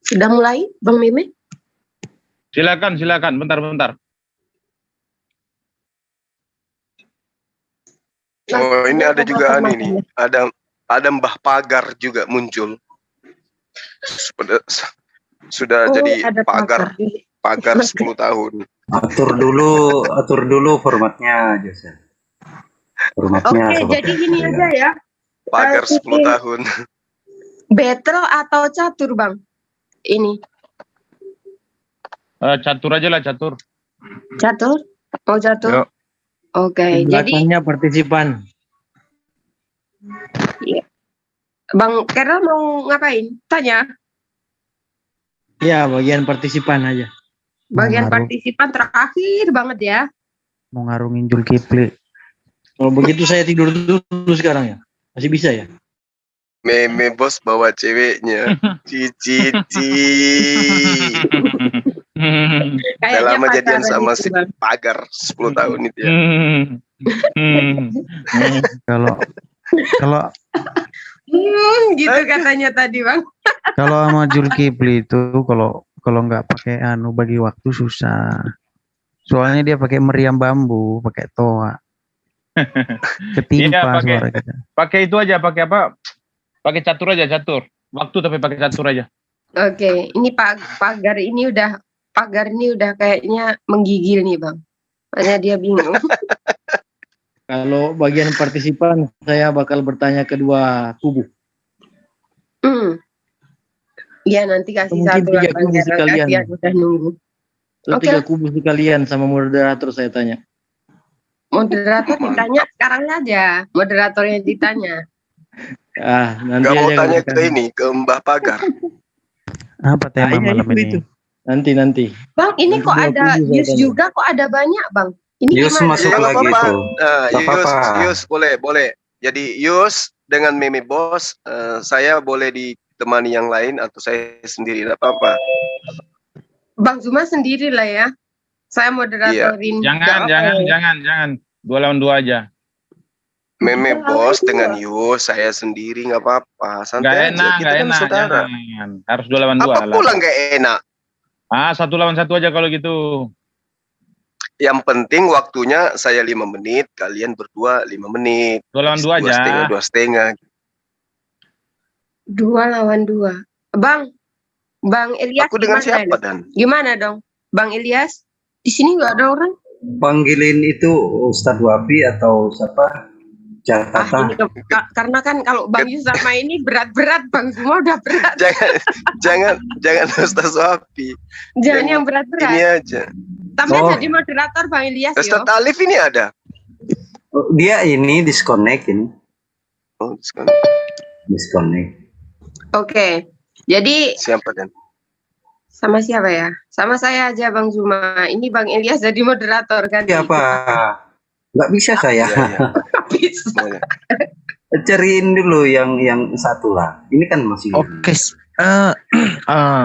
Sudah mulai, Bang Meme? Silakan, bentar. Oh, ini ada juga nih. Ada Mbah Pagar juga muncul. Sudah jadi pagar 10 tahun. Atur dulu formatnya, Joseph. Oke, jadi ini aja ya. Pagar 10 tahun. Battle atau catur, Bang? Ini. Catur aja lah, catur. Catur? Oh, catur. Yuk. Oke, jadi belakangnya partisipan. ya. Bang Kera mau ngapain? Tanya. Ya, bagian partisipan aja. Bagian partisipan terakhir banget ya. Mau ngarungin Zulkifli. Kalau begitu saya tidur dulu sekarang ya. Masih bisa ya? Meme bos bawa ceweknya. Cici. Udah lama jadian sama si Pagar 10 tahun itu ya. Kalau gitu katanya tadi, Bang. kalau sama Zulkifli itu kalau nggak pakai bagi waktu susah. Soalnya dia pakai meriam bambu, pakai toa. Ketimpa suara kita. Pakai itu aja, pakai apa? Pakai catur aja, catur. Waktu tapi pakai catur aja. Oke, ini pagar ini udah kayaknya menggigil nih, Bang. Makanya dia bingung. Kalau bagian partisipan, saya bakal bertanya kedua kubu. Ya, nanti kasih Mungkin satu tiga kubu sekalian. kasihan udah nunggu. Tiga kubu sekalian sama moderator saya tanya. Moderator ditanya sekarang aja. Moderator yang ditanya. Nanti Gak mau aja tanya ke ini, ke Mbah Pagar. Apa tema malam ini? Nanti. Bang, ini kok ada Yus juga, kok ada banyak, Bang. Ini Yus masuk lagi tuh. Yus boleh. Jadi Yus dengan Meme Bos, saya boleh ditemani yang lain atau saya sendiri, tidak apa-apa. Bang Zuma sendiri lah ya. Saya moderatorin. Jangan. 2 lawan 2 aja. Meme Bos dengan Yus, saya sendiri nggak apa-apa. Santai aja. Kita kan saudara. Jangan. Harus 2 lawan 2. Apa pula nggak enak? 1 lawan 1 aja kalau gitu. Yang penting waktunya saya 5 menit, kalian berdua 5 menit. 2 lawan 2 aja. 2,5. 2 lawan 2. Bang Ilyas. Aku dengan siapa Dan? Gimana dong? Bang Ilyas? Di sini nggak ada orang? Panggilin itu Ustadz Wafi atau siapa? Jakarta. Karena kan kalau Bang Yus sama ini berat-berat, Bang semua udah berat. jangan Ustadz Wafi. Jangan yang berat-berat. Ini aja. Tapi jadi moderator Bang Ilyas. Ustadz Alif ini ada. Dia ini disconnect ini. Oh, disconnect. Oke. Jadi siapa Dan? Sama siapa ya? Sama saya aja Bang Zuma. Ini Bang Ilyas jadi moderator kan? Siapa? Nggak bisa saya. Bisa. Cariin dulu yang satu lah. Ini kan masih. Oke.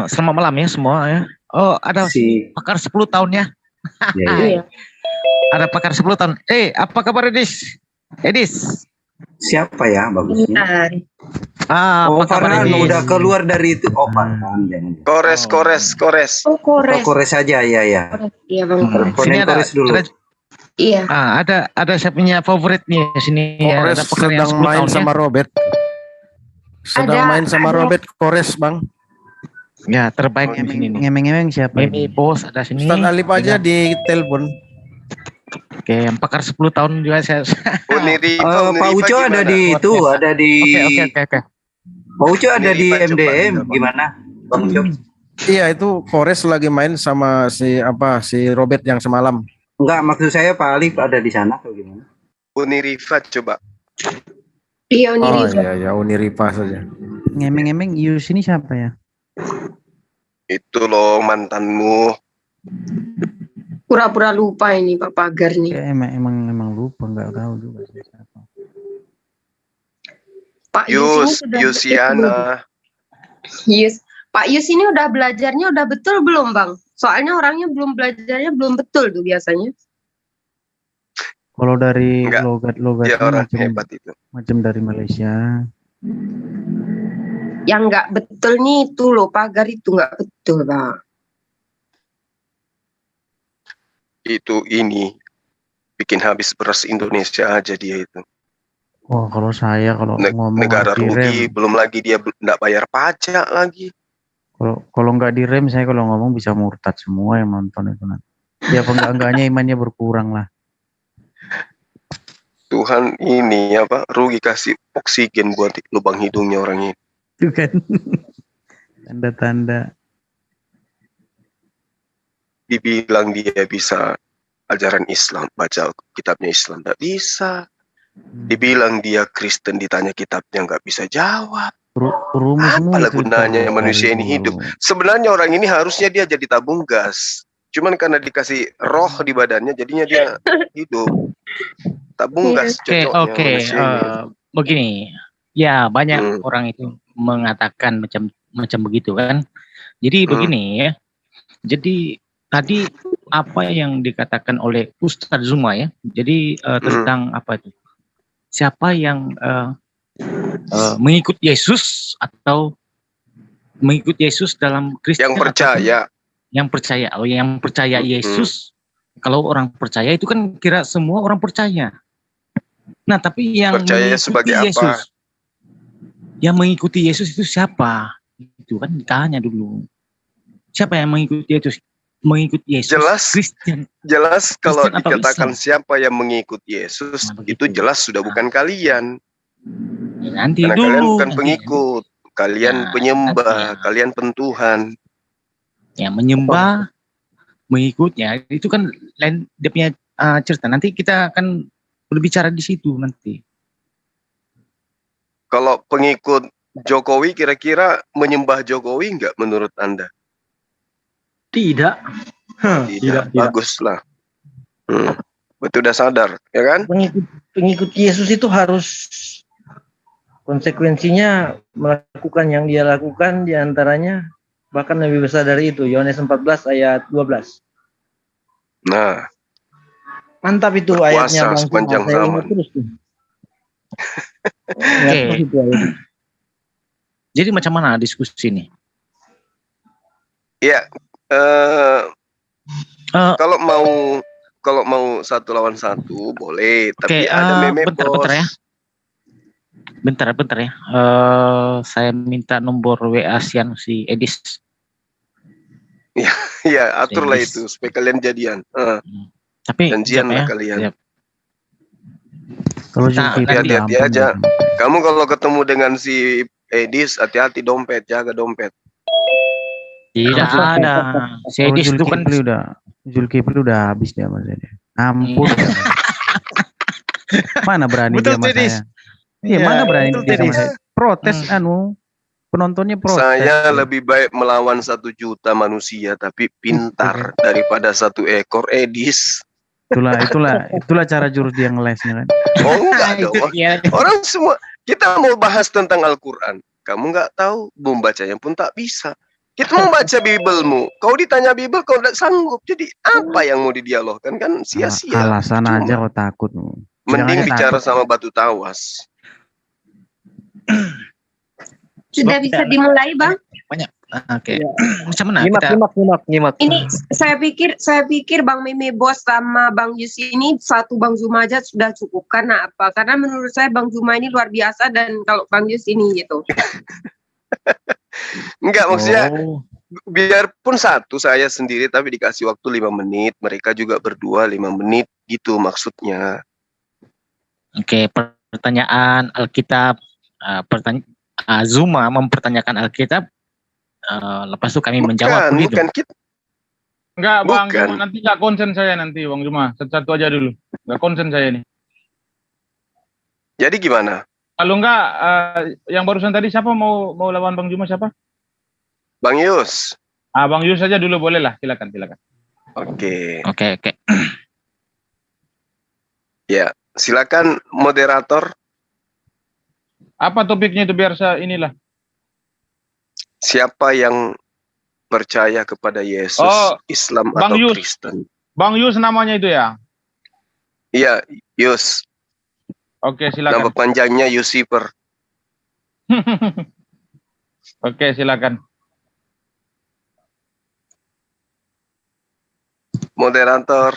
Selamat malam ya semua ya. Oh, ada pakar 10 tahun ya. Iya. Ada pakar 10 tahun. Apa kabar Edis? Siapa ya bagusnya? Farhan udah keluar dari itu. Farhan jangan. Kores. Oh, Kores aja ya. Iya Bang. Sini Kores dulu. Iya. Ada saya punya favorit nih sini. Kores ada sedang main sama Robert. Robert Kores, Bang. Ya, terbaik yang sini nih. Ngemeng-ngemeng siapa? Meme Bos ada sini. Ustaz Alif aja di telepon. Oke, yang pakar 10 tahun juga saya. Pak Uco ada di itu, ada di. Oke. Pak Uco ada di MDM, gimana? Bang Uco? Iya, itu Kores lagi main sama si Robert yang semalam. Enggak, maksud saya Pak Alif ada di sana atau gimana? Unirifa coba. Iya, Unirifa. Oh iya, Unirifa saja. Ngemeng-ngemeng Yus ini siapa ya? Itu loh mantanmu. Pura-pura lupa ini Pak Pagar nih. Ya, emang lupa, nggak tahu juga siapa. Pak Yusiana. Yus. Pak Yus ini udah belajarnya udah betul belum Bang? Soalnya orangnya belum belajarnya belum betul tuh biasanya. Kalau dari logat dia orang hebat itu. Macam dari Malaysia. Yang nggak betul nih itu loh, pagar itu nggak betul, Bang. Itu ini bikin habis beras Indonesia aja dia itu. Oh, kalau saya kalau ngomong Negara harus rugi, direm. belum lagi dia nggak bayar pajak lagi. Kalau nggak direm, saya kalau ngomong bisa murtad semua yang nonton itu nanti. Ya enggaknya imannya berkurang lah. Tuhan ini apa rugi kasih oksigen buat lubang hidungnya orang ini. Itu kan tanda-tanda. Dibilang dia bisa ajaran Islam, baca kitabnya Islam, nggak bisa. Dibilang dia Kristen, ditanya kitabnya nggak bisa jawab. Rumusmu Apalah itu gunanya dari manusia ini dulu. hidup? Sebenarnya orang ini harusnya dia jadi tabung gas. Cuman karena dikasih roh di badannya, jadinya dia hidup. Tabung gas cocoknya Oke, manusia ini. begini. Ya, banyak orang itu mengatakan macam begitu kan. Jadi begini ya. Jadi tadi apa yang dikatakan oleh Ustadz Zuma ya. Jadi tentang apa itu? Siapa yang mengikut Yesus atau mengikut Yesus dalam Kristen? Yang percaya. Yang percaya. Oh, yang percaya Yesus. Kalau orang percaya itu kan kira semua orang percaya. Nah, tapi yang Percaya mengikuti sebagai Yesus, apa? yang mengikuti Yesus itu siapa? Itu kan ditanya dulu. Siapa yang mengikuti Yesus? Mengikuti Yesus. Jelas. Kristen. Jelas kalau Kristen atau dikatakan Islam? siapa yang mengikuti Yesus, itu jelas sudah bukan kalian. Ya, nanti Karena dulu. kalian bukan nanti. pengikut, kalian Ya, penyembah, nanti ya. kalian pentuhan. Ya, menyembah, mengikutnya itu kan lain dia punya cerita. Nanti kita akan berbicara di situ nanti. Kalau pengikut Jokowi kira-kira menyembah Jokowi enggak menurut Anda? Tidak. Tidak. Bagus lah. Itu udah sadar, ya kan? Pengikut Yesus itu harus konsekuensinya melakukan yang dia lakukan, diantaranya bahkan lebih besar dari itu. Yohanes 14 ayat 12. Nah, Mantap itu berpuasa ayatnya Bang. sepanjang Saya ingat zaman. terus tuh. Oke. Ingat terus itu ayat. Jadi macam mana diskusi ini? Ya, kalau mau 1 lawan 1 boleh, tapi ada meme bentar ya. bos. Bentar ya. Saya minta nomor WA Sian si Edis. Ya, aturlah Edis. itu supaya kalian jadian. Tapi Janjian siap lah ya. kalian. Siap. Kalau Kita Zulkifli nanti Hati-hati ampun aja. ya. Kamu kalau ketemu dengan si Edis, hati-hati dompet, jaga dompet. Tidak ada. Si Kalau Edis itu kan Zulkifli udah habis dia mas dia. Ampun. Mana berani Betul, dia sama Edis. saya? Iya, mana berani betul, dia sama Edis. saya? Protes penontonnya protes. Saya lebih baik melawan 1 juta manusia tapi pintar daripada 1 ekor Edis. Itulah cara jurus dia ngelesnya kan. Oh enggak itu dong. ya. Orang semua kita mau bahas tentang Al-Quran. Kamu nggak tahu, membacanya pun tak bisa. Kita mau baca Biblemu, kau ditanya Bible kau tidak sanggup. Jadi apa yang mau didialogkan kan sia-sia. Alasan Cuma aja kau takut. mending Jangan bicara takut. sama batu tawas. Sudah bisa dimulai, Bang? Banyak. Oke. Macam mana Nyimak. Ini saya pikir Bang Meme Bos sama Bang Yus ini satu Bang Zuma aja sudah cukup. Karena apa? Karena menurut saya Bang Zuma ini luar biasa dan kalau Bang Yus ini gitu. Enggak maksudnya Oh. biarpun satu saya sendiri tapi dikasih waktu 5 menit, mereka juga berdua 5 menit gitu maksudnya. Oke, pertanyaan Alkitab, Zuma mempertanyakan Alkitab, lepas itu kami menjawab begitu. Bukan kita. Enggak, Bang Bukan. Juma, nanti enggak konsen saya nanti, Bang Juma. Satu-satu aja dulu. Enggak konsen saya nih. Jadi gimana? Kalau enggak, yang barusan tadi siapa mau lawan Bang Juma siapa? Bang Yus. Bang Yus saja dulu boleh lah, silakan. Oke. Oke. Ya, silakan moderator. Apa topiknya itu biar saya inilah. Siapa yang percaya kepada Yesus, Oh, Islam Bang atau Yus. Kristen? Bang Yus namanya itu ya? Iya, Yus. Oke, Nama silakan. panjangnya Yusiper. Oke, silakan. Moderator.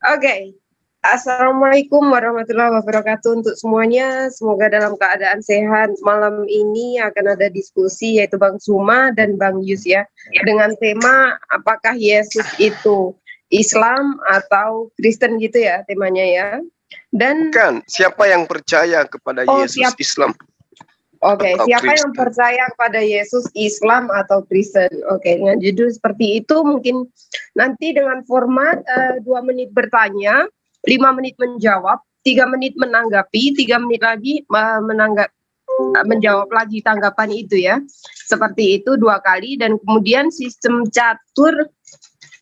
Oke. Assalamualaikum warahmatullahi wabarakatuh untuk semuanya. Semoga dalam keadaan sehat. Malam ini akan ada diskusi yaitu Bang Suma dan Bang Yus ya. Dengan tema apakah Yesus itu Islam atau Kristen gitu ya temanya ya. Dan Bukan, siapa yang percaya kepada Yesus Islam? Oke, atau siapa Kristen? yang percaya kepada Yesus Islam atau Kristen? Oke, dengan judul seperti itu mungkin nanti dengan format 2 menit bertanya, 5 menit menjawab, 3 menit menanggapi, 3 menit lagi menjawab lagi tanggapan itu ya. Seperti itu 2 kali dan kemudian sistem catur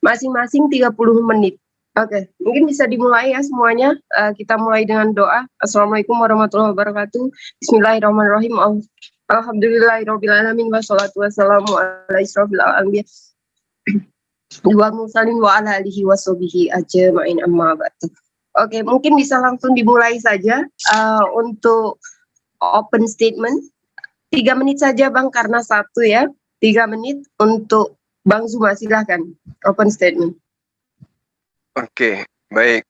masing-masing 30 menit. Oke, mungkin bisa dimulai ya semuanya. Kita mulai dengan doa. Assalamualaikum warahmatullahi wabarakatuh. Bismillahirrahmanirrahim. Alhamdulillahirrahmanirrahim. Wassalatu wassalamu ala israfil anbiya wa mursalin wa ala alihi wa sahbihi ajma'in amma ba'du. Oke, mungkin bisa langsung dimulai saja untuk open statement. 3 menit saja Bang, karena 1 ya. 3 menit untuk Bang Zuma, silahkan. Open statement. Oke, baik.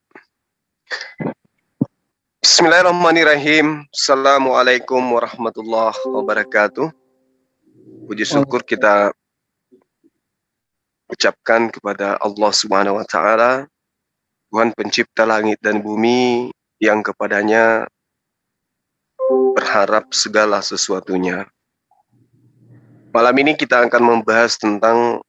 Bismillahirrahmanirrahim. Assalamualaikum warahmatullahi wabarakatuh. Puji syukur kita ucapkan kepada Allah Subhanahu wa taala, Tuhan pencipta langit dan bumi, yang kepadanya berharap segala sesuatunya. Malam ini kita akan membahas tentang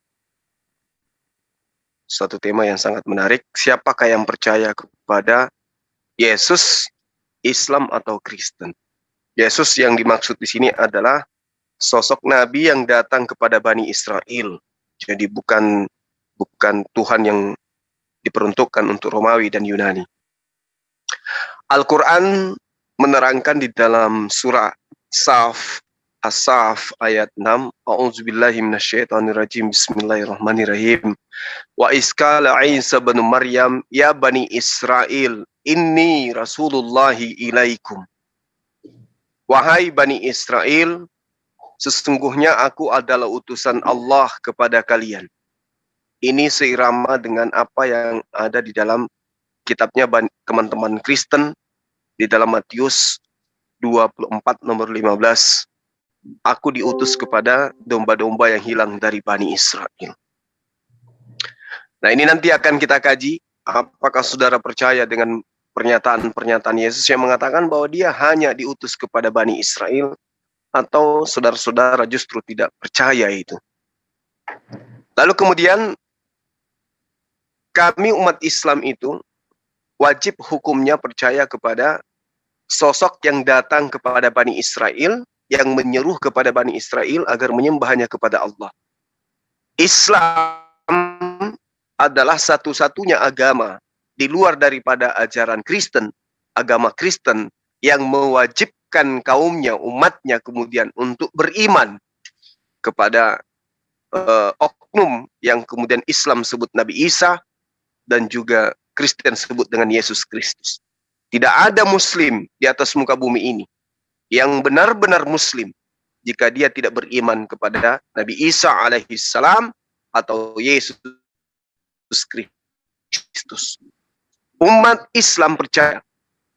suatu tema yang sangat menarik. Siapakah yang percaya kepada Yesus, Islam atau Kristen? Yesus yang dimaksud di sini adalah sosok nabi yang datang kepada Bani Israel. Jadi bukan Tuhan yang diperuntukkan untuk Romawi dan Yunani. Al-Quran menerangkan di dalam surah As-Saf ayat 6, A'udzubillahi minasyaitonirrajim, Bismillahirrahmanirrahim. Wa iskala Isa bin Maryam, ya Bani Israel, inni Rasulullahi ilaikum. Wahai Bani Israel, sesungguhnya aku adalah utusan Allah kepada kalian. Ini seirama dengan apa yang ada di dalam kitabnya teman-teman Kristen di dalam Matius 24 nomor 15. Aku diutus kepada domba-domba yang hilang dari Bani Israel. Nah, ini nanti akan kita kaji. Apakah saudara percaya dengan pernyataan-pernyataan Yesus yang mengatakan bahwa dia hanya diutus kepada Bani Israel, atau saudara-saudara justru tidak percaya itu? Lalu kemudian kami umat Islam itu wajib hukumnya percaya kepada sosok yang datang kepada Bani Israel, yang menyeru kepada Bani Israel agar menyembah hanya kepada Allah. Islam adalah satu-satunya agama di luar daripada ajaran Kristen, agama Kristen yang mewajibkan kaumnya, umatnya kemudian untuk beriman kepada oknum yang kemudian Islam sebut Nabi Isa dan juga Kristen sebut dengan Yesus Kristus. Tidak ada muslim di atas muka bumi ini yang benar-benar muslim jika dia tidak beriman kepada Nabi Isa alaihissalam atau Yesus Kristus. Umat Islam percaya,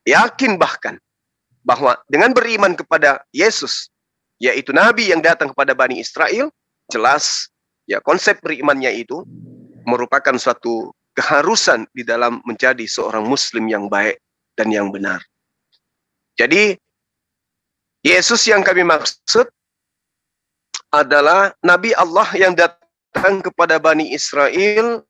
yakin bahkan, bahwa dengan beriman kepada Yesus, yaitu Nabi yang datang kepada Bani Israel, jelas ya konsep berimannya itu merupakan suatu keharusan di dalam menjadi seorang muslim yang baik dan yang benar. Jadi Yesus yang kami maksud adalah Nabi Allah yang datang kepada Bani Israel,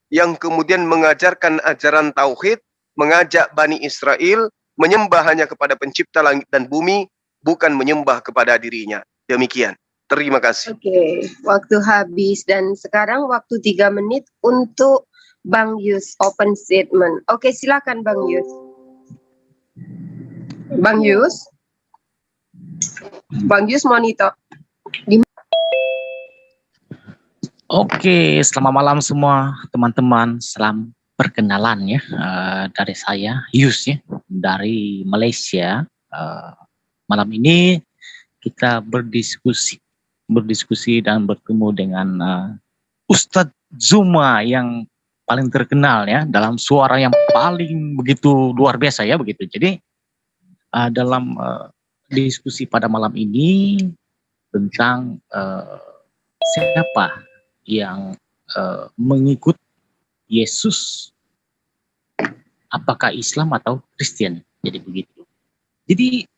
yang kemudian mengajarkan ajaran tauhid, mengajak Bani Israel menyembah hanya kepada pencipta langit dan bumi, bukan menyembah kepada dirinya. Demikian. Terima kasih. Oke, waktu habis dan sekarang waktu 3 menit untuk Bang Yus open statement. Oke, silakan Bang Yus. Bang Yus. Bang Yus monitor. Oke, selamat malam semua teman-teman. Salam perkenalan ya dari saya Yus ya, dari Malaysia. malam ini kita berdiskusi dan bertemu dengan Ustadz Zuma yang paling terkenal ya, dalam suara yang paling begitu luar biasa ya begitu. Jadi dalam diskusi pada malam ini tentang siapa yang mengikut Yesus, apakah Islam atau Kristen, jadi begitu. Jadi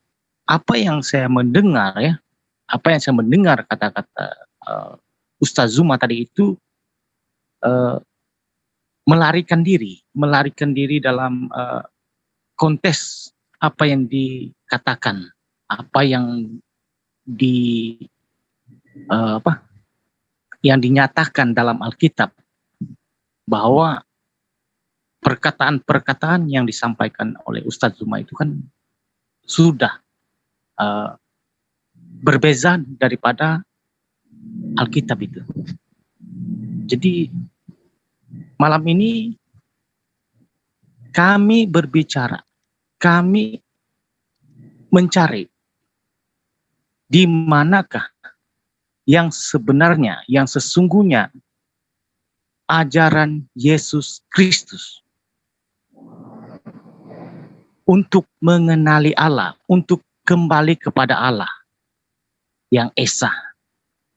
apa yang saya mendengar ya, kata-kata Ustaz Zuma tadi itu melarikan diri dalam kontes apa yang dikatakan, apa yang yang dinyatakan dalam Alkitab, bahwa perkataan-perkataan yang disampaikan oleh Ustadz Zuma itu kan sudah berbeza daripada Alkitab itu. Jadi malam ini kami berbicara, kami mencari di manakah yang sebenarnya, yang sesungguhnya ajaran Yesus Kristus untuk mengenali Allah, untuk kembali kepada Allah yang esa,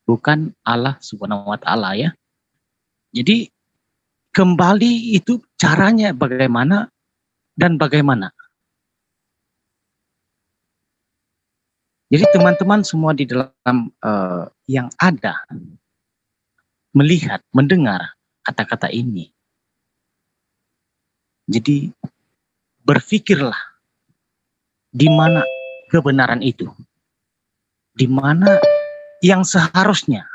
bukan Allah Subhanahu wa Ta'ala ya. Jadi kembali itu caranya bagaimana dan bagaimana. Jadi teman-teman semua di dalam yang ada melihat, mendengar kata-kata ini. Jadi berpikirlah di mana kebenaran itu, di mana yang seharusnya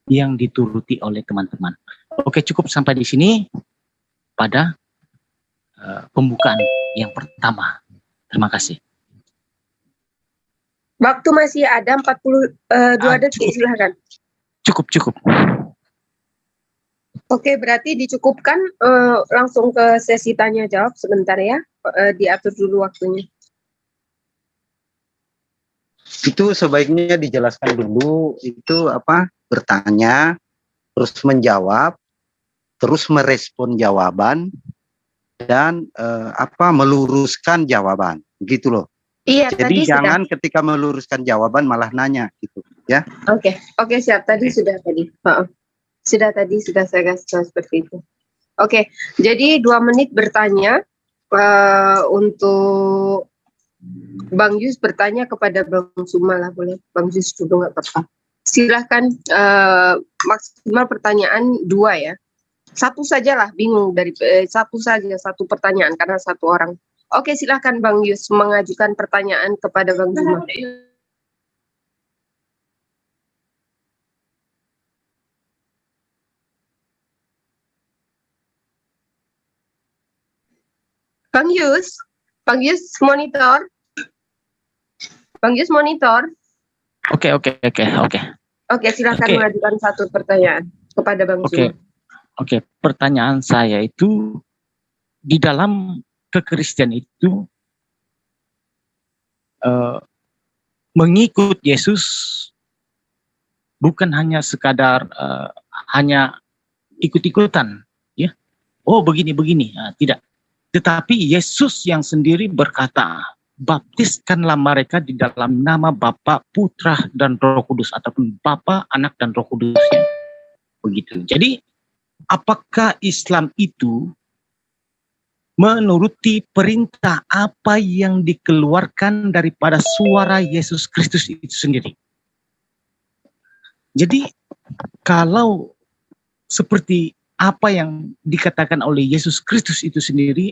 yang dituruti oleh teman-teman. Oke, cukup sampai di sini pada pembukaan yang pertama. Terima kasih. Waktu masih ada 42 detik, silahkan. Cukup. Oke, berarti dicukupkan, langsung ke sesi tanya jawab sebentar ya, diatur dulu waktunya. Itu sebaiknya dijelaskan dulu itu apa, bertanya, terus menjawab, terus merespon jawaban, dan meluruskan jawaban, gitu loh. Iya, Jadi tadi jangan sudah. ketika meluruskan jawaban malah nanya gitu ya. Oke, siap. Tadi sudah tadi. Sudah saya kasih tahu seperti itu. Oke, jadi 2 menit bertanya untuk Bang Yus bertanya kepada Bang Zuma lah, boleh? Bang Yus dulu nggak apa-apa. Silahkan, maksimal pertanyaan 2 ya. Satu sajalah, bingung dari satu saja, satu pertanyaan karena satu orang. Oke, silahkan Bang Yus mengajukan pertanyaan kepada Bang Zuma. Bang Yus monitor. Bang Yus monitor. Oke. Oke, silahkan Oke. mengajukan satu pertanyaan kepada Bang Zuma. Oke, pertanyaan saya itu di dalam kekristian itu mengikut Yesus bukan hanya sekadar hanya ikut-ikutan ya. Oh begini, tidak. Tetapi Yesus yang sendiri berkata, baptiskanlah mereka di dalam nama Bapa, Putra, dan Roh Kudus, ataupun Bapa, Anak, dan Roh Kudus ya. Begitu. Jadi apakah Islam itu menuruti perintah apa yang dikeluarkan daripada suara Yesus Kristus itu sendiri? Jadi kalau seperti apa yang dikatakan oleh Yesus Kristus itu sendiri,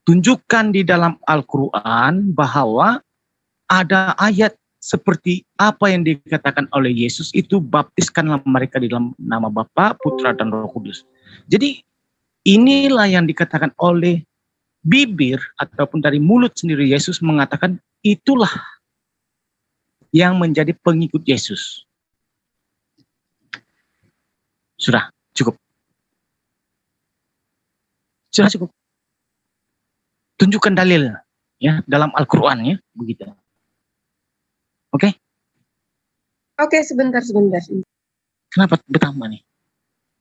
tunjukkan di dalam Al-Quran bahwa ada ayat seperti apa yang dikatakan oleh Yesus itu, baptiskanlah mereka di dalam nama Bapa, Putra, dan Roh Kudus. Jadi inilah yang dikatakan oleh bibir ataupun dari mulut sendiri Yesus mengatakan itulah yang menjadi pengikut Yesus. Sudah cukup. Tunjukkan dalil ya dalam Al-Qur'an ya, begitu. Oke? Oke, sebentar. Kenapa bertambah nih?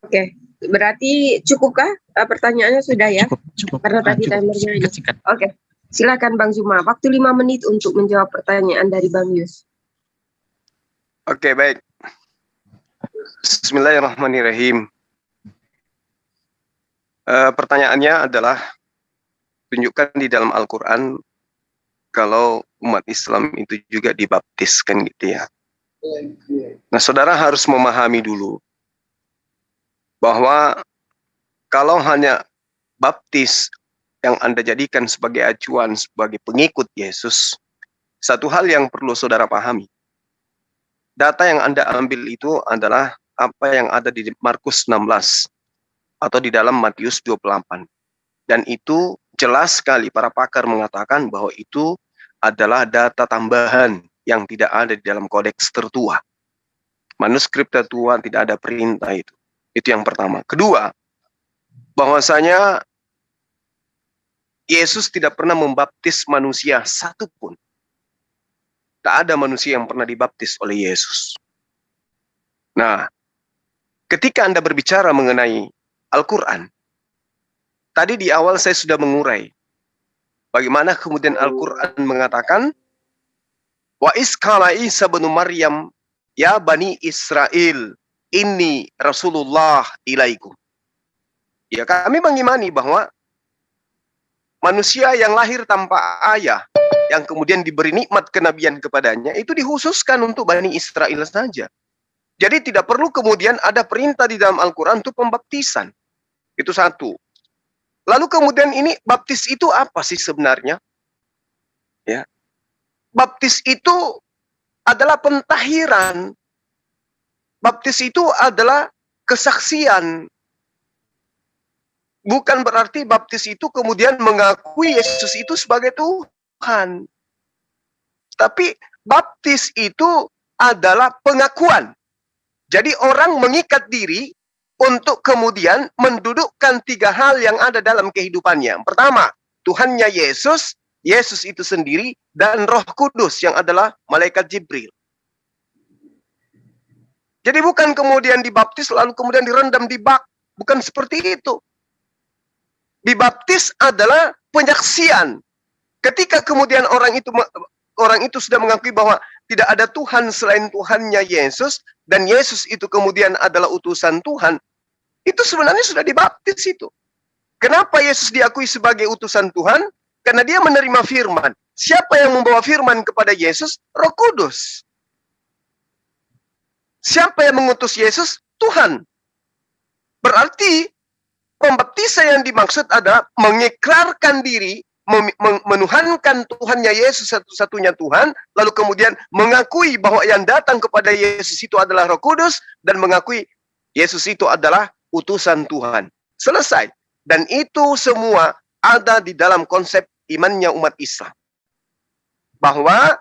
Oke, berarti cukupkah pertanyaannya sudah ya? Cukup. Karena tadi timernya ini. Singkat. Oke, silakan Bang Zuma. Waktu 5 menit untuk menjawab pertanyaan dari Bang Yus. Oke, baik. Bismillahirrahmanirrahim. Pertanyaannya adalah, tunjukkan di dalam Al-Quran kalau umat Islam itu juga dibaptis, kan gitu ya. Nah, saudara harus memahami dulu bahwa kalau hanya baptis yang Anda jadikan sebagai acuan, sebagai pengikut Yesus, satu hal yang perlu saudara pahami. Data yang Anda ambil itu adalah apa yang ada di Markus 16 atau di dalam Matius 28. Dan itu jelas sekali para pakar mengatakan bahwa itu adalah data tambahan yang tidak ada di dalam kodeks tertua. Manuskrip tertua tidak ada perintah itu. Itu yang pertama. Kedua, bahwasanya Yesus tidak pernah membaptis manusia satupun. Tak ada manusia yang pernah dibaptis oleh Yesus. Nah, ketika Anda berbicara mengenai Al-Quran, tadi di awal saya sudah mengurai bagaimana kemudian Al-Quran mengatakan, wa iskala Isa bin Maryam ya bani Israel inni Rasulullah ilaikum. Ya, kami mengimani bahwa manusia yang lahir tanpa ayah, yang kemudian diberi nikmat kenabian kepadanya, itu dikhususkan untuk Bani Israel saja. Jadi tidak perlu kemudian ada perintah di dalam Al-Quran untuk pembaptisan. Itu satu. Lalu kemudian ini baptis itu apa sih sebenarnya? Ya. Baptis itu adalah pentahiran. Baptis itu adalah kesaksian. Bukan berarti baptis itu kemudian mengakui Yesus itu sebagai Tuhan. Tapi baptis itu adalah pengakuan. Jadi orang mengikat diri untuk kemudian mendudukkan 3 hal yang ada dalam kehidupannya. Pertama, Tuhannya Yesus, Yesus itu sendiri, dan Roh Kudus yang adalah malaikat Jibril. Jadi bukan kemudian dibaptis lalu kemudian direndam di bak. Bukan seperti itu. Dibaptis adalah penyaksian. Ketika kemudian orang itu sudah mengakui bahwa tidak ada Tuhan selain Tuhannya Yesus, dan Yesus itu kemudian adalah utusan Tuhan, itu sebenarnya sudah dibaptis itu. Kenapa Yesus diakui sebagai utusan Tuhan? Karena dia menerima firman. Siapa yang membawa firman kepada Yesus? Roh Kudus. Siapa yang mengutus Yesus? Tuhan. Berarti pembaptisan yang dimaksud adalah mengikrarkan diri, menuhankan Tuhannya Yesus satu-satunya Tuhan, lalu kemudian mengakui bahwa yang datang kepada Yesus itu adalah Roh Kudus, dan mengakui Yesus itu adalah utusan Tuhan. Selesai. Dan itu semua ada di dalam konsep imannya umat Islam. Bahwa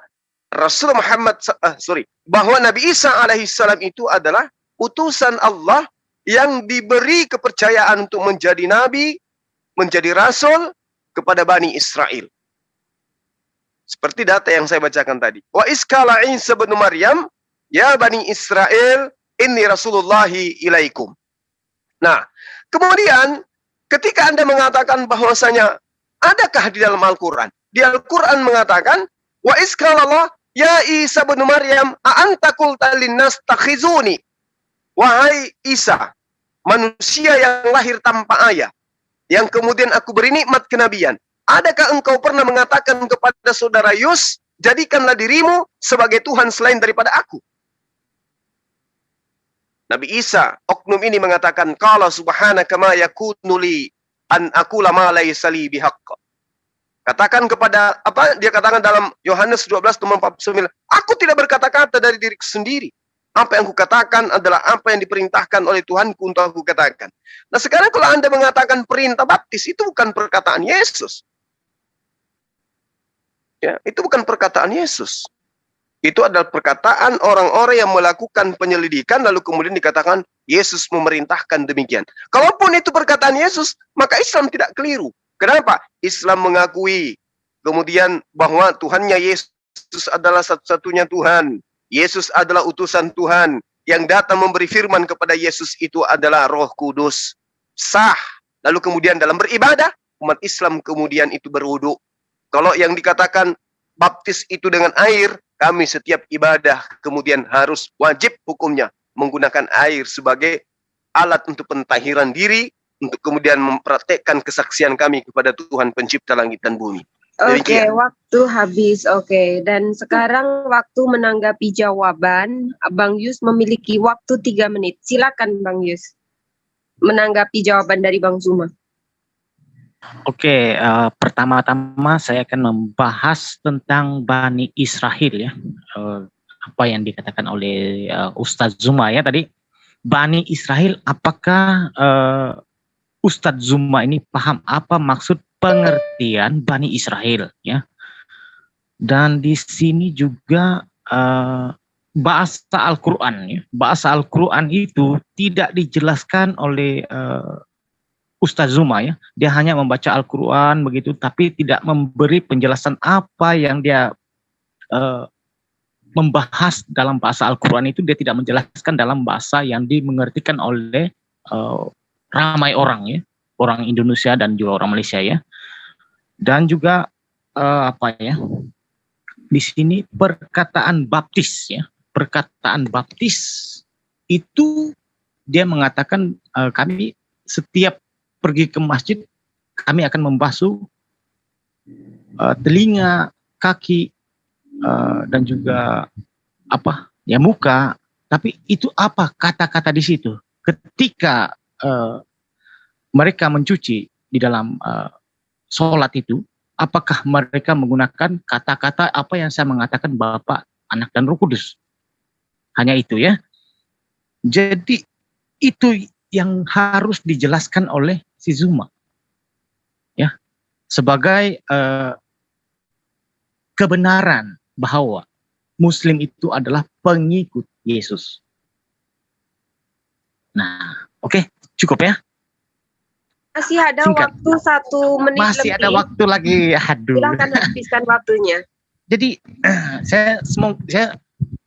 bahwa Nabi Isa alaihissalam itu adalah utusan Allah yang diberi kepercayaan untuk menjadi nabi, menjadi rasul kepada Bani Israel. Seperti data yang saya bacakan tadi. Wa iskala Isa bin Maryam ya Bani Israel inni Rasulullahi ilaikum. Nah, kemudian ketika Anda mengatakan bahwasanya adakah di dalam Al-Quran? Di Al-Quran mengatakan, wa iskalallah ya Isa bin Maryam a'anta qulta linnas takhizuni. Wahai Isa, manusia yang lahir tanpa ayah, yang kemudian aku beri nikmat kenabian. Adakah engkau pernah mengatakan kepada saudara Yus, jadikanlah dirimu sebagai Tuhan selain daripada aku? Nabi Isa, oknum ini mengatakan, qala subhanaka ma yakunu li an aqula ma laysa li bihaqq. Katakan kepada apa? Dia katakan dalam Yohanes 12:49, aku tidak berkata-kata dari diriku sendiri. Apa yang kukatakan adalah apa yang diperintahkan oleh Tuhanku untuk aku katakan. Nah, sekarang kalau Anda mengatakan perintah baptis, itu bukan perkataan Yesus. Ya, itu bukan perkataan Yesus. Itu adalah perkataan orang-orang yang melakukan penyelidikan lalu kemudian dikatakan Yesus memerintahkan demikian. Kalaupun itu perkataan Yesus, maka Islam tidak keliru. Kenapa? Islam mengakui kemudian bahwa Tuhannya Yesus adalah satu-satunya Tuhan. Yesus adalah utusan Tuhan. Yang datang memberi firman kepada Yesus itu adalah Roh Kudus. Sah. Lalu kemudian dalam beribadah, umat Islam kemudian itu berwudu. Kalau yang dikatakan baptis itu dengan air, kami setiap ibadah kemudian harus wajib hukumnya menggunakan air sebagai alat untuk pentahiran diri, untuk kemudian mempraktekkan kesaksian kami kepada Tuhan pencipta langit dan bumi. Oke, waktu habis. Oke, dan sekarang waktu menanggapi jawaban. Bang Yus memiliki waktu 3 menit. Silakan Bang Yus menanggapi jawaban dari Bang Zuma. Oke, pertama-tama saya akan membahas tentang Bani Israel ya. Apa yang dikatakan oleh Ustadz Zuma ya tadi. Bani Israel, apakah Ustadz Zuma ini paham apa maksud pengertian Bani Israel ya? Dan di sini juga bahasa Al-Quran ya. Bahasa Al-Quran itu tidak dijelaskan oleh Ustadz Zuma ya. Dia hanya membaca Al-Quran begitu, tapi tidak memberi penjelasan apa yang dia membahas dalam bahasa Al-Quran itu. Dia tidak menjelaskan dalam bahasa yang dimengertikan oleh ramai orang ya, orang Indonesia dan juga orang Malaysia ya. Dan juga di sini perkataan baptis ya, perkataan baptis itu dia mengatakan kami setiap pergi ke masjid kami akan membasuh telinga, kaki dan juga muka. Tapi itu apa kata-kata di situ ketika mereka mencuci di dalam sholat itu, apakah mereka menggunakan kata-kata apa yang saya mengatakan Bapa, Anak dan Roh Kudus? Hanya itu ya. Jadi itu yang harus dijelaskan oleh si Zuma ya, sebagai kebenaran bahwa Muslim itu adalah pengikut Yesus. Nah, oke, cukup ya. Masih ada Singkat. waktu 1 menit Masih lebih. ada waktu lagi. Aduh. Silakan habiskan waktunya. Jadi saya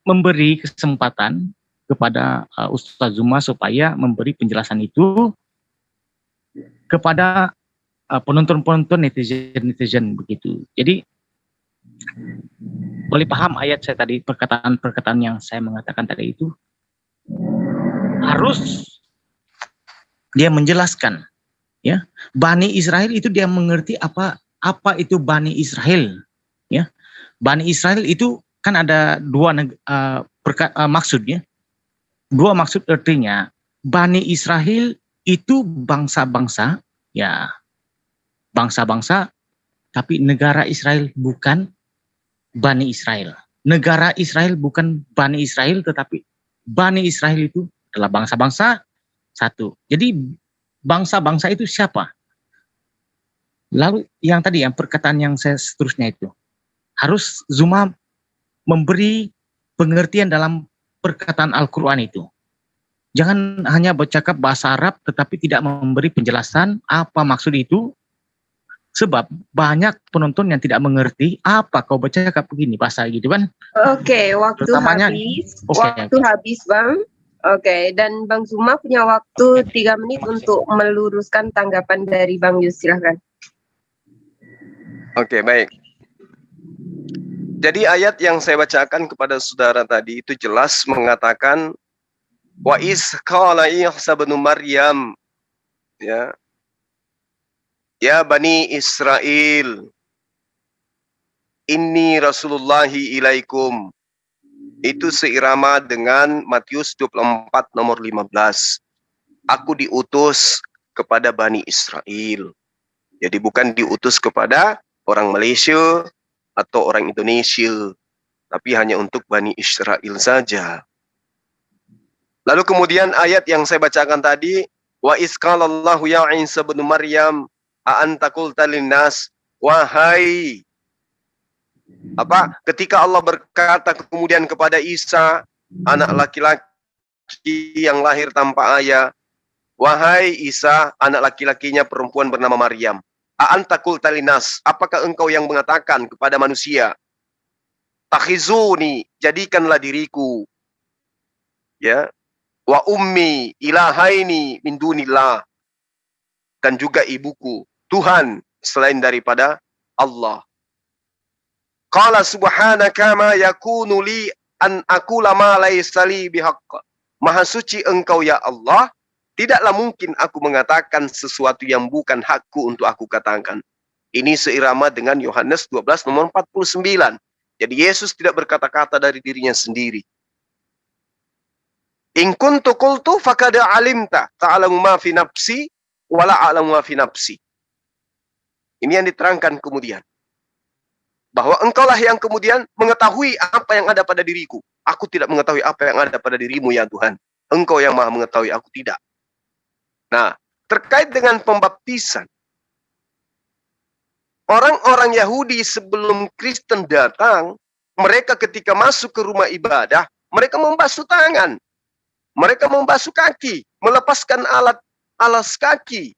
memberi kesempatan kepada Ustadz Zuma supaya memberi penjelasan itu kepada penonton-penonton netizen begitu. Jadi boleh paham ayat saya tadi, perkataan yang saya mengatakan tadi itu harus dia menjelaskan ya. Bani Israel itu dia mengerti apa itu Bani Israel ya. Bani Israel itu kan ada maksudnya. Dua maksud artinya. Bani Israel itu bangsa-bangsa ya. Bangsa-bangsa, tapi negara Israel bukan Bani Israel. Negara Israel bukan Bani Israel, tetapi Bani Israel itu adalah bangsa-bangsa satu. Jadi bangsa-bangsa itu siapa? Lalu yang tadi yang perkataan yang saya seterusnya itu harus Zuma memberi pengertian dalam perkataan Al-Quran itu. Jangan hanya bercakap bahasa Arab tetapi tidak memberi penjelasan apa maksud itu. Sebab banyak penonton yang tidak mengerti apa kau bercakap begini bahasa gitu kan. Oke, waktu habis. Waktu habis Bang. Oke, dan Bang Zuma punya waktu 3 menit untuk meluruskan tanggapan dari Bang Yus. Silahkan. Oke, baik. Jadi ayat yang saya bacakan kepada saudara tadi itu jelas mengatakan wa iz qala Isa bin Maryam ya. Ya Bani Israel, inni Rasulullahi ilaikum. Itu seirama dengan Matius 24 nomor 15. Aku diutus kepada Bani Israel. Jadi bukan diutus kepada orang Malaysia atau orang Indonesia, tapi hanya untuk Bani Israel saja. Lalu kemudian ayat yang saya bacakan tadi, wa iz qala Allahu ya Isa bin Maryam a'anta qulta linnas, wahai ketika Allah berkata kemudian kepada Isa, anak laki-laki yang lahir tanpa ayah, wahai Isa, anak laki-lakinya perempuan bernama Maryam, a'anta qulta linnas, apakah engkau yang mengatakan kepada manusia, takhizuni, jadikanlah diriku, ya, wa ummi ilahaini min dunillah, dan juga ibuku Tuhan selain daripada Allah. Qala subhanaka ma yakunu li an aqula ma laysa li bihaqq. Maha suci engkau ya Allah, tidaklah mungkin aku mengatakan sesuatu yang bukan hakku untuk aku katakan. Ini seirama dengan Yohanes 12 nomor 49. Jadi Yesus tidak berkata-kata dari dirinya sendiri. In kuntu qultu faqad alimta ta'lamu ma fi nafsi wa la a'lamu ma fi nafsi. Ini yang diterangkan kemudian. Bahwa engkaulah yang kemudian mengetahui apa yang ada pada diriku. Aku tidak mengetahui apa yang ada pada dirimu ya Tuhan. Engkau yang maha mengetahui, aku tidak. Nah, terkait dengan pembaptisan. Orang-orang Yahudi sebelum Kristen datang, mereka ketika masuk ke rumah ibadah, mereka membasuh tangan. Mereka membasuh kaki, melepaskan alas kaki.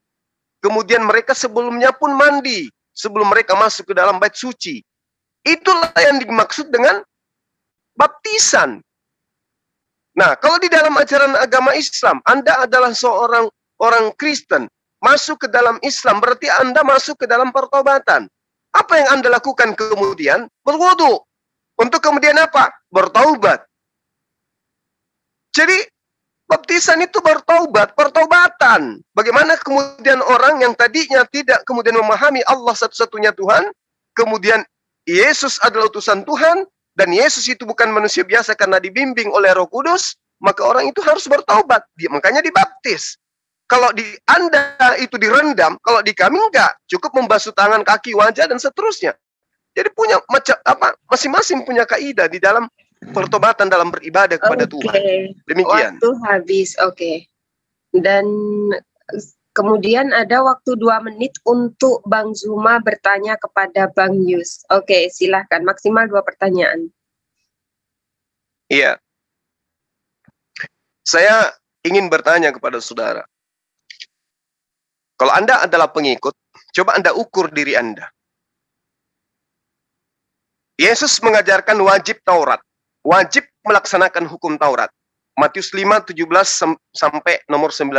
Kemudian mereka sebelumnya pun mandi, sebelum mereka masuk ke dalam bait suci. Itulah yang dimaksud dengan baptisan. Nah, kalau di dalam ajaran agama Islam, Anda adalah seorang orang Kristen, masuk ke dalam Islam, berarti Anda masuk ke dalam pertobatan. Apa yang Anda lakukan kemudian? Berwudu. Untuk kemudian apa? Bertaubat. Jadi, baptisan itu bertaubat, pertobatan. Bagaimana kemudian orang yang tadinya tidak kemudian memahami Allah satu-satunya Tuhan, kemudian Yesus adalah utusan Tuhan, dan Yesus itu bukan manusia biasa karena dibimbing oleh Roh Kudus, maka orang itu harus bertaubat. Makanya dibaptis. Kalau di Anda itu direndam, kalau di kami enggak, cukup membasuh tangan, kaki, wajah, dan seterusnya. Jadi punya macam apa? Masing-masing punya kaidah di dalam pertobatan dalam beribadah kepada Tuhan. Demikian. Waktu habis, oke. Dan kemudian ada waktu 2 menit untuk Bang Zuma bertanya kepada Bang Yus. Oke, silahkan. Maksimal 2 pertanyaan. Iya. Saya ingin bertanya kepada saudara. Kalau Anda adalah pengikut, coba Anda ukur diri Anda. Yesus mengajarkan wajib Taurat. Wajib melaksanakan hukum Taurat. Matius 5, 17 sampai nomor 19.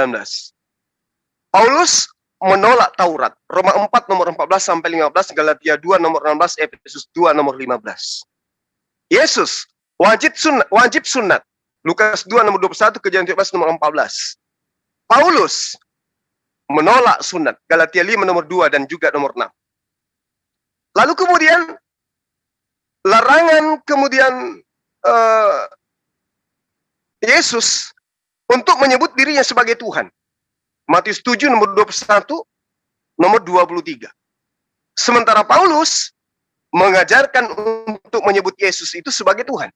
Paulus menolak Taurat. Roma 4 nomor 14 sampai 15, Galatia 2 nomor 16, Efesus 2 nomor 15. Yesus wajib sunat. Lukas 2 nomor 21, Kejadian 17 nomor 14. Paulus menolak sunat. Galatia 5 nomor 2 dan juga nomor 6. Lalu kemudian larangan kemudian Yesus untuk menyebut dirinya sebagai Tuhan. Matius 7 nomor 21, nomor 23. Sementara Paulus mengajarkan untuk menyebut Yesus itu sebagai Tuhan.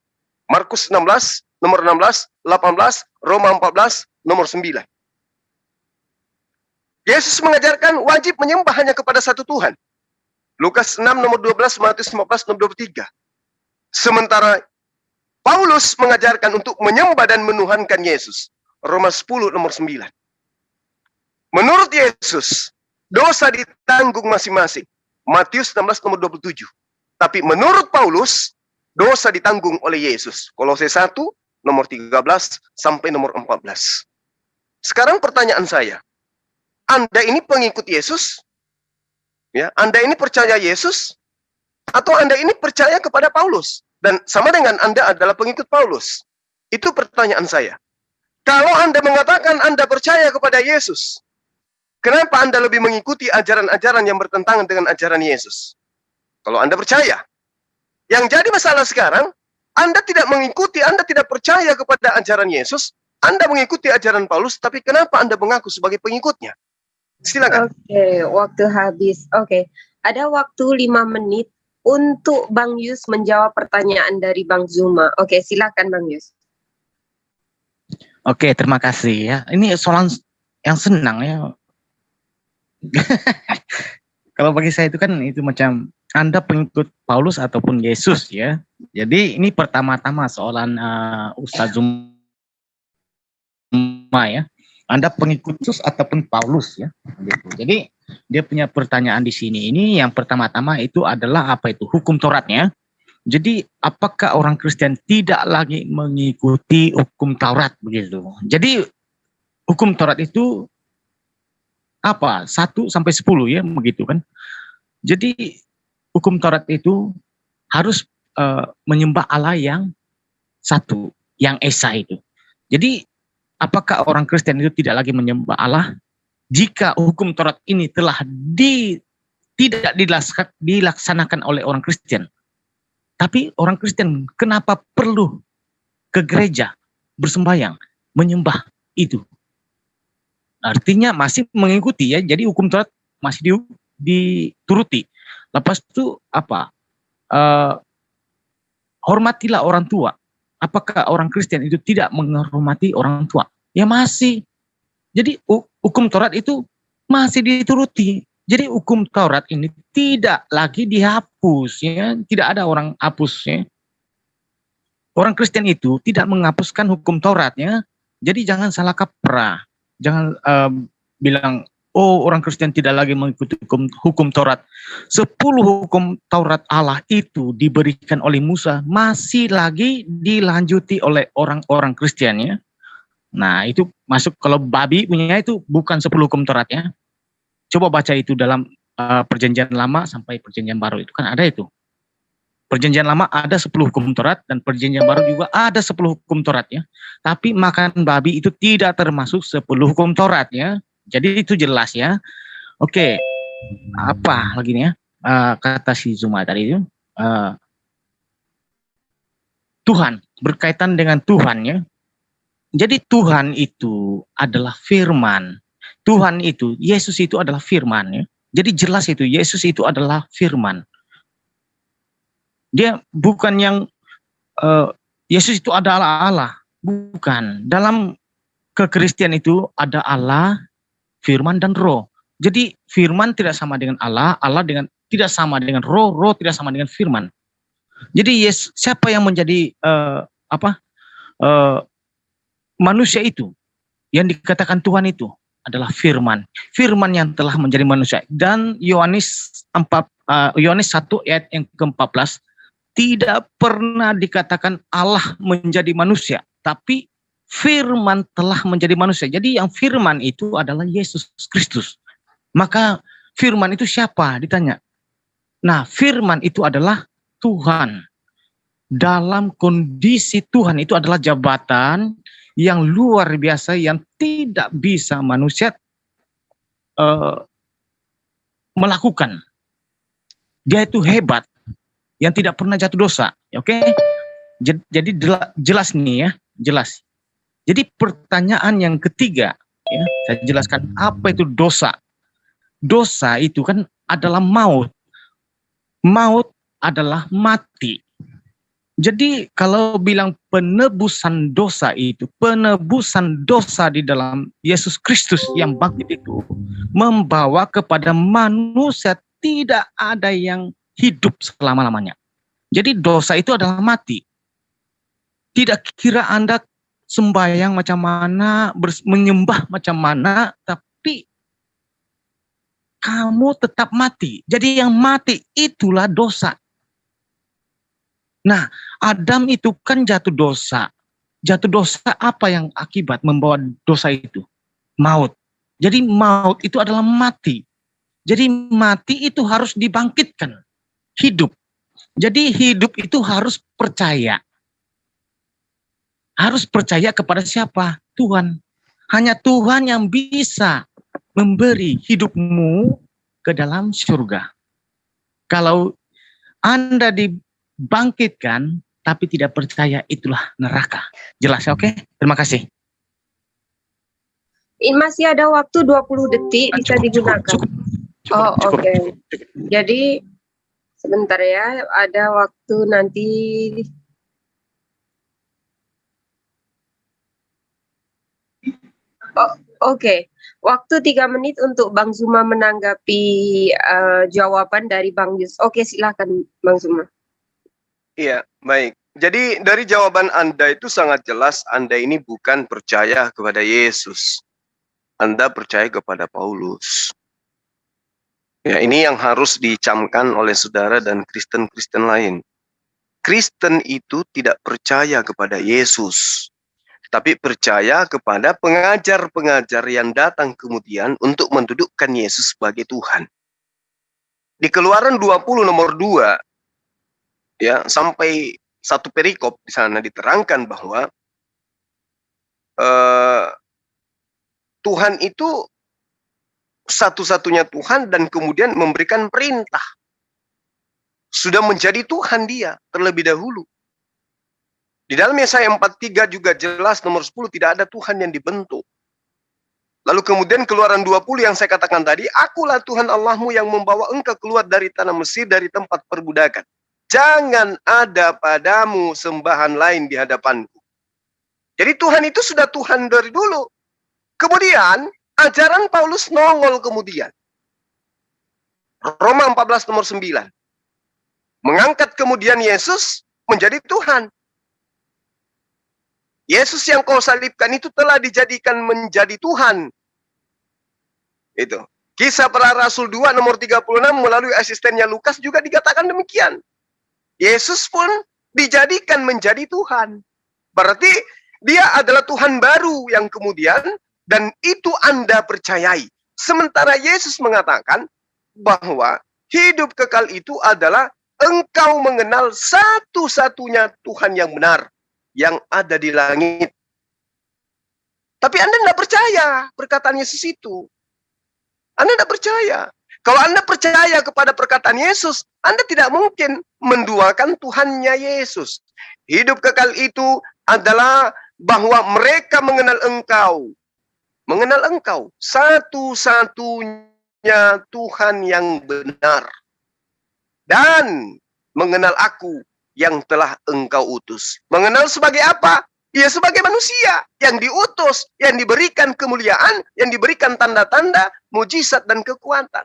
Markus 16, nomor 16, 18, Roma 14, nomor 9. Yesus mengajarkan wajib menyembah hanya kepada satu Tuhan. Lukas 6 nomor 12, Matius 15 nomor 23. Sementara Paulus mengajarkan untuk menyembah dan menuhankan Yesus. Roma 10 nomor 9. Menurut Yesus, dosa ditanggung masing-masing. Matius 16 nomor 27. Tapi menurut Paulus, dosa ditanggung oleh Yesus. Kolose 1 nomor 13 sampai nomor 14. Sekarang pertanyaan saya, Anda ini pengikut Yesus? Ya, Anda ini percaya Yesus? Atau Anda ini percaya kepada Paulus? Dan sama dengan Anda adalah pengikut Paulus. Itu pertanyaan saya. Kalau Anda mengatakan Anda percaya kepada Yesus, kenapa Anda lebih mengikuti ajaran-ajaran yang bertentangan dengan ajaran Yesus? Kalau Anda percaya. Yang jadi masalah sekarang, Anda tidak mengikuti, Anda tidak percaya kepada ajaran Yesus, Anda mengikuti ajaran Paulus, tapi kenapa Anda mengaku sebagai pengikutnya? Silakan. Oke, waktu habis. Oke, ada waktu 5 menit untuk Bang Yus menjawab pertanyaan dari Bang Zuma. Oke, silakan Bang Yus. Oke, terima kasih ya. Ini soalan yang senang ya. Kalau bagi saya itu kan itu macam Anda pengikut Paulus ataupun Yesus ya. Jadi ini pertama-tama soalan Ustaz Zuma ya. Anda pengikut Yesus ataupun Paulus ya. Gitu. Jadi dia punya pertanyaan di sini. Ini yang pertama-tama itu adalah apa itu? Hukum Tauratnya. Jadi apakah orang Kristen tidak lagi mengikuti hukum Taurat begitu? Jadi hukum Taurat itu apa? 1 sampai 10 ya begitu kan. Jadi hukum Taurat itu harus menyembah Allah yang satu, yang Esa itu. Jadi apakah orang Kristen itu tidak lagi menyembah Allah jika hukum Taurat ini telah tidak dilaksanakan oleh orang Kristen? Tapi orang Kristen kenapa perlu ke gereja, bersembahyang, menyembah itu? Artinya masih mengikuti ya, jadi hukum Taurat masih dituruti. Lepas itu apa? Hormatilah orang tua. Apakah orang Kristen itu tidak menghormati orang tua? Ya masih. Jadi hukum Taurat itu masih dituruti. Jadi hukum Taurat ini tidak lagi dihapus, ya, tidak ada orang hapus. Ya. Orang Kristen itu tidak menghapuskan hukum Tauratnya. Jadi jangan salah kaprah, jangan bilang, oh orang Kristen tidak lagi mengikuti hukum Taurat. 10 hukum Taurat Allah itu diberikan oleh Musa masih lagi dilanjuti oleh orang-orang Kristen, ya. Nah itu masuk kalau babi punya itu bukan 10 hukum Tauratnya. Coba baca itu dalam perjanjian lama sampai perjanjian baru itu kan ada itu. Perjanjian lama ada 10 hukum Taurat dan perjanjian baru juga ada 10 hukum Taurat ya. Tapi makan babi itu tidak termasuk 10 hukum Taurat ya. Jadi itu jelas ya. Oke. Apa lagi nih ya? Kata si Zuma tadi itu Tuhan, berkaitan dengan Tuhan ya. Jadi Tuhan itu adalah firman. Tuhan itu, Yesus itu adalah firman ya. Jadi jelas itu, Yesus itu adalah firman. Dia bukan yang Yesus itu adalah Allah, bukan. Dalam kekristian itu ada Allah, firman dan roh. Jadi firman tidak sama dengan Allah, Allah tidak sama dengan roh, roh tidak sama dengan firman. Jadi siapa yang menjadi manusia itu? Yang dikatakan Tuhan itu adalah firman. Firman yang telah menjadi manusia. Dan Yohanes 1 ayat yang ke-14 tidak pernah dikatakan Allah menjadi manusia, tapi firman telah menjadi manusia. Jadi yang firman itu adalah Yesus Kristus. Maka firman itu siapa? Ditanya. Nah, firman itu adalah Tuhan. Dalam kondisi Tuhan itu adalah jabatan yang luar biasa yang tidak bisa manusia melakukan. Dia itu hebat, yang tidak pernah jatuh dosa. Oke? Jadi jelas nih ya, jelas. Jadi pertanyaan yang ketiga, ya, saya jelaskan apa itu dosa. Dosa itu kan adalah maut. Maut adalah mati. Jadi kalau bilang penebusan dosa itu, penebusan dosa di dalam Yesus Kristus yang bangkit itu membawa kepada manusia tidak ada yang hidup selama-lamanya. Jadi dosa itu adalah mati. Tidak kira Anda sembahyang macam mana, menyembah macam mana, tapi kamu tetap mati. Jadi yang mati itulah dosa. Nah, Adam itu kan jatuh dosa. Jatuh dosa apa yang akibat membawa dosa itu? Maut. Jadi maut itu adalah mati. Jadi mati itu harus dibangkitkan. Hidup. Jadi hidup itu harus percaya. Harus percaya kepada siapa? Tuhan. Hanya Tuhan yang bisa memberi hidupmu ke dalam surga. Kalau Anda dibangkitkan tapi tidak percaya, itulah neraka. Jelas ya, oke? Terima kasih. Ini masih ada waktu 20 detik bisa digunakan. Cukup. Oke. Jadi sebentar ya, ada waktu nanti. Oke. Waktu 3 menit untuk Bang Zuma menanggapi jawaban dari Bang Yus. Oke, silakan Bang Zuma. Iya, baik. Jadi dari jawaban Anda itu sangat jelas Anda ini bukan percaya kepada Yesus. Anda percaya kepada Paulus. Ya, ini yang harus dicamkan oleh saudara dan Kristen-Kristen lain. Kristen itu tidak percaya kepada Yesus, tapi percaya kepada pengajar-pengajar yang datang kemudian untuk mendudukkan Yesus sebagai Tuhan. Di Keluaran 20 nomor 2, ya, sampai satu perikop di sana diterangkan bahwa Tuhan itu satu-satunya Tuhan dan kemudian memberikan perintah. Sudah menjadi Tuhan dia terlebih dahulu. Di dalam Yesaya 43 juga jelas nomor 10 tidak ada Tuhan yang dibentuk. Lalu kemudian Keluaran 20 yang saya katakan tadi, akulah Tuhan Allahmu yang membawa engkau keluar dari tanah Mesir, dari tempat perbudakan. Jangan ada padamu sembahan lain di hadapanku. Jadi Tuhan itu sudah Tuhan dari dulu. Kemudian ajaran Paulus nongol kemudian. Roma 14 nomor 9. Mengangkat kemudian Yesus menjadi Tuhan. Yesus yang kau salibkan itu telah dijadikan menjadi Tuhan. Itu. Kisah Para Rasul 2 nomor 36 melalui asistennya Lukas juga dikatakan demikian. Yesus pun dijadikan menjadi Tuhan. Berarti dia adalah Tuhan baru yang kemudian, dan itu Anda percayai. Sementara Yesus mengatakan bahwa hidup kekal itu adalah engkau mengenal satu-satunya Tuhan yang benar, yang ada di langit. Tapi Anda tidak percaya perkataan Yesus itu. Anda tidak percaya. Kalau Anda percaya kepada perkataan Yesus, Anda tidak mungkin menduakan Tuhannya Yesus. Hidup kekal itu adalah bahwa mereka mengenal engkau. Mengenal engkau. Satu-satunya Tuhan yang benar. Dan mengenal aku yang telah engkau utus. Mengenal sebagai apa? Ya sebagai manusia yang diutus, yang diberikan kemuliaan, yang diberikan tanda-tanda, mujizat dan kekuatan.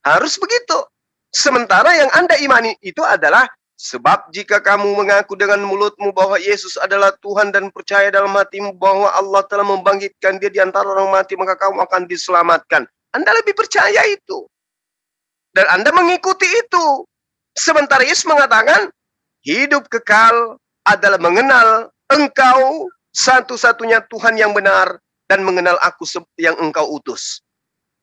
Harus begitu. Sementara yang Anda imani itu adalah sebab jika kamu mengaku dengan mulutmu bahwa Yesus adalah Tuhan dan percaya dalam hatimu bahwa Allah telah membangkitkan dia di antara orang mati, maka kamu akan diselamatkan. Anda lebih percaya itu. Dan Anda mengikuti itu. Sementara Yesus mengatakan, hidup kekal adalah mengenal engkau satu-satunya Tuhan yang benar dan mengenal aku yang engkau utus.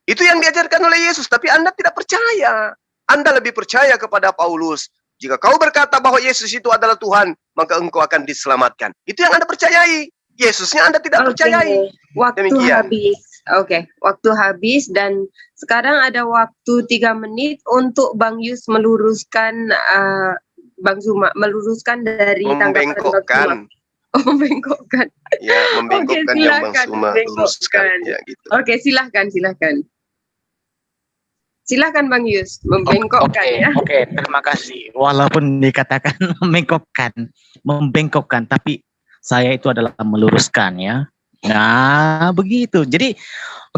Itu yang diajarkan oleh Yesus, tapi Anda tidak percaya. Anda lebih percaya kepada Paulus. Jika kau berkata bahwa Yesus itu adalah Tuhan, maka engkau akan diselamatkan. Itu yang Anda percayai. Yesusnya Anda tidak percayai. Waktu Demikian. habis. Waktu habis dan sekarang ada waktu 3 menit untuk Bang Yus meluruskan Bang Zuma, meluruskan dari tanggapan Bang Zuma. Membengkokkan. Ya, membengkokkan yang Bang Zuma luruskan. Ya, gitu. Oke, silahkan. Silahkan Bang Yus, membengkokkan ya. Oke, terima kasih. Walaupun dikatakan membengkokkan, tapi saya itu adalah meluruskan ya. Nah, begitu. Jadi,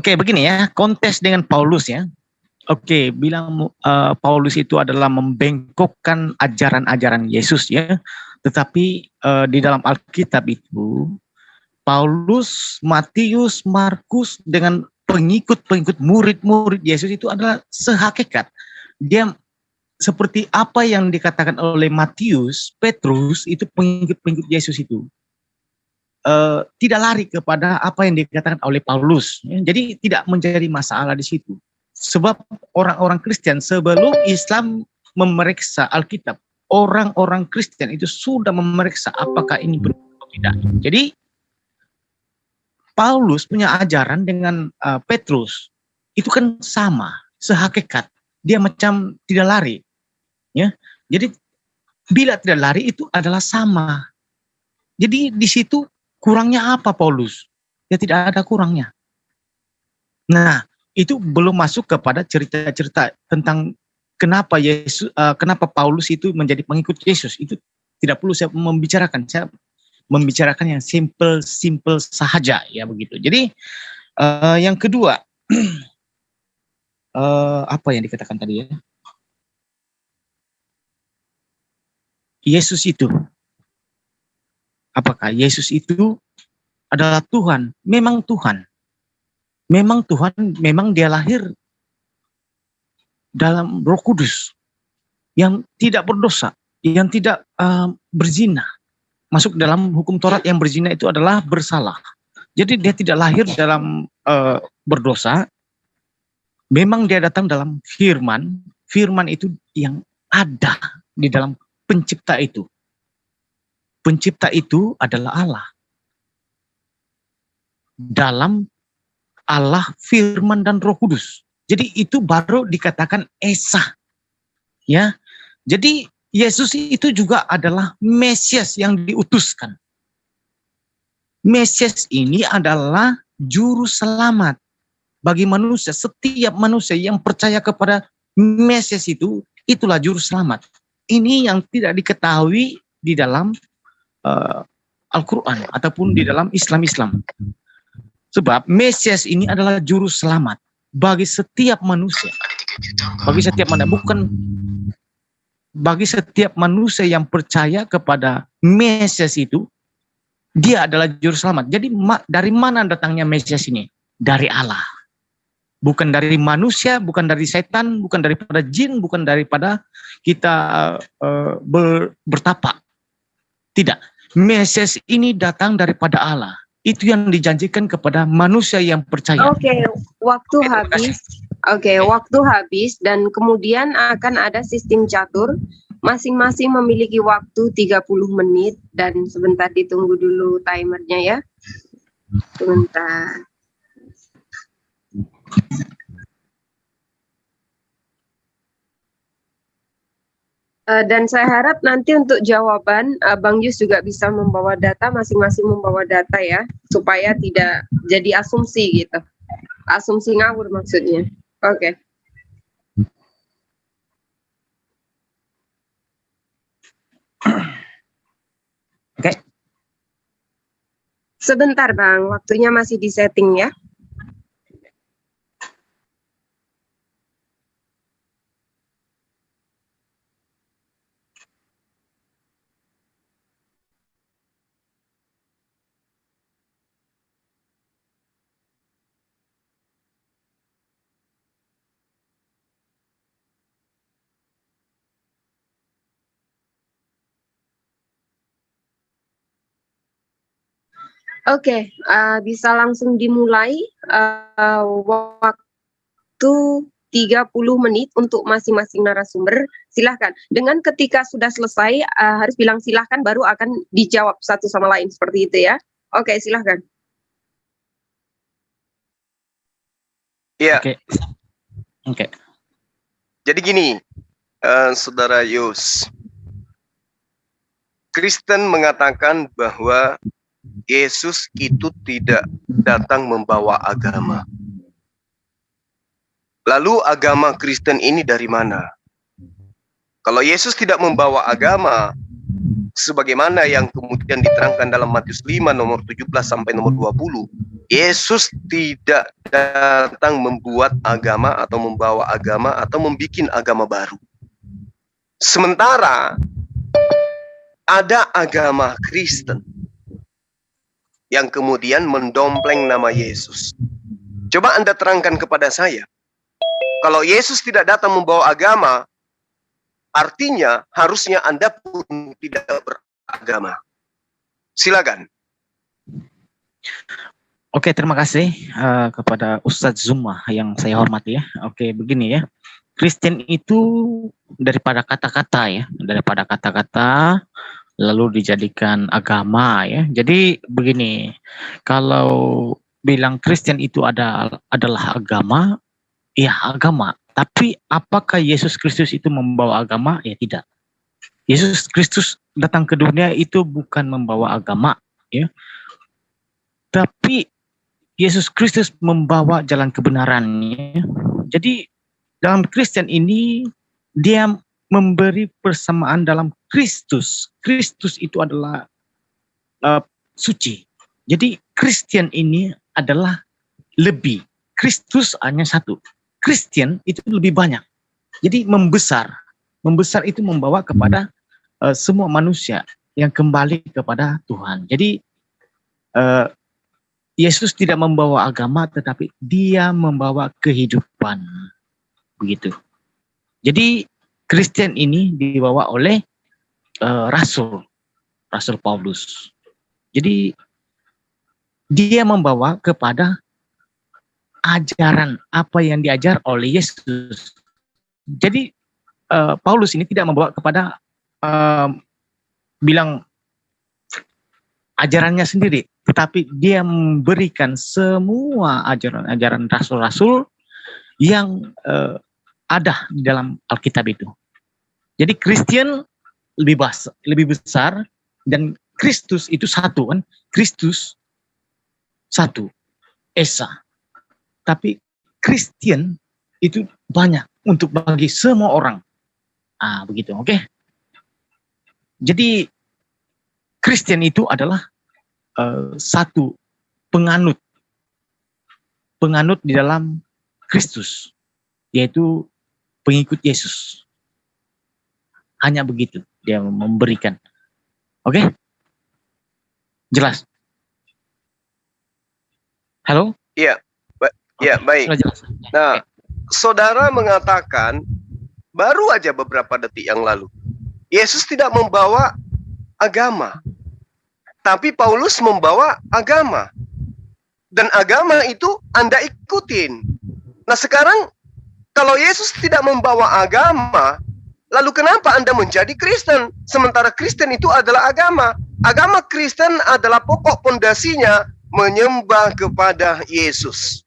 begini ya, kontes dengan Paulus ya. Bilang Paulus itu adalah membengkokkan ajaran-ajaran Yesus ya. Tetapi di dalam Alkitab itu, Paulus, Matius, Markus dengan pengikut-pengikut murid-murid Yesus itu adalah sehakikat. Dia seperti apa yang dikatakan oleh Matius, Petrus, itu pengikut-pengikut Yesus itu. Tidak lari kepada apa yang dikatakan oleh Paulus. Ya. Jadi tidak menjadi masalah di situ. Sebab orang-orang Kristen sebelum Islam memeriksa Alkitab, orang-orang Kristen itu sudah memeriksa apakah ini benar atau tidak. Jadi Paulus punya ajaran dengan Petrus itu kan sama, sehakikat. Dia macam tidak lari, ya. Jadi bila tidak lari itu adalah sama. Jadi di situ kurangnya apa Paulus? Ya tidak ada kurangnya. Nah, itu belum masuk kepada cerita-cerita tentang kenapa kenapa Paulus itu menjadi pengikut Yesus. Itu tidak perlu saya membicarakan. Saya membicarakan yang simple sahaja ya begitu. Jadi yang kedua apa yang dikatakan tadi ya? Yesus itu, apakah Yesus itu adalah Tuhan? Memang Tuhan. Memang Tuhan, memang dia lahir dalam Roh Kudus, yang tidak berdosa, yang tidak berzina. Masuk dalam hukum Taurat, yang berzina itu adalah bersalah. Jadi dia tidak lahir dalam berdosa. Memang dia datang dalam firman. Firman itu yang ada di dalam pencipta itu. Pencipta itu adalah Allah. Dalam Allah, firman dan Roh Kudus. Jadi itu baru dikatakan Esa. Ya. Jadi Yesus itu juga adalah Mesias yang diutuskan. Mesias ini adalah juru selamat bagi manusia. Setiap manusia yang percaya kepada Mesias itu, itulah juru selamat. Ini yang tidak diketahui di dalam Al-Quran ataupun di dalam Islam. Sebab Mesias ini adalah juru selamat bagi setiap manusia. Bagi setiap manusia, bukan bagi setiap manusia yang percaya kepada Mesias itu, dia adalah juru selamat. Jadi dari mana datangnya Mesias ini? Dari Allah. Bukan dari manusia, bukan dari setan, bukan daripada jin, bukan daripada kita bertapa. Tidak. Mesias ini datang daripada Allah. Itu yang dijanjikan kepada manusia yang percaya. Oke, waktu habis. Oke, waktu habis dan kemudian akan ada sistem catur. Masing-masing memiliki waktu 30 menit dan sebentar ditunggu dulu timernya ya. Sebentar. Dan saya harap nanti untuk jawaban Bang Yus juga bisa membawa data, masing-masing membawa data ya, supaya tidak jadi asumsi gitu. Asumsi ngawur maksudnya. Oke. Oke. Sebentar Bang, waktunya masih di setting ya. Oke, bisa langsung dimulai. Waktu 30 menit untuk masing-masing narasumber. Silahkan. Dengan ketika sudah selesai, harus bilang silahkan, baru akan dijawab satu sama lain. Seperti itu ya. Oke, silahkan. Iya. Oke. Jadi gini, Saudara Yus. Kristen mengatakan bahwa Yesus itu tidak datang membawa agama. Lalu agama Kristen ini dari mana? Kalau Yesus tidak membawa agama, sebagaimana yang kemudian diterangkan dalam Matius 5 nomor 17 sampai nomor 20, Yesus tidak datang membuat agama atau membawa agama atau membuat agama baru. Sementara ada agama Kristen yang kemudian mendompleng nama Yesus. Coba Anda terangkan kepada saya. Kalau Yesus tidak datang membawa agama, artinya harusnya Anda pun tidak beragama. Silakan. Oke, terima kasih kepada Ustadz Zuma yang saya hormati ya. Oke, begini ya. Kristen itu daripada kata-kata ya, daripada kata-kata lalu dijadikan agama ya. Jadi begini, kalau bilang Kristen itu adalah agama, ya agama. Tapi apakah Yesus Kristus itu membawa agama? Ya tidak. Yesus Kristus datang ke dunia itu bukan membawa agama ya. Tapi Yesus Kristus membawa jalan kebenarannya. Jadi dalam Kristen ini dia memberi persamaan dalam Kristus. Kristus itu adalah suci. Jadi Kristen ini adalah lebih. Kristus hanya satu. Kristen itu lebih banyak. Jadi membesar. Membesar itu membawa kepada semua manusia yang kembali kepada Tuhan. Jadi Yesus tidak membawa agama, tetapi dia membawa kehidupan. Begitu. Jadi Kristen ini dibawa oleh Rasul Paulus. Jadi dia membawa kepada ajaran apa yang diajar oleh Yesus. Jadi Paulus ini tidak membawa kepada bilang ajarannya sendiri, tetapi dia memberikan semua ajaran-ajaran rasul-rasul yang ada di dalam Alkitab itu. Jadi Kristen lebih besar, dan Kristus itu satu kan, Kristus satu, Esa. Tapi Kristen itu banyak untuk bagi semua orang. Begitu, oke? Jadi Kristen itu adalah satu penganut di dalam Kristus, yaitu pengikut Yesus. Hanya begitu dia memberikan. Oke? Jelas? Halo? Iya, baik. Sudah jelas. Nah, saudara mengatakan baru aja beberapa detik yang lalu, Yesus tidak membawa agama, tapi Paulus membawa agama. Dan agama itu Anda ikutin. Nah sekarang, kalau Yesus tidak membawa agama, lalu kenapa Anda menjadi Kristen? Sementara Kristen itu adalah agama. Agama Kristen adalah pokok pondasinya menyembah kepada Yesus.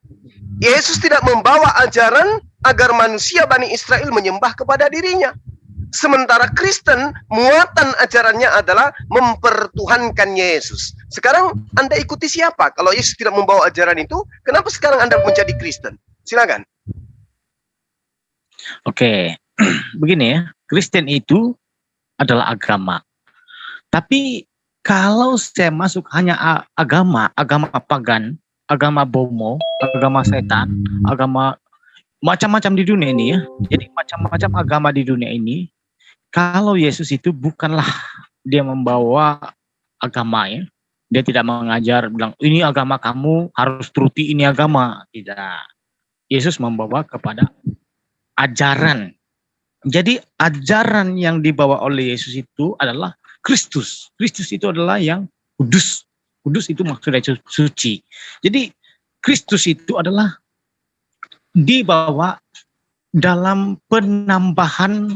Yesus tidak membawa ajaran agar manusia Bani Israel menyembah kepada dirinya. Sementara Kristen, muatan ajarannya adalah mempertuhankan Yesus. Sekarang Anda ikuti siapa? Kalau Yesus tidak membawa ajaran itu, kenapa sekarang Anda menjadi Kristen? Silakan. Oke, begini ya, Kristen itu adalah agama. Tapi kalau saya masuk hanya agama pagan, agama bomo, agama setan, agama macam-macam di dunia ini ya. Jadi macam-macam agama di dunia ini. Kalau Yesus itu bukanlah dia membawa agama ya. Dia tidak mengajar bilang ini agama kamu harus turuti ini agama. Tidak. Yesus membawa kepada ajaran. Jadi ajaran yang dibawa oleh Yesus itu adalah Kristus. Kristus itu adalah yang kudus. Kudus itu maksudnya suci. Jadi Kristus itu adalah dibawa dalam penambahan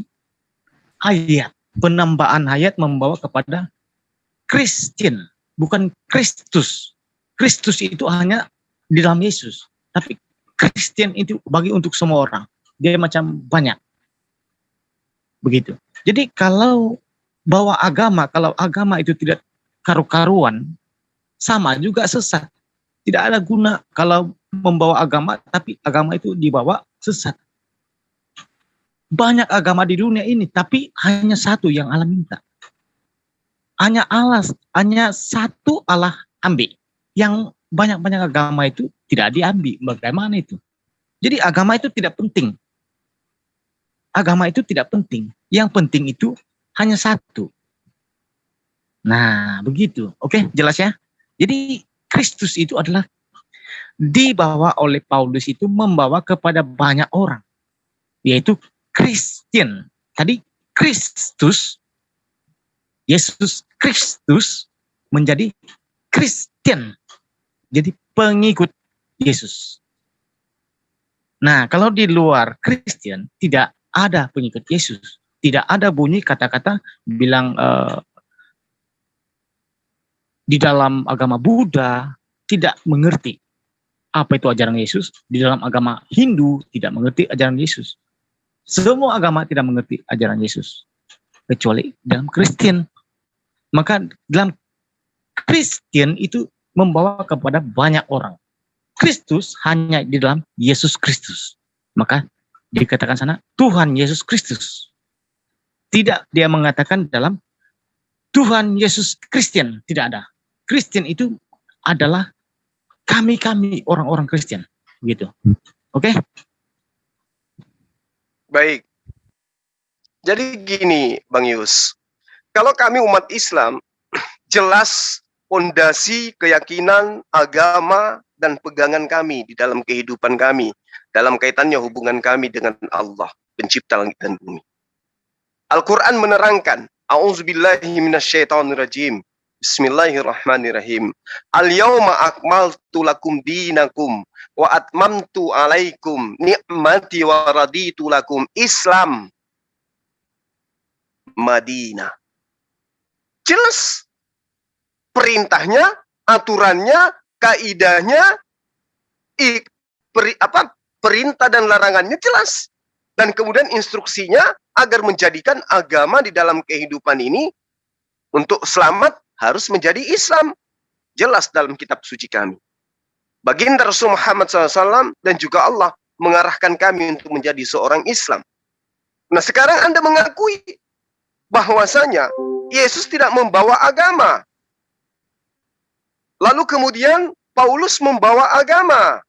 ayat. Penambahan ayat membawa kepada Kristen, bukan Kristus. Kristus itu hanya di dalam Yesus. Tapi Kristen itu bagi untuk semua orang. Dia macam banyak. Begitu. Jadi kalau bawa agama, kalau agama itu tidak karu-karuan, sama juga sesat. Tidak ada guna kalau membawa agama, tapi agama itu dibawa sesat. Banyak agama di dunia ini, tapi hanya satu yang Allah minta. Hanya satu Allah ambil. Yang banyak-banyak agama itu tidak diambil. Bagaimana itu? Jadi agama itu tidak penting. Agama itu tidak penting. Yang penting itu hanya satu. Nah, begitu. Oke, jelas ya? Jadi Kristus itu adalah dibawa oleh Paulus itu membawa kepada banyak orang. Yaitu Kristen. Tadi Kristus, Yesus Kristus menjadi Kristen. Jadi pengikut Yesus. Nah, kalau di luar Kristen tidak ada pengikut Yesus. Tidak ada bunyi kata-kata bilang di dalam agama Buddha tidak mengerti apa itu ajaran Yesus. Di dalam agama Hindu tidak mengerti ajaran Yesus. Semua agama tidak mengerti ajaran Yesus. Kecuali dalam Kristen. Maka dalam Kristen itu membawa kepada banyak orang. Kristus hanya di dalam Yesus Kristus. Maka dikatakan sana Tuhan Yesus Kristus. Tidak dia mengatakan dalam Tuhan Yesus Kristen. Tidak ada. Kristen itu adalah kami orang-orang Kristen. Begitu. Oke? Baik. Jadi gini, Bang Yus. Kalau kami umat Islam, jelas fondasi keyakinan, agama, dan pegangan kami di dalam kehidupan kami, dalam kaitannya hubungan kami dengan Allah. pencipta langit dan bumi. Al-Quran menerangkan, A'udzubillahi minasyaitonirrajim. Bismillahirrahmanirrahim. Al-yawma akmaltu lakum dinakum wa atmamtu alaikum ni'mati wa raditu lakum Islam Madinah. Jelas perintahnya, aturannya, kaidahnya, perintah dan larangannya jelas. Dan kemudian instruksinya agar menjadikan agama di dalam kehidupan ini untuk selamat harus menjadi Islam. Jelas dalam kitab suci kami. Baginda Rasul Muhammad SAW dan juga Allah mengarahkan kami untuk menjadi seorang Islam. Nah, sekarang Anda mengakui bahwasanya Yesus tidak membawa agama. Lalu kemudian Paulus membawa agama.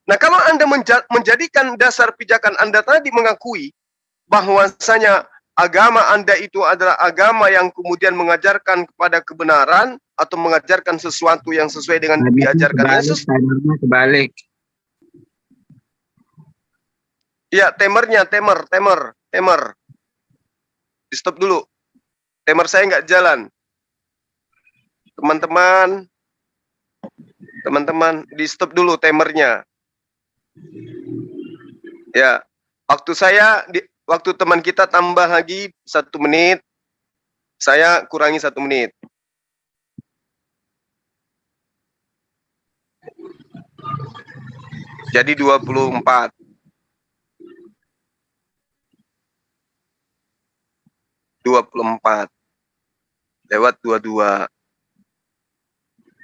Nah, kalau Anda menjadikan dasar pijakan Anda tadi mengakui bahwasanya agama Anda itu adalah agama yang kemudian mengajarkan kepada kebenaran atau mengajarkan sesuatu yang sesuai dengan diajarkan Yesus. Kebalik. Ya, temer. Di stop dulu. Temer saya nggak jalan. Teman-teman, di stop dulu temernya. Ya, waktu teman kita tambah lagi 1 menit, saya kurangi 1 menit. Jadi 24. Lewat 22.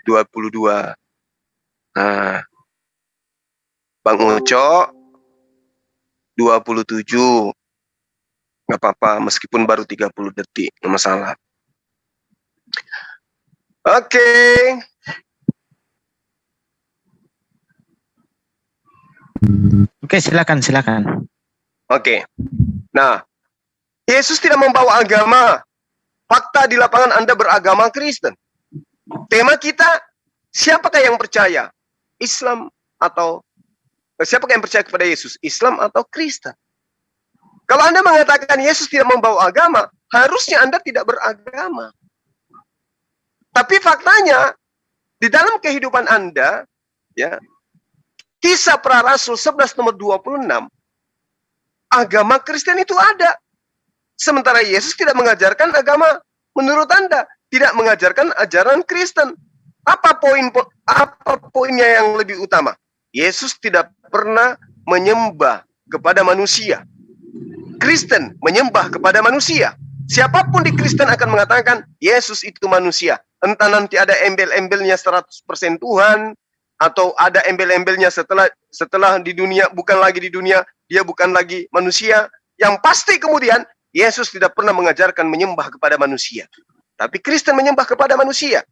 22. Nah, Bang Uco 27. Nggak apa-apa, meskipun baru 30 detik, nggak masalah. Oke. Oke, silakan. Oke. Nah, Yesus tidak membawa agama. Fakta di lapangan Anda beragama Kristen. Tema kita, siapakah yang percaya? Islam atau siapakah yang percaya kepada Yesus? Islam atau Kristen? Kalau Anda mengatakan Yesus tidak membawa agama, harusnya Anda tidak beragama. Tapi faktanya, di dalam kehidupan Anda, ya, Kisah Para Rasul 11 nomor 26, agama Kristen itu ada. Sementara Yesus tidak mengajarkan agama menurut Anda, tidak mengajarkan ajaran Kristen. Apa poinnya yang lebih utama? Yesus tidak pernah menyembah kepada manusia. Kristen menyembah kepada manusia. Siapapun di Kristen akan mengatakan Yesus itu manusia. Entah nanti ada embel-embelnya 100% Tuhan, atau ada embel-embelnya setelah di dunia, bukan lagi di dunia, dia bukan lagi manusia. Yang pasti kemudian Yesus tidak pernah mengajarkan menyembah kepada manusia. Tapi Kristen menyembah kepada manusia.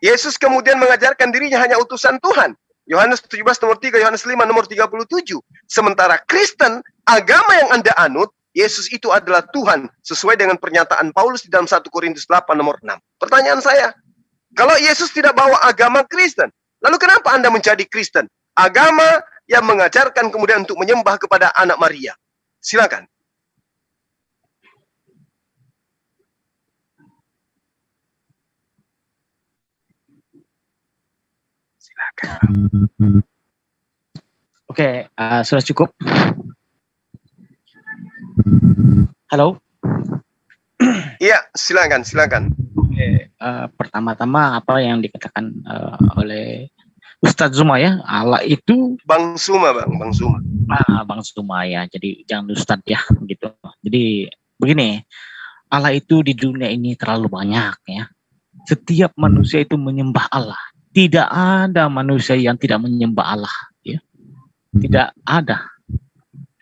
Yesus kemudian mengajarkan dirinya hanya utusan Tuhan. Yohanes 17 nomor 3, Yohanes 5 nomor 37. Sementara Kristen, agama yang Anda anut, Yesus itu adalah Tuhan. Sesuai dengan pernyataan Paulus di dalam 1 Korintus 8 nomor 6. Pertanyaan saya, kalau Yesus tidak bawa agama Kristen, lalu kenapa Anda menjadi Kristen? Agama yang mengajarkan kemudian untuk menyembah kepada anak Maria. Silakan. Oke, sudah cukup. Halo. Iya, silakan. Oke, pertama-tama apa yang dikatakan oleh Ustadz Zuma ya, Allah itu Bang Suma. Bang Suma ya. Jadi jangan Ustadz ya, gitu. Jadi begini, Allah itu di dunia ini terlalu banyak ya. Setiap manusia itu menyembah Allah. Tidak ada manusia yang tidak menyembah Allah, ya. Tidak ada.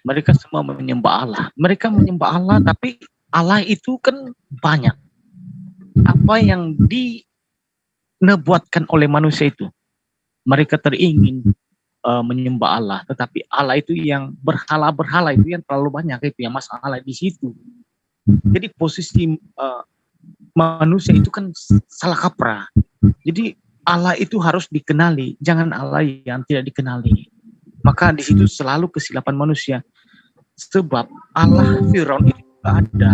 Mereka semua menyembah Allah. Mereka menyembah Allah, tapi Allah itu kan banyak. Apa yang dinubuatkan oleh manusia itu, mereka teringin menyembah Allah, tetapi Allah itu yang berhala itu yang terlalu banyak, itu yang masalah di situ. Jadi posisi manusia itu kan salah kaprah. Jadi Allah itu harus dikenali, jangan Allah yang tidak dikenali. Maka di situ selalu kesilapan manusia. Sebab Allah Firaun itu juga ada,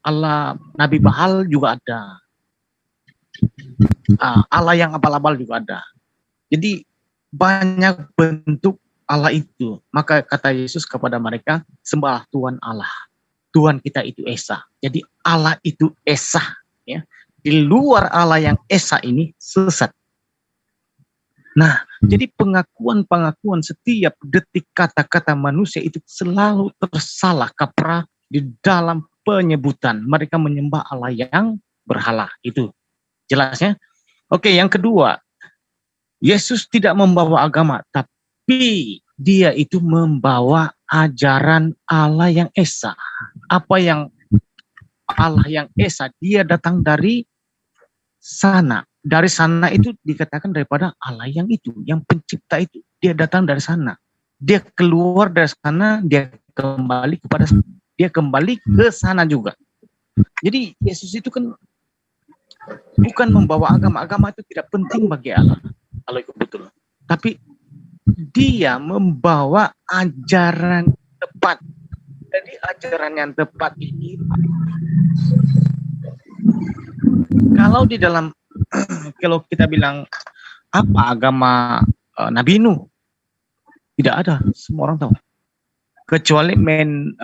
Allah Nabi Baal juga ada, Allah yang abal-abal juga ada. Jadi banyak bentuk Allah itu. Maka kata Yesus kepada mereka, sembah Tuhan Allah. Tuhan kita itu Esa. Jadi Allah itu Esa. Ya. Di luar Allah yang Esa ini sesat. Nah, jadi pengakuan-pengakuan setiap detik kata-kata manusia itu selalu tersalah kaprah di dalam penyebutan. Mereka menyembah Allah yang berhala. Itu jelasnya. Oke, yang kedua, Yesus tidak membawa agama, tapi dia itu membawa ajaran Allah yang Esa. Apa yang Allah yang Esa? Dia datang dari sana. Dari sana itu dikatakan daripada Allah yang itu, yang pencipta itu. Dia datang dari sana. Dia keluar dari sana, dia kembali kepada sana. Dia kembali ke sana juga. Jadi Yesus itu kan bukan membawa agama. Agama itu tidak penting bagi Allah. Kalau itu betul. Tapi dia membawa ajaran tepat. Jadi ajaran yang tepat ini, kalau di dalam, kalau kita bilang apa agama Nabi Nuh, tidak ada, semua orang tahu. Kecuali main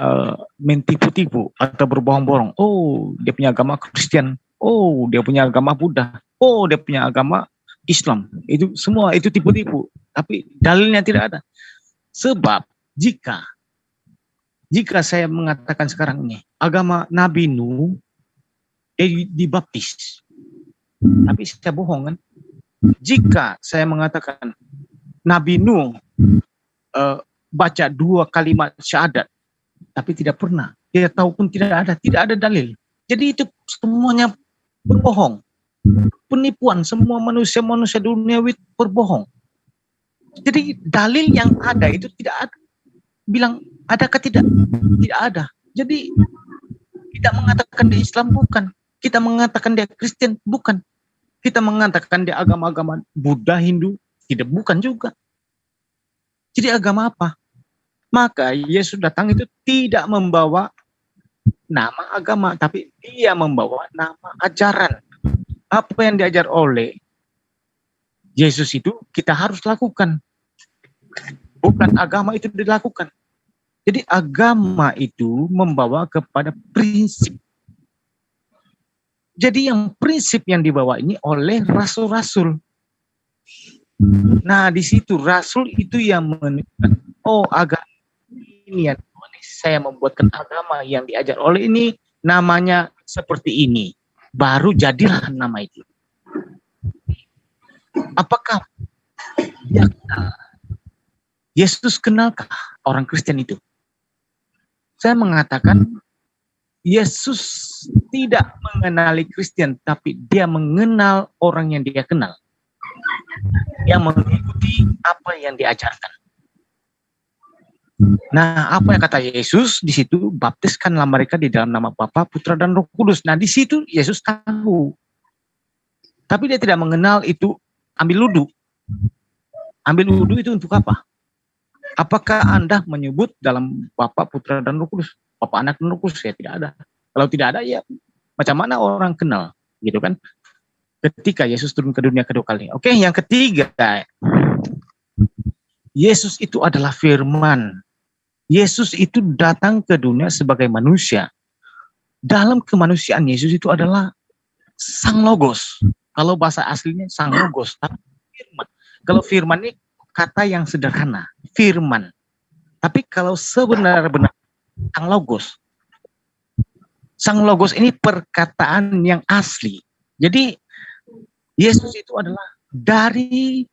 tipu-tipu atau berbohong-bohong. Oh, dia punya agama Kristen. Oh, dia punya agama Buddha. Oh, dia punya agama Islam. Itu semua itu tipu-tipu. Tapi dalilnya tidak ada. Sebab jika saya mengatakan sekarang ini agama Nabi Nuh dibaptis, tapi saya bohong kan? Jika saya mengatakan Nabi Nuh baca 2 kalimat syahadat, tapi tidak pernah, dia tahu pun tidak ada dalil. Jadi itu semuanya berbohong, penipuan. Semua manusia duniawi berbohong. Jadi dalil yang ada itu tidak ada. Bilang adakah tidak? Tidak ada. Jadi kita mengatakan dia Islam bukan. Kita mengatakan dia Kristen bukan. Kita mengatakan dia agama-agama Buddha, Hindu tidak, bukan juga. Jadi agama apa? Maka Yesus datang itu tidak membawa nama agama, tapi dia membawa nama ajaran. Apa yang diajar oleh Yesus itu kita harus lakukan. Bukan agama itu dilakukan. Jadi agama itu membawa kepada prinsip. Jadi yang prinsip yang dibawa ini oleh rasul-rasul. Nah, di situ rasul itu yang menunjukkan, oh agama ini yang saya membuatkan agama yang diajar oleh ini namanya seperti ini. Baru jadilah nama itu. Apakah dia kenal? Yesus kenalkah orang Kristen itu? Saya mengatakan Yesus tidak mengenali Kristen, tapi dia mengenal orang yang dia kenal, yang mengikuti apa yang diajarkan. Nah, apa yang kata Yesus di situ? Baptiskanlah mereka di dalam nama Bapa, Putra dan Roh Kudus. Nah, di situ Yesus tahu, tapi dia tidak mengenal itu ambil wudhu. Ambil wudhu itu untuk apa? Apakah Anda menyebut dalam Bapa, Putra dan Roh Kudus? Bapa, Anak dan Roh Kudus? Ya tidak ada. Kalau tidak ada, ya macam mana orang kenal, gitu kan? Ketika Yesus turun ke dunia kedua kali. Oke, yang ketiga, Yesus itu adalah firman. Yesus itu datang ke dunia sebagai manusia. Dalam kemanusiaan Yesus itu adalah Sang Logos. Kalau bahasa aslinya Sang Logos, tapi firman. Kalau firman ini kata yang sederhana, firman. Tapi kalau sebenar-benar Sang Logos ini perkataan yang asli. Jadi Yesus itu adalah dari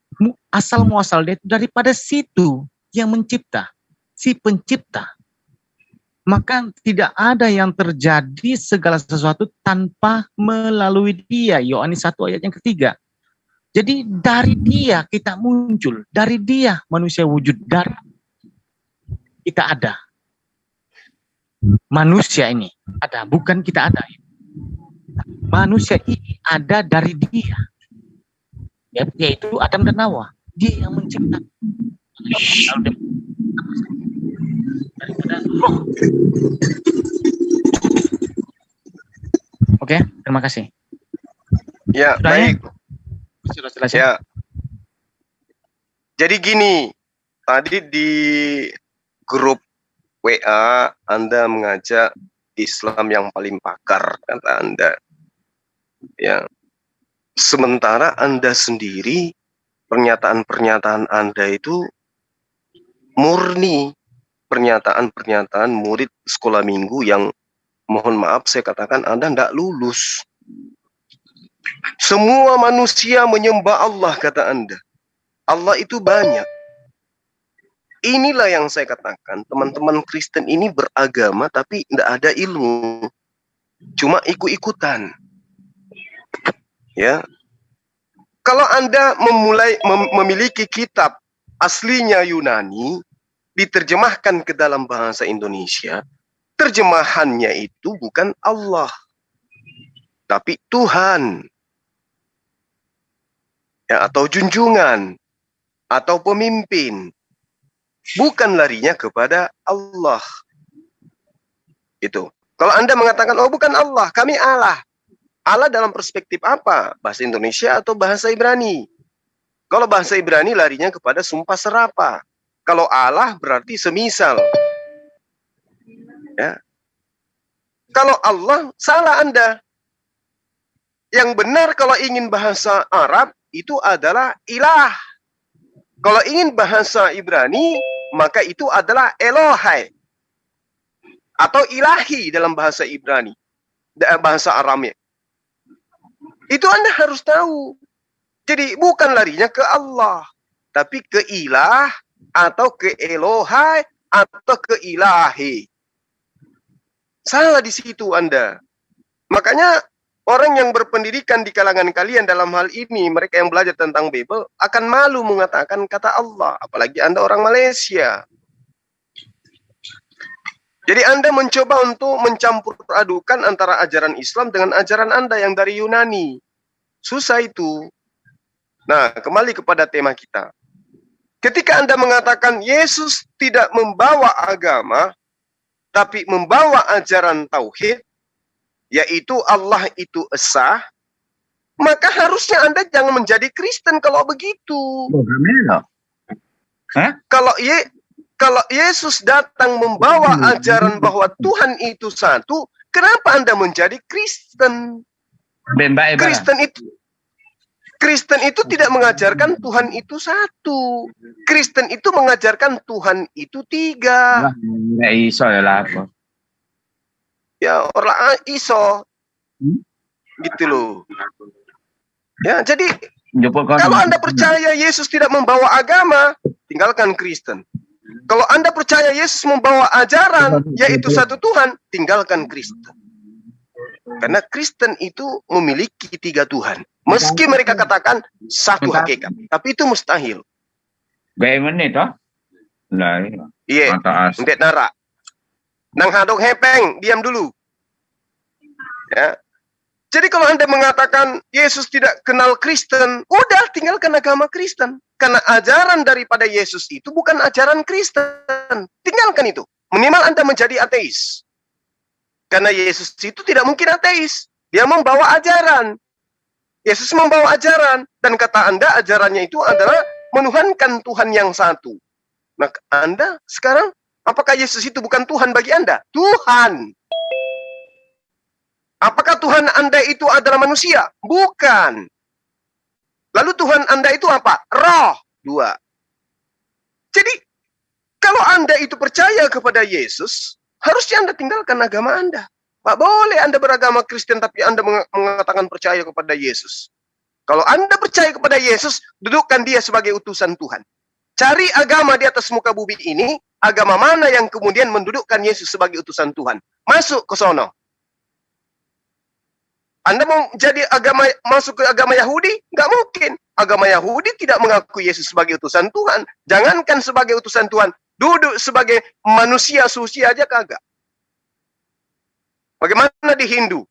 asal muasal dia daripada situ yang mencipta, si pencipta. Maka tidak ada yang terjadi segala sesuatu tanpa melalui dia. Yohanes 1 ayat yang ketiga. Jadi dari dia kita muncul, dari dia manusia wujud, dari kita ada. Manusia ini ada, bukan kita ada. Manusia ini ada dari dia. Yaitu Adam dan Hawa. Dia yang mencipta. Oke, terima kasih. Ya, Sudah ya? baik. Sudah selesai. Ya. Jadi gini, tadi di grup WA Anda mengajak Islam yang paling pakar, kata Anda. Ya. Sementara Anda sendiri, pernyataan-pernyataan Anda itu murni pernyataan-pernyataan murid sekolah minggu yang mohon maaf saya katakan Anda tidak lulus. Semua manusia menyembah Allah, kata Anda. Allah itu banyak. Inilah yang saya katakan, teman-teman Kristen ini beragama tapi tidak ada ilmu. Cuma ikut-ikutan. Ya. Kalau Anda memiliki kitab aslinya Yunani, diterjemahkan ke dalam bahasa Indonesia, terjemahannya itu bukan Allah, tapi Tuhan. Ya, atau junjungan, atau pemimpin. Bukan larinya kepada Allah. Itu. Kalau Anda mengatakan, oh bukan Allah, kami Allah. Allah dalam perspektif apa? Bahasa Indonesia atau bahasa Ibrani? Kalau bahasa Ibrani larinya kepada sumpah serapah. Kalau Allah berarti semisal. Ya. Kalau Allah, salah Anda. Yang benar kalau ingin bahasa Arab, itu adalah ilah. Kalau ingin bahasa Ibrani, maka itu adalah Elohai. Atau ilahi dalam bahasa Ibrani. Bahasa Aramnya. Itu Anda harus tahu. Jadi bukan larinya ke Allah. Tapi ke ilah, atau ke Elohai, atau ke ilahi. Salah di situ Anda. Makanya orang yang berpendidikan di kalangan kalian dalam hal ini, mereka yang belajar tentang Bible, akan malu mengatakan kata Allah. Apalagi Anda orang Malaysia. Jadi Anda mencoba untuk mencampur adukan antara ajaran Islam dengan ajaran Anda yang dari Yunani. Susah itu. Nah, kembali kepada tema kita. Ketika Anda mengatakan Yesus tidak membawa agama, tapi membawa ajaran tauhid, yaitu Allah itu esa, maka harusnya Anda jangan menjadi Kristen kalau begitu. Kalau Yesus datang membawa ajaran bahwa Tuhan itu satu, kenapa Anda menjadi Kristen? Kristen itu tidak mengajarkan Tuhan itu satu. Kristen itu mengajarkan Tuhan itu tiga. Ya, orang iso. Gitu loh. Ya, jadi kalau Anda percaya Yesus tidak membawa agama, tinggalkan Kristen. Kalau Anda percaya Yesus membawa ajaran, yaitu satu Tuhan, tinggalkan Kristen. Karena Kristen itu memiliki tiga Tuhan. Meski mereka katakan satu hakikat. Tapi itu mustahil. Bagaimana toh? Iya, ndek nara. Nang hadok hepeng, diam dulu. Ya. Jadi kalau Anda mengatakan Yesus tidak kenal Kristen, udah tinggalkan agama Kristen. Karena ajaran daripada Yesus itu bukan ajaran Kristen. Tinggalkan itu. Minimal Anda menjadi ateis. Karena Yesus itu tidak mungkin ateis. Dia membawa ajaran. Yesus membawa ajaran. Dan kata Anda ajarannya itu adalah menuhankan Tuhan yang satu. Nah, Anda sekarang, apakah Yesus itu bukan Tuhan bagi Anda? Tuhan. Apakah Tuhan Anda itu adalah manusia? Bukan. Lalu Tuhan Anda itu apa? Roh. Dua. Jadi, kalau Anda itu percaya kepada Yesus, harusnya Anda tinggalkan agama Anda. Pak, boleh Anda beragama Kristen, tapi Anda mengatakan percaya kepada Yesus. Kalau Anda percaya kepada Yesus, dudukkan dia sebagai utusan Tuhan. Cari agama di atas muka bumi ini, agama mana yang kemudian mendudukkan Yesus sebagai utusan Tuhan. Masuk ke sono. Anda mau jadi masuk ke agama Yahudi? Nggak mungkin. Agama Yahudi tidak mengakui Yesus sebagai utusan Tuhan. Jangankan sebagai utusan Tuhan, duduk sebagai manusia suci aja kagak. Bagaimana di Hindu?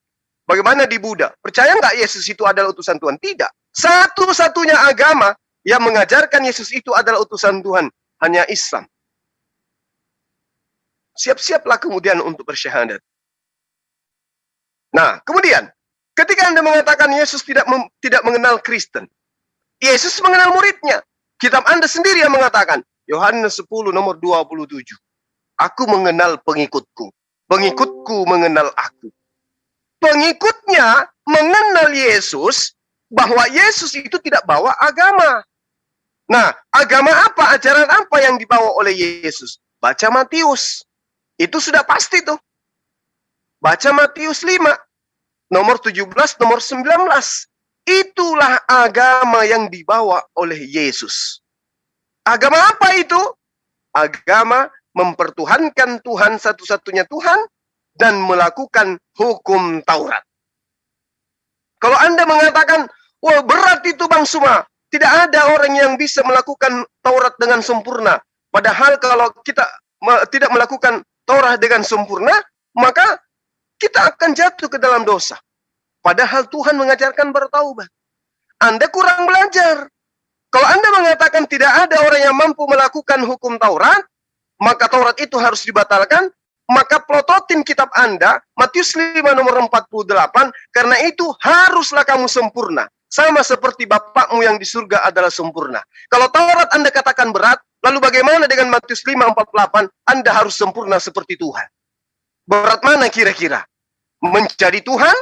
Bagaimana di Buddha? Percaya nggak Yesus itu adalah utusan Tuhan? Tidak. Satu-satunya agama yang mengajarkan Yesus itu adalah utusan Tuhan hanya Islam. siap-siaplah kemudian untuk bersyahadat. Nah, kemudian ketika Anda mengatakan Yesus tidak mengenal Kristen, Yesus mengenal muridnya. Kitab Anda sendiri yang mengatakan, Yohanes 10 nomor 27. Aku mengenal pengikutku. Pengikutku mengenal aku. Pengikutnya mengenal Yesus, bahwa Yesus itu tidak bawa agama. Nah, agama apa, ajaran apa yang dibawa oleh Yesus? Baca Matius. Itu sudah pasti tuh. Baca Matius 5. Nomor 17, nomor 19. Itulah agama yang dibawa oleh Yesus. Agama apa itu? Agama mempertuhankan Tuhan satu-satunya Tuhan dan melakukan hukum Taurat. Kalau Anda mengatakan, wah berat itu Bang Suma, tidak ada orang yang bisa melakukan Taurat dengan sempurna. Padahal kalau kita tidak melakukan Taurat dengan sempurna, maka kita akan jatuh ke dalam dosa. Padahal Tuhan mengajarkan bertaubat. Anda kurang belajar. Kalau Anda mengatakan tidak ada orang yang mampu melakukan hukum Taurat, maka Taurat itu harus dibatalkan, maka plototin kitab Anda, Matius 5 nomor 48, karena itu haruslah kamu sempurna. Sama seperti Bapakmu yang di surga adalah sempurna. Kalau Taurat Anda katakan berat, lalu bagaimana dengan Matius 5:48? Anda harus sempurna seperti Tuhan. Berat mana kira-kira? Menjadi Tuhan?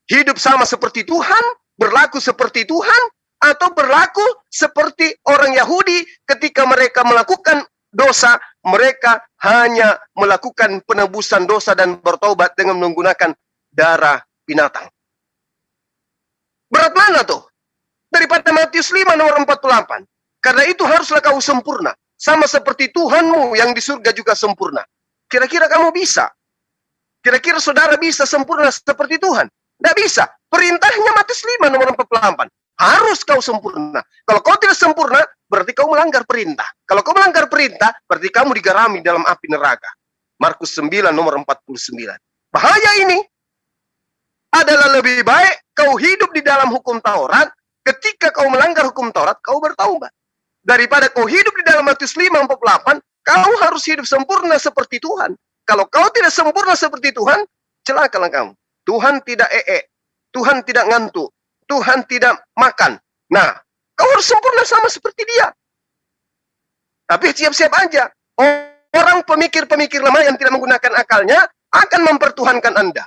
Hidup sama seperti Tuhan? Berlaku seperti Tuhan? Atau berlaku seperti orang Yahudi ketika mereka melakukan dosa, mereka hanya melakukan penebusan dosa dan bertobat dengan menggunakan darah binatang. Berat mana tuh? Daripada Matius 5 nomor 48. Karena itu haruslah kau sempurna. Sama seperti Tuhanmu yang di surga juga sempurna. Kira-kira kamu bisa? Kira-kira saudara bisa sempurna seperti Tuhan? Tidak bisa. Perintahnya Matius 5 nomor 48. Harus kau sempurna. Kalau kau tidak sempurna, berarti kau melanggar perintah. Kalau kau melanggar perintah, berarti kamu digarami dalam api neraka. Markus 9 nomor 49. Bahaya ini. Adalah lebih baik kau hidup di dalam hukum Taurat, ketika kau melanggar hukum Taurat, kau bertaubat. Daripada kau hidup di dalam Matius 5:48, kau harus hidup sempurna seperti Tuhan. Kalau kau tidak sempurna seperti Tuhan, celakalah kamu. Tuhan tidak Tuhan tidak ngantuk, Tuhan tidak makan. Nah, kau harus sempurna sama seperti dia. Tapi siap-siap aja. Orang pemikir-pemikir lemah yang tidak menggunakan akalnya akan mempertuhankan Anda.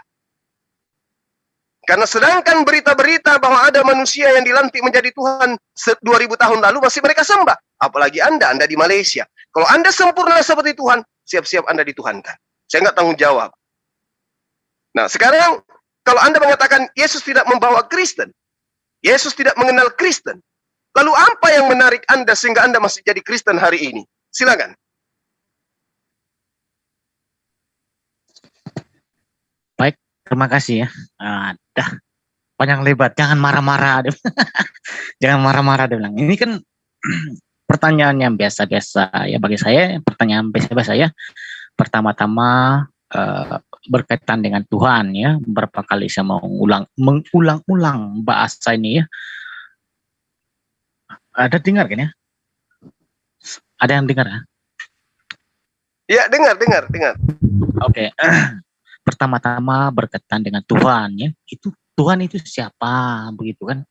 Karena sedangkan berita-berita bahwa ada manusia yang dilantik menjadi Tuhan 2000 tahun lalu masih mereka sembah. Apalagi Anda di Malaysia. Kalau Anda sempurna seperti Tuhan, siap-siap Anda dituhankan. Saya nggak tanggung jawab. Nah, sekarang kalau Anda mengatakan Yesus tidak membawa Kristen, Yesus tidak mengenal Kristen, lalu apa yang menarik Anda sehingga Anda masih jadi Kristen hari ini? Silakan. Baik, terima kasih ya. Dah panjang lebar, jangan marah-marah. Jangan marah-marah dia bilang. Ini kan pertanyaan yang biasa-biasa ya bagi saya, pertanyaan biasa-biasa ya. Pertama-tama berkaitan dengan Tuhan ya. Berapa kali saya mengulang-ulang bahasa ini ya. Ada dengar kan ya? Ada yang dengar ya? Ya, dengar. Oke. Pertama-tama berkaitan dengan Tuhan ya. Tuhan itu siapa begitu kan?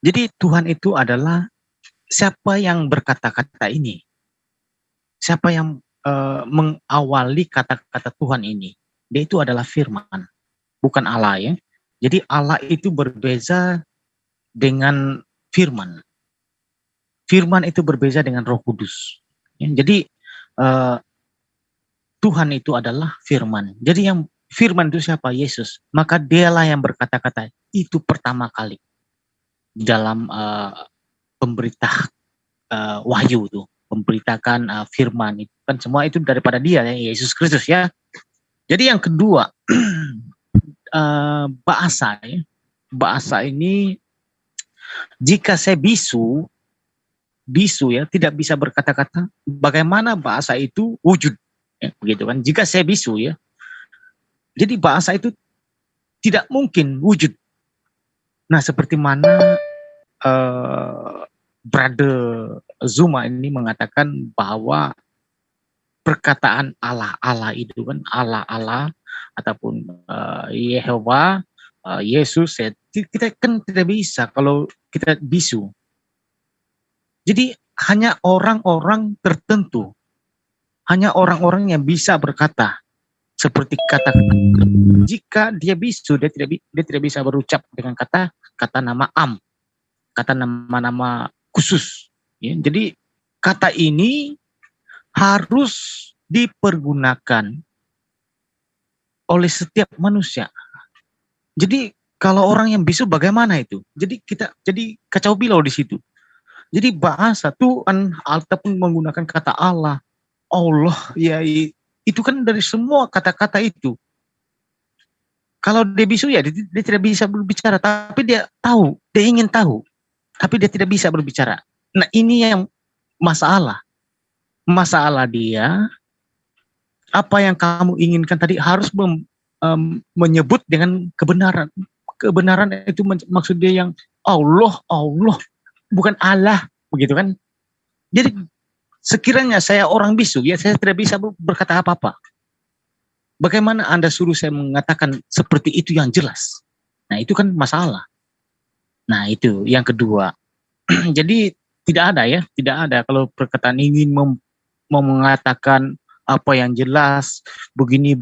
Jadi Tuhan itu adalah siapa yang berkata-kata ini? Siapa yang mengawali kata-kata Tuhan ini? Dia itu adalah firman, bukan Allah ya. Jadi Allah itu berbeza dengan firman. Firman itu berbeza dengan Roh Kudus. Ya, jadi Tuhan itu adalah firman. Jadi yang firman itu siapa? Yesus. Maka dialah yang berkata-kata itu pertama kali dalam pemberita wahyu itu, memberitakan firman itu kan semua itu daripada dia ya, Yesus Kristus ya. Jadi yang kedua bahasa ya. Bahasa ini jika saya bisu ya, tidak bisa berkata-kata, bagaimana bahasa itu wujud ya, begitu kan? Jika saya bisu ya. Jadi bahasa itu tidak mungkin wujud. Nah, seperti mana Brother Zuma ini mengatakan bahwa perkataan Allah itu kan Allah ataupun Yehova, Yesus, kita kan tidak bisa kalau kita bisu. Jadi hanya orang-orang tertentu, hanya orang-orang yang bisa berkata seperti kata. Jika dia bisu, dia tidak bisa berucap dengan kata nama kata nama khusus. Ya, jadi kata ini harus dipergunakan oleh setiap manusia. Jadi kalau orang yang bisu bagaimana itu? Jadi kita jadi kacau bilau di situ. Jadi bahasa Tuhan ataupun menggunakan kata Allah, ya itu kan dari semua kata-kata itu. Kalau dia bisu ya dia tidak bisa berbicara, tapi dia tahu, dia ingin tahu, tapi dia tidak bisa berbicara. Nah ini yang masalah. Masalah dia, apa yang kamu inginkan tadi harus menyebut dengan kebenaran. Kebenaran itu maksud dia yang Allah, bukan Allah, begitu kan? Jadi sekiranya saya orang bisu, ya saya tidak bisa berkata apa-apa. Bagaimana Anda suruh saya mengatakan seperti itu yang jelas? Nah itu kan masalah. Nah itu yang kedua. Jadi tidak ada kalau perkataan ingin mau mengatakan apa yang jelas begini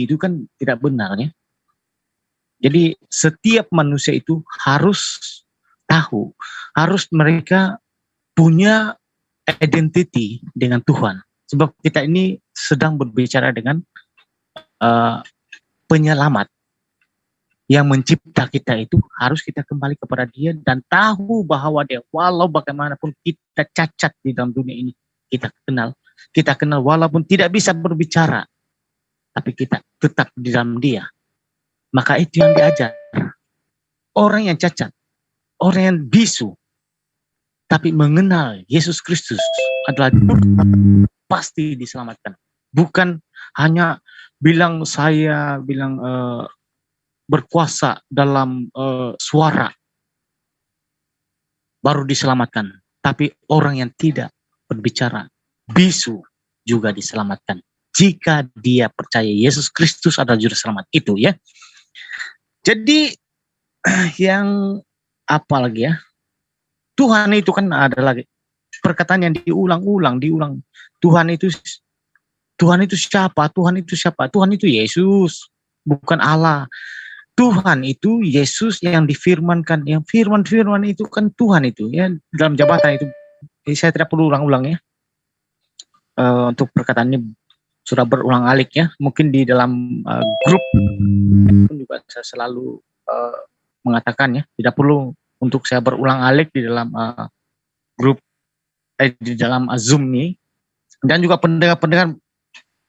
itu kan tidak benar ya. Jadi setiap manusia itu harus tahu, harus mereka punya identity dengan Tuhan. Sebab kita ini sedang berbicara dengan penyelamat yang mencipta kita, itu harus kita kembali kepada Dia dan tahu bahwa Dia, walau bagaimanapun kita cacat di dalam dunia ini, kita kenal walaupun tidak bisa berbicara, tapi kita tetap di dalam Dia. Maka itu yang diajar. Orang yang cacat, orang yang bisu, tapi mengenal Yesus Kristus adalah pasti diselamatkan. Bukan hanya saya bilang berkuasa dalam suara baru diselamatkan, tapi orang yang tidak berbicara, bisu juga diselamatkan jika dia percaya Yesus Kristus adalah juru selamat itu ya. Jadi yang apa lagi ya, Tuhan itu kan ada lagi perkataan yang diulang. Tuhan itu siapa? Tuhan itu Yesus, bukan Allah. Tuhan itu Yesus yang difirmankan, yang firman itu kan Tuhan itu ya, dalam jabatan itu. Jadi saya tidak perlu ulang-ulang ya. Untuk perkataan ini sudah berulang alik ya. Mungkin di dalam grup pun juga saya selalu mengatakan ya, tidak perlu untuk saya berulang alik di dalam grup di dalam Zoom ini, dan juga pendengar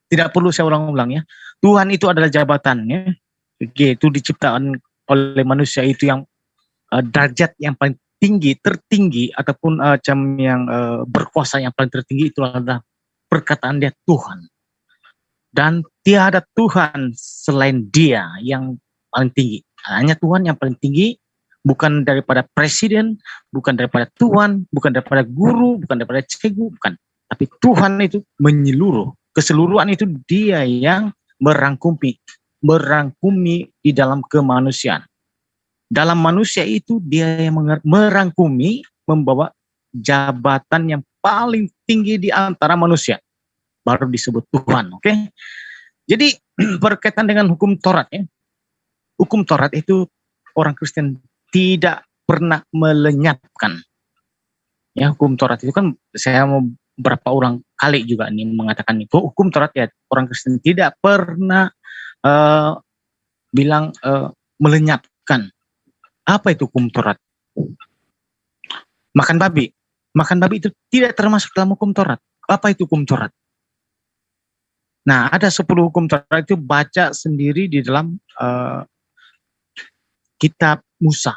tidak perlu saya ulang-ulang ya. Tuhan itu adalah jabatannya, itu diciptakan oleh manusia itu yang derajat yang paling tertinggi ataupun yang berkuasa yang paling tertinggi itu adalah perkataan Dia, Tuhan. Dan tiada Tuhan selain Dia yang paling tinggi. Hanya Tuhan yang paling tinggi, bukan daripada presiden, bukan daripada Tuhan, bukan daripada guru, bukan daripada cikgu, bukan. Tapi Tuhan itu menyeluruh. Keseluruhan itu Dia yang merangkumi di dalam kemanusiaan. Dalam manusia itu Dia yang merangkumi, membawa jabatan yang paling tinggi di antara manusia. Baru disebut Tuhan, oke? Jadi berkaitan dengan hukum Taurat ya. Hukum Taurat itu orang Kristen tidak pernah melenyapkan. Ya, hukum Taurat itu kan saya mau berapa orang kali juga nih mengatakan itu hukum Taurat ya, orang Kristen tidak pernah bilang melenyapkan. Apa itu hukum Taurat? Makan babi itu tidak termasuk dalam hukum Taurat. Apa itu hukum Taurat? Nah, ada 10 hukum Taurat itu baca sendiri di dalam kitab Musa.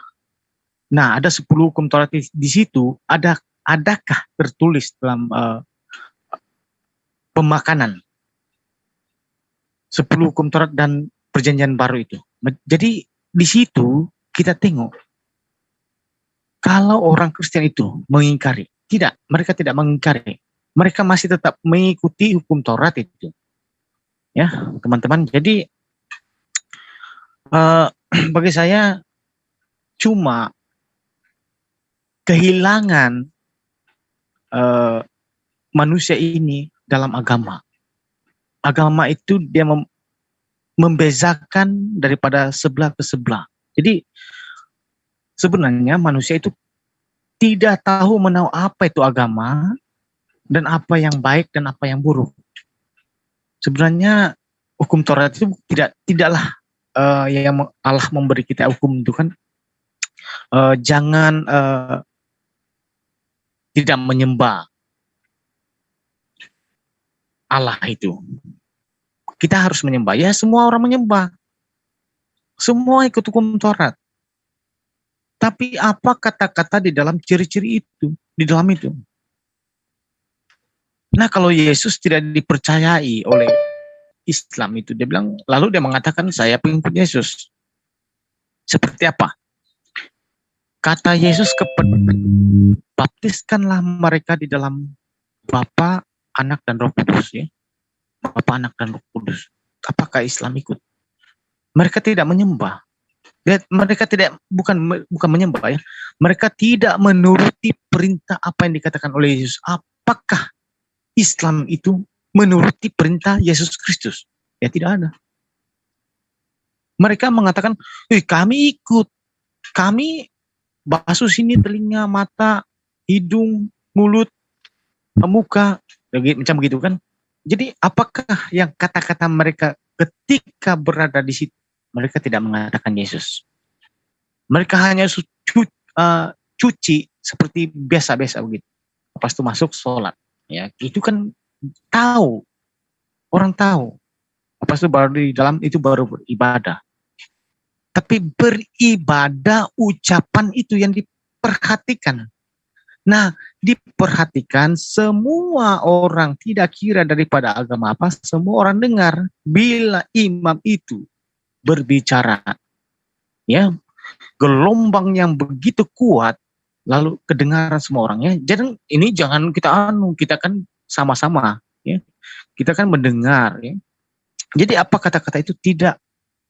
Nah, ada 10 hukum Taurat di situ. Adakah tertulis dalam pemakanan 10 hukum Taurat dan Perjanjian Baru itu? Jadi di situ kita tengok kalau orang Kristen itu mengingkari, mereka tidak mengingkari. mereka masih tetap mengikuti hukum Taurat itu. Ya, teman-teman. Jadi bagi saya cuma kehilangan manusia ini dalam agama. Agama itu dia membezakan daripada sebelah ke sebelah. Jadi sebenarnya manusia itu tidak tahu menahu apa itu agama dan apa yang baik dan apa yang buruk. Sebenarnya hukum Taurat itu tidaklah yang Allah memberi kita hukum itu kan jangan tidak menyembah Allah itu. Kita harus menyembah. Ya, semua orang menyembah. Semua ikut hukum Taurat. Tapi apa kata-kata di dalam ciri-ciri itu, di dalam itu? Nah, kalau Yesus tidak dipercayai oleh Islam itu, dia bilang, lalu dia mengatakan, saya pengikut Yesus. Seperti apa? Kata Yesus kepada, baptiskanlah mereka di dalam Bapa, Anak, dan Roh Kudus. Ya. Bapa, Anak, dan Roh Kudus. Apakah Islam ikut? Mereka tidak menyembah. Mereka bukan menyembah ya. Mereka tidak menuruti perintah apa yang dikatakan oleh Yesus. Apakah Islam itu menuruti perintah Yesus Kristus? Ya tidak ada. Mereka mengatakan, kami ikut. Kami basuh sini telinga, mata, hidung, mulut, muka, macam begitu kan. Jadi apakah yang kata-kata mereka ketika berada di situ? Mereka tidak mengatakan Yesus. Mereka hanya cuci seperti biasa-biasa begitu. Lepas itu masuk sholat. Ya, itu kan tahu. Orang tahu. Lepas itu baru di dalam itu baru beribadah. Tapi beribadah ucapan itu yang diperhatikan. Nah, diperhatikan semua orang tidak kira daripada agama apa, semua orang dengar bila imam itu berbicara, ya gelombang yang begitu kuat, lalu kedengaran semua orang ya. Jadi ini jangan kita kan sama-sama, ya kita kan mendengar, ya. Jadi apa kata-kata itu tidak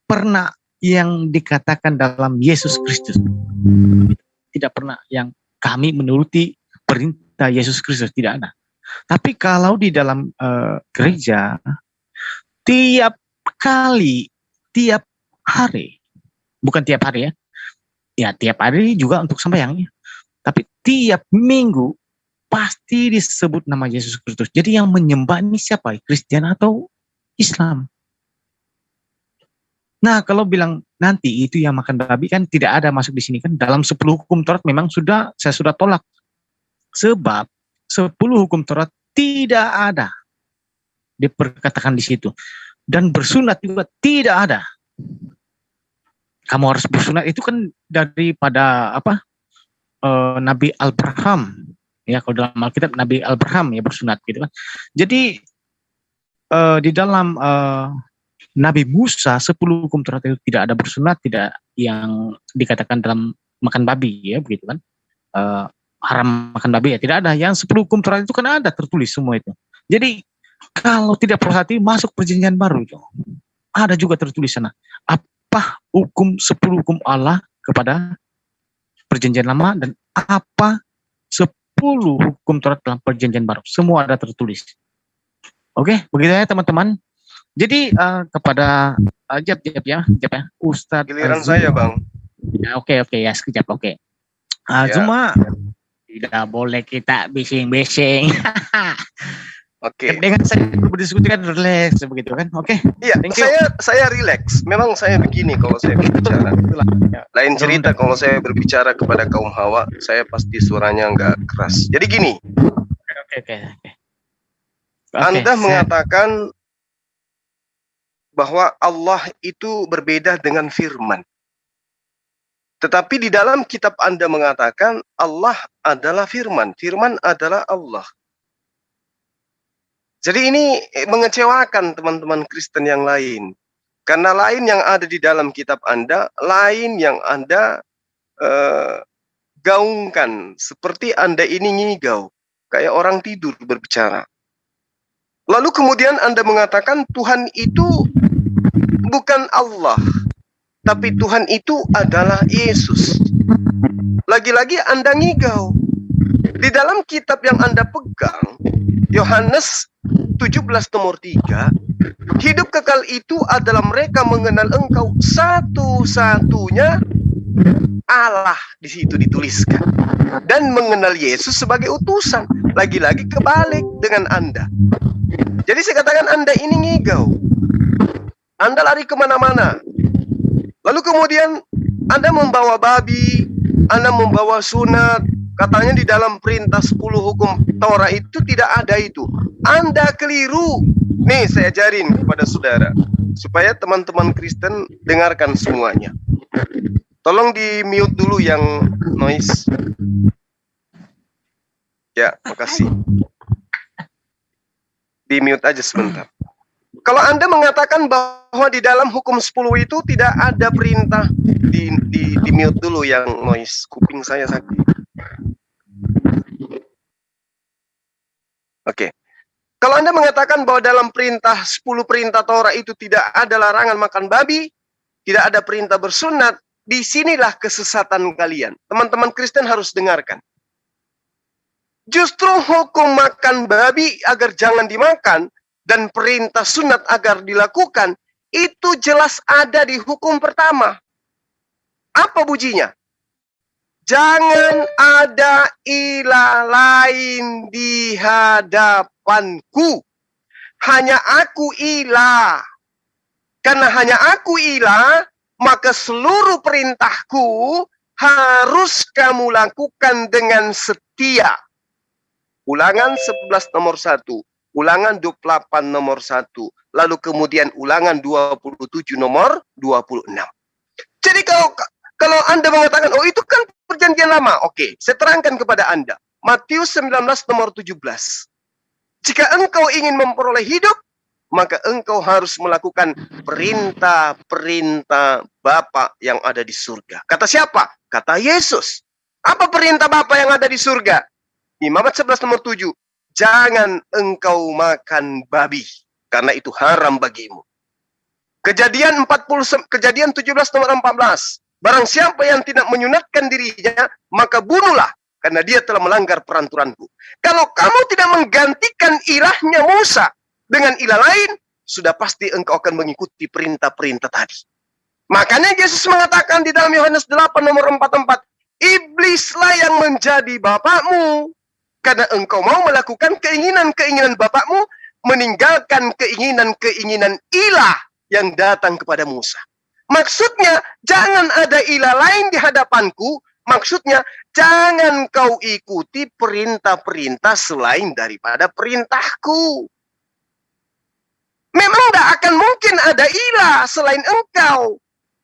pernah yang dikatakan dalam Yesus Kristus, tidak pernah yang kami menuruti perintah Yesus Kristus, tidak ada. Tapi kalau di dalam gereja tiap kali, tiap hari, bukan tiap hari ya, ya tiap hari juga untuk sembahyangnya, tapi tiap minggu pasti disebut nama Yesus Kristus. Jadi yang menyembah ini siapa? Kristen atau Islam? Nah, kalau bilang nanti itu yang makan babi kan tidak ada masuk di sini kan. Dalam 10 hukum Taurat memang saya sudah tolak. Sebab 10 hukum Taurat tidak ada diperkatakan di situ. Dan bersunat juga tidak ada. Kamu harus bersunat itu kan daripada apa? Nabi Abraham. Ya, kalau dalam Alkitab Nabi Abraham ya bersunat gitu kan. Jadi di dalam Nabi Musa 10 hukum Taurat itu tidak ada bersunat, tidak yang dikatakan dalam makan babi ya begitu kan. Haram makan babi ya tidak ada. Yang 10 hukum Taurat itu kan ada tertulis semua itu. Jadi kalau tidak perhati masuk perjanjian baru itu. Ada juga tertulis sana. Apa hukum 10 hukum Allah kepada perjanjian lama dan apa 10 hukum Taurat dalam perjanjian baru. Semua ada tertulis. Oke, begitu ya teman-teman. Jadi kepada Jab ya, Ustadz. Giliran saya, Bang. Ya, oke ya, sekejap oke. Ya. Cuma tidak boleh kita bising-bising. Oke. Dengan saya berdiskusi kan relax begitu kan. Oke. Iya, saya relax. Memang saya begini kalau saya berbicara. Lain cerita kalau saya berbicara kepada kaum Hawa, saya pasti suaranya nggak keras. Jadi gini. Oke. Anda mengatakan bahwa Allah itu berbeda dengan firman. Tetapi di dalam kitab Anda mengatakan Allah adalah firman. Firman adalah Allah. Jadi ini mengecewakan teman-teman Kristen yang lain. Karena lain yang ada di dalam kitab Anda, lain yang Anda gaungkan. Seperti Anda ini ngigau. kayak orang tidur berbicara. Lalu kemudian Anda mengatakan Tuhan itu bukan Allah, tapi Tuhan itu adalah Yesus. Lagi-lagi Anda ngigau. Di dalam kitab yang Anda pegang, Yohanes 17 nomor 3, hidup kekal itu adalah mereka mengenal Engkau satu-satunya Allah, di situ dituliskan, dan mengenal Yesus sebagai utusan. Lagi-lagi kebalik dengan Anda. Jadi saya katakan Anda ini ngigau. Anda lari kemana-mana. Lalu kemudian Anda membawa babi, Anda membawa sunat. Katanya di dalam perintah 10 hukum Taurat itu tidak ada itu. Anda keliru. Nih saya ajarin kepada saudara, supaya teman-teman Kristen dengarkan semuanya. Tolong di mute dulu yang noise. Ya, makasih. Di mute aja sebentar. Kalau Anda mengatakan bahwa di dalam hukum 10 itu tidak ada perintah, di mute dulu yang noise. Kuping saya sakit. Oke. Kalau Anda mengatakan bahwa dalam perintah 10 perintah Taurat itu tidak ada larangan makan babi, tidak ada perintah bersunat, disinilah kesesatan kalian. Teman-teman Kristen harus dengarkan. Justru hukum makan babi agar jangan dimakan dan perintah sunat agar dilakukan, itu jelas ada di hukum pertama. Apa bunyinya? Jangan ada ilah lain di hadapanku. Hanya aku ilah. Karena hanya aku ilah, maka seluruh perintahku harus kamu lakukan dengan setia. Ulangan 11 nomor 1. Ulangan 28 nomor 1. Lalu kemudian ulangan 27 nomor 26. Jadi kalau Anda mengatakan, oh itu kan perjanjian lama. Oke, saya terangkan kepada Anda. Matius 19 nomor 17. Jika engkau ingin memperoleh hidup, maka engkau harus melakukan perintah-perintah Bapa yang ada di surga. Kata siapa? Kata Yesus. Apa perintah Bapa yang ada di surga? Imamat 11 nomor 7. Jangan engkau makan babi, karena itu haram bagimu. Kejadian 17 nomor 14. Barang siapa yang tidak menyunatkan dirinya, maka bunuhlah, karena dia telah melanggar peranturanku. Kalau kamu tidak menggantikan ilahnya Musa dengan ilah lain, sudah pasti engkau akan mengikuti perintah-perintah tadi. Makanya Yesus mengatakan di dalam Yohanes 8 nomor 44, iblislah yang menjadi bapakmu, karena engkau mau melakukan keinginan-keinginan bapakmu, meninggalkan keinginan-keinginan ilah yang datang kepada Musa. Maksudnya, jangan ada ilah lain di hadapanku. Maksudnya, jangan kau ikuti perintah-perintah selain daripada perintahku. Memang tidak akan mungkin ada ilah selain engkau.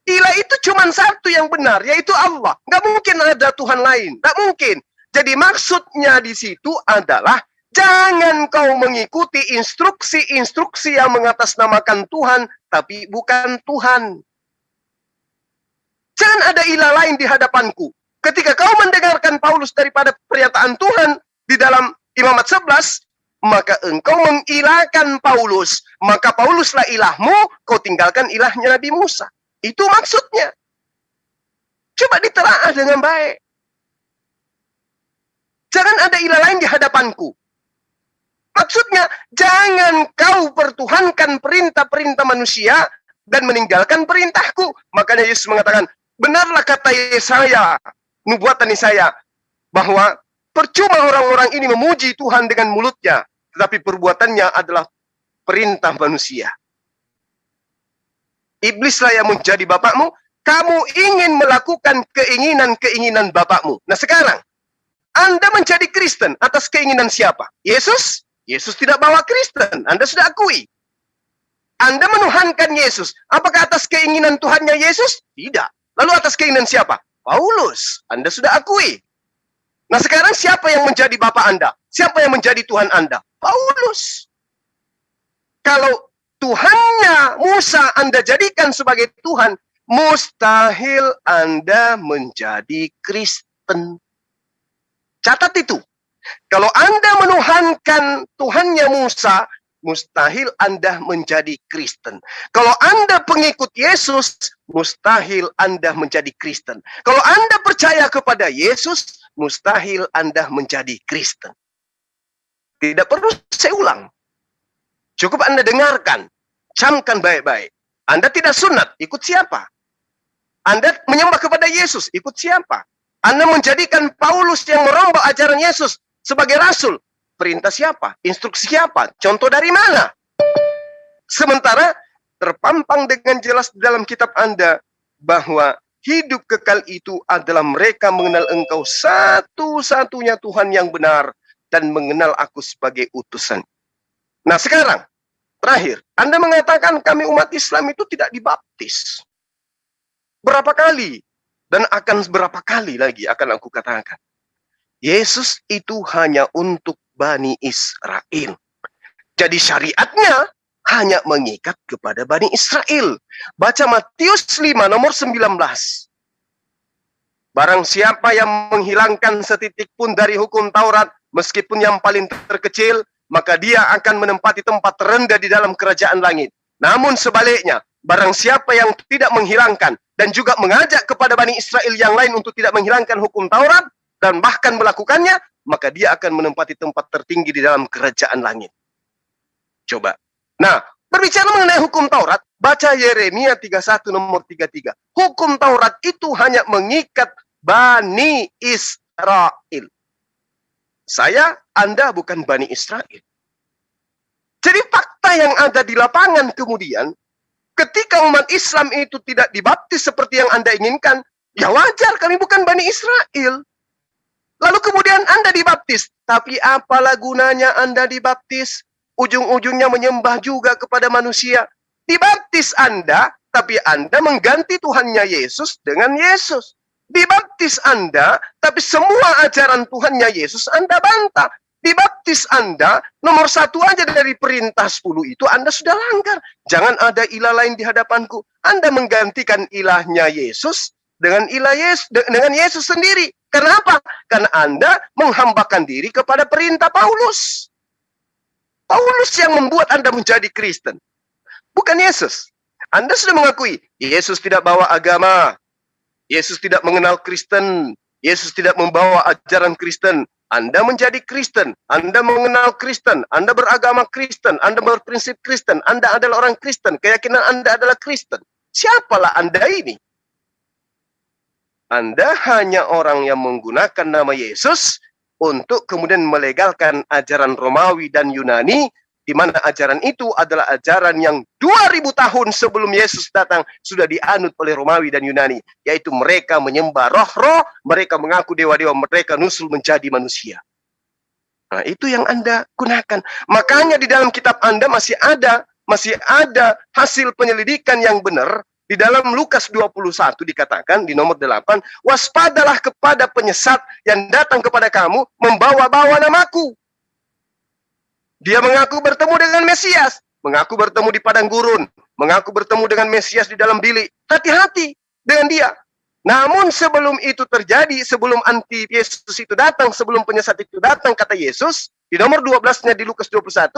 Ilah itu cuma satu yang benar, yaitu Allah. Nggak mungkin ada Tuhan lain. Nggak mungkin. Jadi maksudnya di situ adalah jangan kau mengikuti instruksi-instruksi yang mengatasnamakan Tuhan, tapi bukan Tuhan. Jangan ada ilah lain di hadapanku. Ketika kau mendengarkan Paulus daripada pernyataan Tuhan di dalam Imamat 11, maka engkau mengilahkan Paulus. Maka Pauluslah ilahmu, kau tinggalkan ilahnya Nabi Musa. Itu maksudnya. Coba ditelaah dengan baik. Jangan ada ilah lain di hadapanku. Maksudnya, jangan kau pertuhankan perintah-perintah manusia dan meninggalkan perintahku. Makanya Yesus mengatakan, benarlah kata Yesaya, nubuatan Yesaya, bahwa percuma orang-orang ini memuji Tuhan dengan mulutnya, tetapi perbuatannya adalah perintah manusia. Iblislah yang menjadi bapakmu, kamu ingin melakukan keinginan-keinginan bapakmu. Nah sekarang, Anda menjadi Kristen atas keinginan siapa? Yesus? Yesus tidak bawa Kristen, Anda sudah akui. Anda menuhankan Yesus. Apakah atas keinginan Tuhannya Yesus? Tidak. Lalu atas keinginan siapa? Paulus. Anda sudah akui. Nah sekarang siapa yang menjadi Bapak Anda? Siapa yang menjadi Tuhan Anda? Paulus. Kalau Tuhannya Musa Anda jadikan sebagai Tuhan, mustahil Anda menjadi Kristen. Catat itu. Kalau Anda menuhankan Tuhannya Musa, mustahil Anda menjadi Kristen. Kalau Anda pengikut Yesus, mustahil Anda menjadi Kristen. Kalau Anda percaya kepada Yesus, mustahil Anda menjadi Kristen. Tidak perlu saya ulang. Cukup Anda dengarkan, camkan baik-baik. Anda tidak sunat, ikut siapa? Anda menyembah kepada Yesus, ikut siapa? Anda menjadikan Paulus yang merombak ajaran Yesus sebagai rasul, perintah siapa? Instruksi siapa? Contoh dari mana? Sementara terpampang dengan jelas di dalam kitab Anda bahwa hidup kekal itu adalah mereka mengenal Engkau satu-satunya Tuhan yang benar dan mengenal aku sebagai utusan. Nah sekarang, terakhir, Anda mengatakan kami umat Islam itu tidak dibaptis. Berapa kali? Dan akan berapa kali lagi akan aku katakan. Yesus itu hanya untuk Bani Israel. Jadi syariatnya hanya mengikat kepada Bani Israel. Baca Matius 5 nomor 19. Barang siapa yang menghilangkan setitik pun dari hukum Taurat, meskipun yang paling terkecil, maka dia akan menempati tempat terendah di dalam kerajaan langit. Namun sebaliknya, barang siapa yang tidak menghilangkan dan juga mengajak kepada Bani Israel yang lain untuk tidak menghilangkan hukum Taurat dan bahkan melakukannya, maka dia akan menempati tempat tertinggi di dalam kerajaan langit. Coba. Nah, berbicara mengenai hukum Taurat, baca Yeremia 31 nomor 33. Hukum Taurat itu hanya mengikat Bani Israel. Saya, Anda bukan Bani Israel. Jadi fakta yang ada di lapangan kemudian, ketika umat Islam itu tidak dibaptis seperti yang Anda inginkan, ya wajar, kami bukan Bani Israel. Lalu kemudian Anda dibaptis. Tapi apalah gunanya Anda dibaptis? Ujung-ujungnya menyembah juga kepada manusia. Dibaptis Anda, tapi Anda mengganti Tuhannya Yesus dengan Yesus. Dibaptis Anda, tapi semua ajaran Tuhannya Yesus Anda bantah. Dibaptis Anda, nomor 1 aja dari perintah 10 itu Anda sudah langgar. Jangan ada ilah lain di hadapanku. Anda menggantikan ilahnya Yesus dengan Yesus sendiri. Kenapa? Karena Anda menghambakan diri kepada perintah Paulus. Paulus yang membuat Anda menjadi Kristen, bukan Yesus. Anda sudah mengakui Yesus tidak bawa agama, Yesus tidak mengenal Kristen, Yesus tidak membawa ajaran Kristen. Anda menjadi Kristen, Anda mengenal Kristen, Anda beragama Kristen, Anda berprinsip Kristen, Anda adalah orang Kristen, keyakinan Anda adalah Kristen. Siapalah Anda ini? Anda hanya orang yang menggunakan nama Yesus untuk kemudian melegalkan ajaran Romawi dan Yunani, di mana ajaran itu adalah ajaran yang 2000 tahun sebelum Yesus datang sudah dianut oleh Romawi dan Yunani, yaitu mereka menyembah roh-roh, mereka mengaku dewa-dewa, mereka nusul menjadi manusia. Nah, itu yang Anda gunakan. Makanya di dalam kitab Anda masih ada hasil penyelidikan yang benar. Di dalam Lukas 21 dikatakan di nomor 8, waspadalah kepada penyesat yang datang kepada kamu membawa-bawa namaku. Dia mengaku bertemu dengan Mesias, mengaku bertemu di padang gurun, mengaku bertemu dengan Mesias di dalam bilik. Hati-hati dengan dia. Namun sebelum itu terjadi, sebelum anti Yesus itu datang, sebelum penyesat itu datang, kata Yesus, di nomor 12-nya di Lukas 21,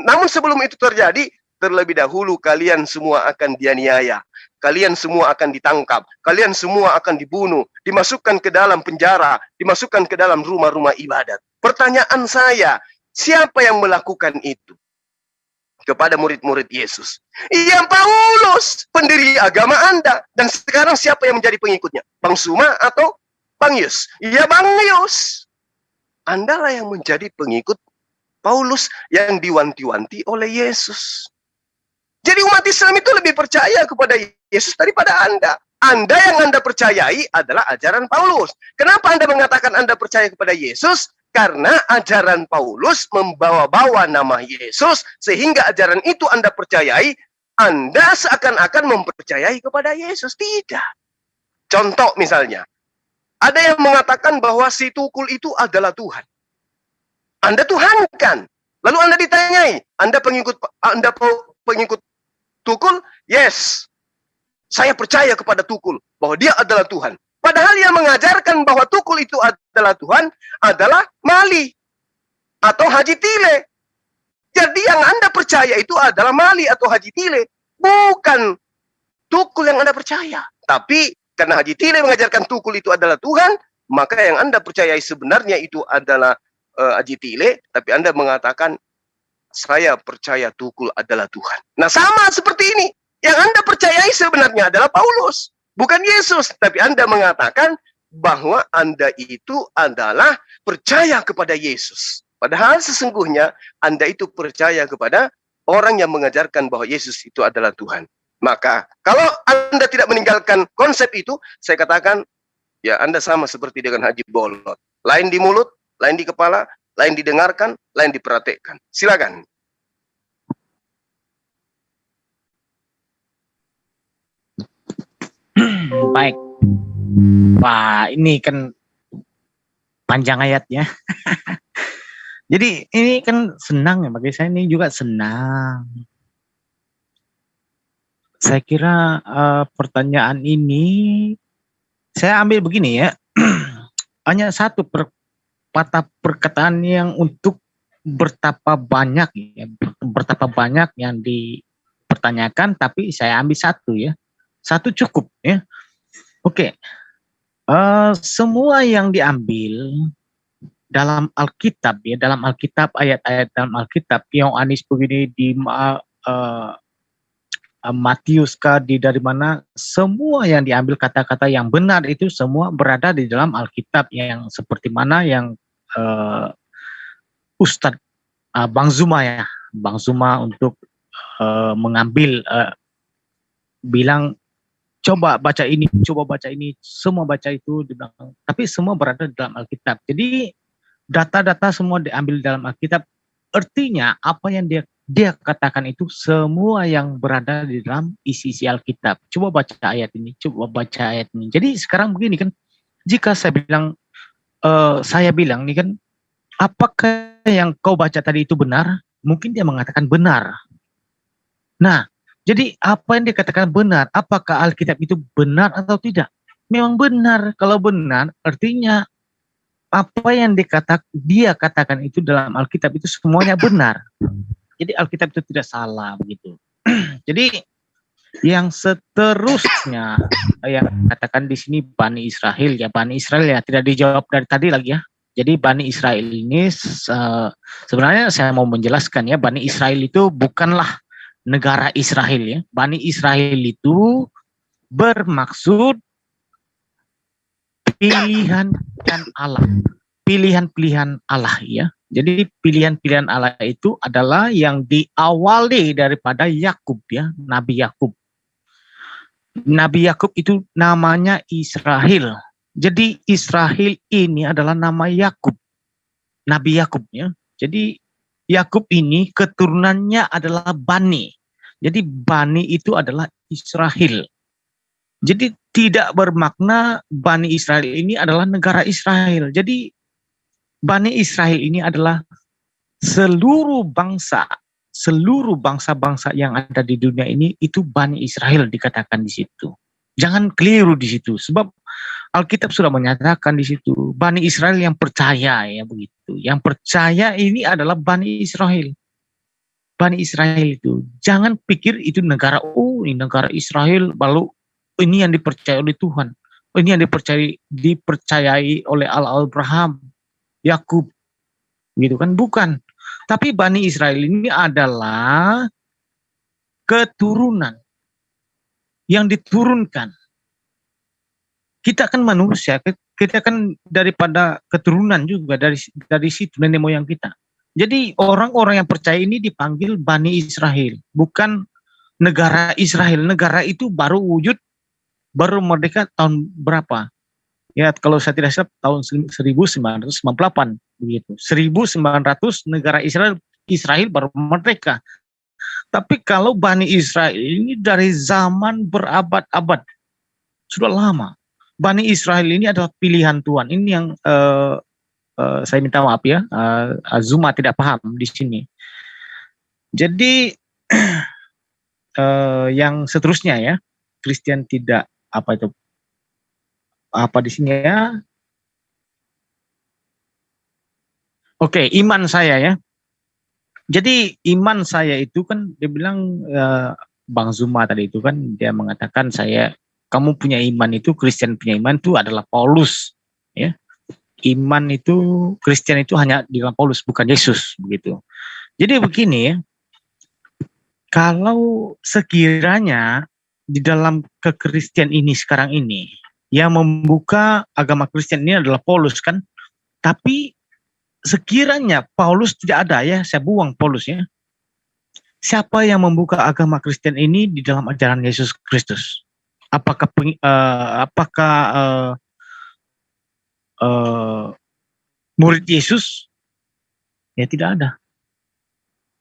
namun sebelum itu terjadi, terlebih dahulu kalian semua akan dianiaya. Kalian semua akan ditangkap. Kalian semua akan dibunuh. Dimasukkan ke dalam penjara. Dimasukkan ke dalam rumah-rumah ibadat. Pertanyaan saya, siapa yang melakukan itu kepada murid-murid Yesus? Iya, Paulus, pendiri agama Anda. Dan sekarang siapa yang menjadi pengikutnya? Bang Suma atau Bang Yus? Iya, Bang Yus. Anda lah yang menjadi pengikut Paulus yang diwanti-wanti oleh Yesus. Jadi umat Islam itu lebih percaya kepada Yesus daripada Anda. Anda yang Anda percayai adalah ajaran Paulus. Kenapa Anda mengatakan Anda percaya kepada Yesus? Karena ajaran Paulus membawa-bawa nama Yesus, sehingga ajaran itu Anda percayai, Anda seakan-akan mempercayai kepada Yesus. Tidak. Contoh misalnya, ada yang mengatakan bahwa si tukul itu adalah Tuhan. Anda tuhankan. Lalu Anda ditanyai, Anda pengikut tukul? Yes. Saya percaya kepada tukul, bahwa dia adalah Tuhan. Padahal yang mengajarkan bahwa tukul itu adalah Tuhan adalah Mali atau Haji Tile. Jadi yang Anda percaya itu adalah Mali atau Haji Tile, bukan tukul yang Anda percaya. Tapi karena Haji Tile mengajarkan tukul itu adalah Tuhan, maka yang Anda percayai sebenarnya itu adalah Haji Tile, tapi Anda mengatakan saya percaya tukul adalah Tuhan. Nah, sama seperti ini. Yang Anda percayai sebenarnya adalah Paulus, bukan Yesus, tapi Anda mengatakan bahwa Anda itu adalah percaya kepada Yesus. Padahal sesungguhnya Anda itu percaya kepada orang yang mengajarkan bahwa Yesus itu adalah Tuhan. Maka kalau Anda tidak meninggalkan konsep itu, saya katakan, ya Anda sama seperti dengan Haji Bolot. Lain di mulut, lain di kepala, lain didengarkan, lain diperhatikan. Silakan. Baik. Wah, ini kan panjang ayatnya. Jadi ini kan senang ya, bagi saya ini juga senang. Saya kira pertanyaan ini saya ambil begini ya. Hanya satu patah perkataan yang untuk betapa banyak ya, betapa banyak yang dipertanyakan, tapi saya ambil satu ya. Satu cukup ya. Oke. Semua yang diambil dalam Alkitab ya, dalam Alkitab, ayat-ayat dalam Alkitab, Yohanes begini di Matius kah, dari mana, semua yang diambil kata-kata yang benar itu semua berada di dalam Alkitab, yang seperti mana yang Ustadz Bang Zuma ya, Bang Zuma untuk mengambil bilang coba baca ini, semua baca itu di belakang, tapi semua berada di dalam Alkitab. Jadi data-data semua diambil dalam Alkitab, artinya apa yang dia katakan itu semua yang berada di dalam isi Alkitab. Coba baca ayat ini, Jadi sekarang begini kan, jika saya bilang nih kan, apakah yang kau baca tadi itu benar? Mungkin dia mengatakan benar. Nah, jadi apa yang dia katakan benar? Apakah Alkitab itu benar atau tidak? Memang benar. Kalau benar, artinya apa yang dia katakan itu dalam Alkitab itu semuanya benar. Jadi Alkitab itu tidak salah begitu. Jadi yang seterusnya yang katakan di sini Bani Israel ya tidak dijawab dari tadi lagi ya. Jadi Bani Israel ini sebenarnya saya mau menjelaskan ya, Bani Israel itu bukanlah negara Israel ya. Bani Israel itu bermaksud pilihan-pilihan Allah ya. Jadi pilihan-pilihan Allah itu adalah yang diawali daripada Yakub ya, Nabi Yakub. Nabi Yakub itu namanya Israel. Jadi Israel ini adalah nama Yakub. Nabi Yakub ya. Jadi Yakub ini keturunannya adalah Bani. Jadi Bani itu adalah Israel. Jadi tidak bermakna Bani Israel ini adalah negara Israel. Jadi Bani Israel ini adalah seluruh bangsa-bangsa yang ada di dunia ini, itu Bani Israel dikatakan di situ. Jangan keliru di situ, sebab Alkitab sudah menyatakan di situ Bani Israel yang percaya ya begitu. Yang percaya ini adalah Bani Israel. Bani Israel itu jangan pikir itu negara, ini negara Israel, lalu ini yang dipercayai oleh Tuhan. Ini yang dipercayai oleh Abraham, Yakub, gitu kan? Bukan. Tapi Bani Israel ini adalah keturunan yang diturunkan. Kita kan manusia, kita kan daripada keturunan juga dari situ nenek moyang kita. Jadi orang-orang yang percaya ini dipanggil Bani Israel, bukan negara Israel. Negara itu baru wujud, baru merdeka tahun berapa? Ya, kalau saya tidak salah tahun 1998 begitu. 1900 negara Israel baru merdeka. Tapi kalau Bani Israel ini dari zaman berabad-abad, sudah lama. Bani Israel ini adalah pilihan Tuhan. Ini yang saya minta maaf ya, Zuma tidak paham di sini. Jadi yang seterusnya ya, Kristen tidak apa di sini ya? Oke, iman saya ya. Jadi iman saya itu kan dia bilang Bang Zuma tadi itu kan dia mengatakan kamu punya iman itu, Kristen punya iman itu adalah Paulus ya. Iman itu Kristen itu hanya di dalam Paulus, bukan Yesus begitu. Jadi begini ya. Kalau sekiranya di dalam kekristian ini sekarang ini yang membuka agama Kristen ini adalah Paulus kan, tapi sekiranya Paulus tidak ada ya, saya buang Paulus ya. Siapa yang membuka agama Kristen ini di dalam ajaran Yesus Kristus? Apakah murid Yesus? Ya tidak ada.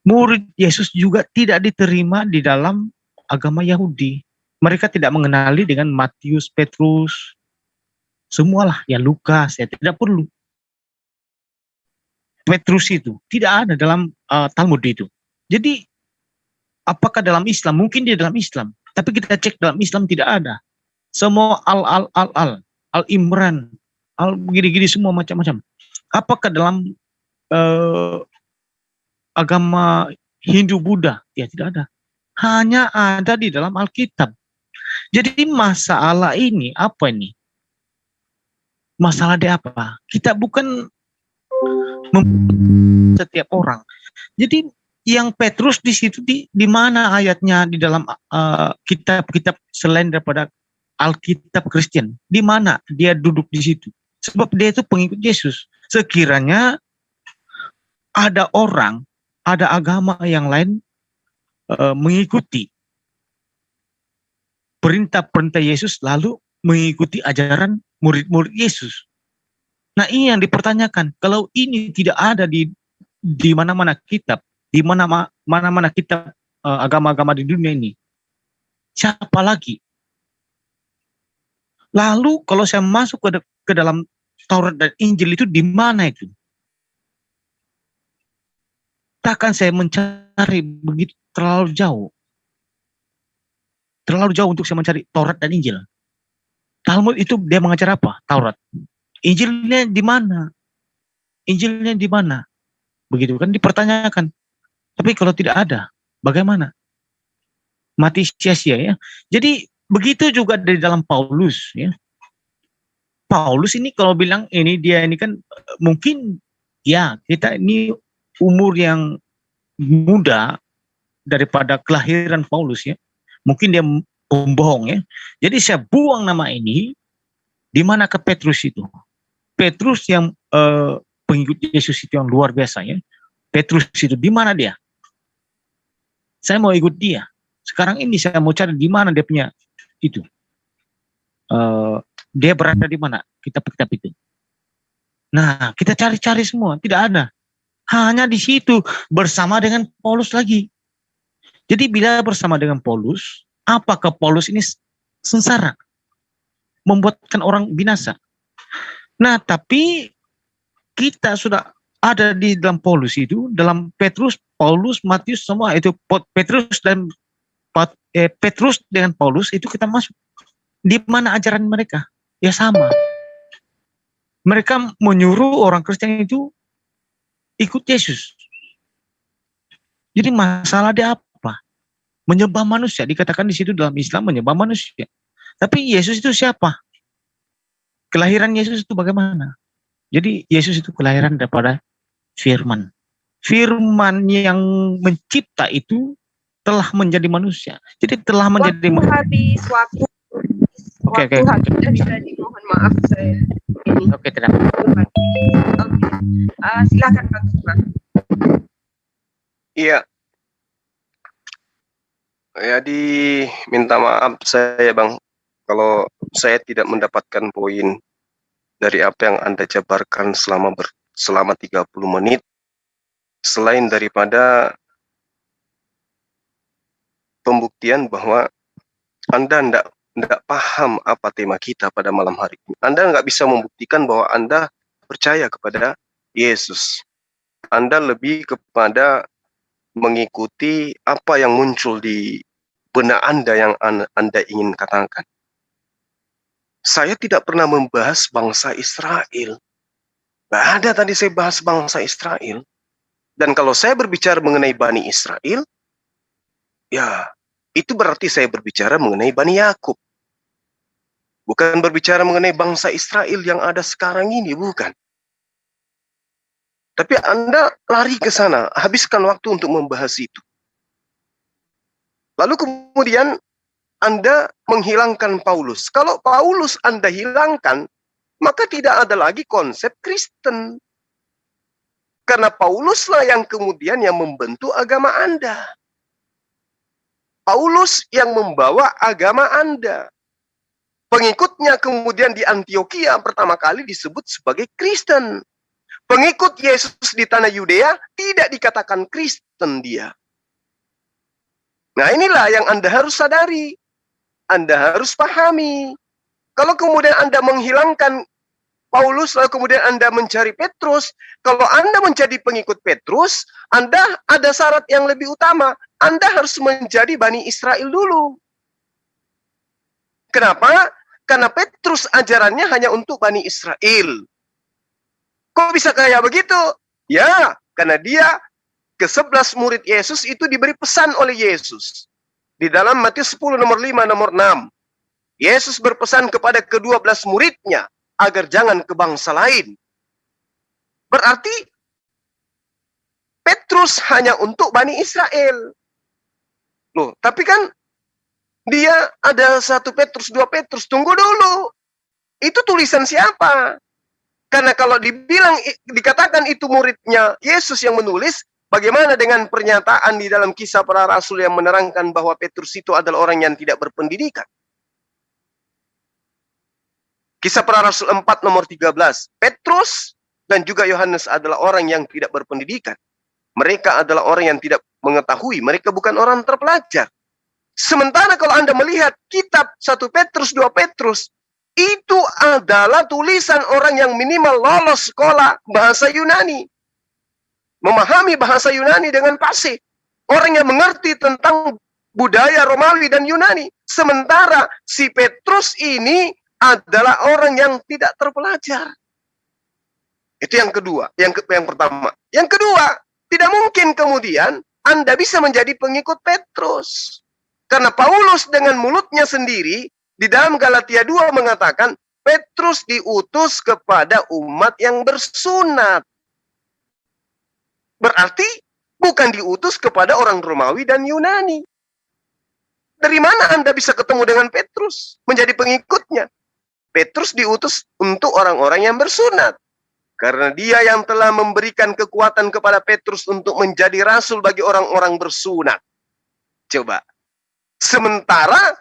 Murid Yesus juga tidak diterima di dalam agama Yahudi. Mereka tidak mengenali dengan Matius, Petrus, semualah ya, Lukas ya, tidak perlu. Petrus itu tidak ada dalam Talmud itu. Jadi apakah dalam Islam? Mungkin dia dalam Islam, tapi kita cek dalam Islam tidak ada. Semua Al-Imran, gini-gini semua macam-macam. Apakah dalam agama Hindu, Buddha? Ya tidak ada. Hanya ada di dalam Alkitab. Jadi masalah ini apa ini? Masalah dia apa? Kita bukan setiap orang. Jadi yang Petrus di situ di mana ayatnya di dalam kitab-kitab selain daripada Alkitab Kristen? Di mana dia duduk di situ? Sebab dia itu pengikut Yesus. Sekiranya ada orang, ada agama yang lain mengikuti perintah-perintah Yesus lalu mengikuti ajaran murid-murid Yesus. Nah, ini yang dipertanyakan. Kalau ini tidak ada di mana-mana kitab, di mana-mana kitab agama-agama di dunia ini, siapa lagi? Lalu kalau saya masuk ke dalam Taurat dan Injil itu di mana itu? Takkan saya mencari begitu terlalu jauh. Terlalu jauh untuk saya mencari Taurat dan Injil. Talmud itu dia mengajar apa? Taurat. Injilnya di mana? Injilnya di mana? Begitu kan dipertanyakan. Tapi kalau tidak ada, bagaimana? Mati sia-sia ya. Jadi begitu juga di dalam Paulus ya. Paulus ini kalau bilang dia ini kan mungkin ya kita ini umur yang muda daripada kelahiran Paulus ya. Mungkin dia pembohong ya. Jadi saya buang nama ini. Di mana ke Petrus itu? Petrus yang pengikut Yesus itu yang luar biasa ya. Petrus itu di mana dia? Saya mau ikut dia. Sekarang ini saya mau cari di mana dia punya itu. Dia berada di mana? Kitab-kitab itu. Nah, kita cari-cari semua, tidak ada. Hanya di situ bersama dengan Paulus lagi. Jadi bila bersama dengan Paulus, apakah Paulus ini sengsara? Membuatkan orang binasa. Nah, tapi kita sudah ada di dalam Paulus itu, dalam Petrus, Paulus, Matius, semua itu Petrus dengan Paulus itu kita masuk. Di mana ajaran mereka? Ya sama. Mereka menyuruh orang Kristen itu ikut Yesus. Jadi masalah dia apa? Menyembah manusia. Dikatakan di situ dalam Islam menyembah manusia. Tapi Yesus itu siapa? Kelahiran Yesus itu bagaimana? Jadi Yesus itu kelahiran daripada firman. Firman yang mencipta itu telah menjadi manusia. Jadi telah menjadi waktu habis waktu habis jadi mohon maaf saya ini. Oke, tidak. Silakan Bang Zuma. Iya. Ya diminta maaf saya Bang kalau saya tidak mendapatkan poin dari apa yang Anda jabarkan selama 30 menit selain daripada pembuktian bahwa Anda tidak paham apa tema kita pada malam hari ini. Anda nggak bisa membuktikan bahwa Anda percaya kepada Yesus. Anda lebih kepada mengikuti apa yang muncul di benak Anda yang Anda ingin katakan. saya tidak pernah membahas bangsa Israel. Nggak ada tadi saya bahas bangsa Israel. Dan kalau saya berbicara mengenai Bani Israel, ya itu berarti saya berbicara mengenai Bani Yakub. Bukan berbicara mengenai bangsa Israel yang ada sekarang ini, bukan. Tapi Anda lari ke sana, habiskan waktu untuk membahas itu. Lalu kemudian Anda menghilangkan Paulus. Kalau Paulus Anda hilangkan, maka tidak ada lagi konsep Kristen. Karena Pauluslah yang kemudian yang membentuk agama Anda. Paulus yang membawa agama Anda. Pengikutnya kemudian di Antioquia pertama kali disebut sebagai Kristen. Pengikut Yesus di tanah Yudea tidak dikatakan Kristen dia. Nah inilah yang Anda harus sadari. Anda harus pahami. Kalau kemudian Anda menghilangkan Paulus, lalu kemudian Anda mencari Petrus. Kalau Anda menjadi pengikut Petrus, Anda ada syarat yang lebih utama. Anda harus menjadi Bani Israel dulu. Kenapa? Karena Petrus ajarannya hanya untuk Bani Israel. Kok bisa kayak begitu? Ya, karena dia ke-11 murid Yesus itu diberi pesan oleh Yesus. Di dalam Matius 10 nomor 5 nomor 6. Yesus berpesan kepada ke-12 muridnya agar jangan ke bangsa lain. Berarti Petrus hanya untuk Bani Israel. Loh, tapi kan dia ada 1 Petrus, 2 Petrus, tunggu dulu. Itu tulisan siapa? Karena kalau dikatakan itu muridnya Yesus yang menulis, bagaimana dengan pernyataan di dalam Kisah Para Rasul yang menerangkan bahwa Petrus itu adalah orang yang tidak berpendidikan? Kisah Para Rasul 4 nomor 13. Petrus dan juga Yohanes adalah orang yang tidak berpendidikan. Mereka adalah orang yang tidak mengetahui. Mereka bukan orang terpelajar. Sementara kalau Anda melihat kitab 1 Petrus, 2 Petrus, itu adalah tulisan orang yang minimal lolos sekolah bahasa Yunani. Memahami bahasa Yunani dengan fasih. Orang yang mengerti tentang budaya Romawi dan Yunani. Sementara si Petrus ini adalah orang yang tidak terpelajar. Itu yang kedua, yang pertama. Yang kedua, tidak mungkin kemudian Anda bisa menjadi pengikut Petrus. Karena Paulus dengan mulutnya sendiri di dalam Galatia 2 mengatakan Petrus diutus kepada umat yang bersunat. Berarti bukan diutus kepada orang Romawi dan Yunani. Dari mana Anda bisa ketemu dengan Petrus menjadi pengikutnya? Petrus diutus untuk orang-orang yang bersunat. Karena dia yang telah memberikan kekuatan kepada Petrus untuk menjadi rasul bagi orang-orang bersunat. Coba. Sementara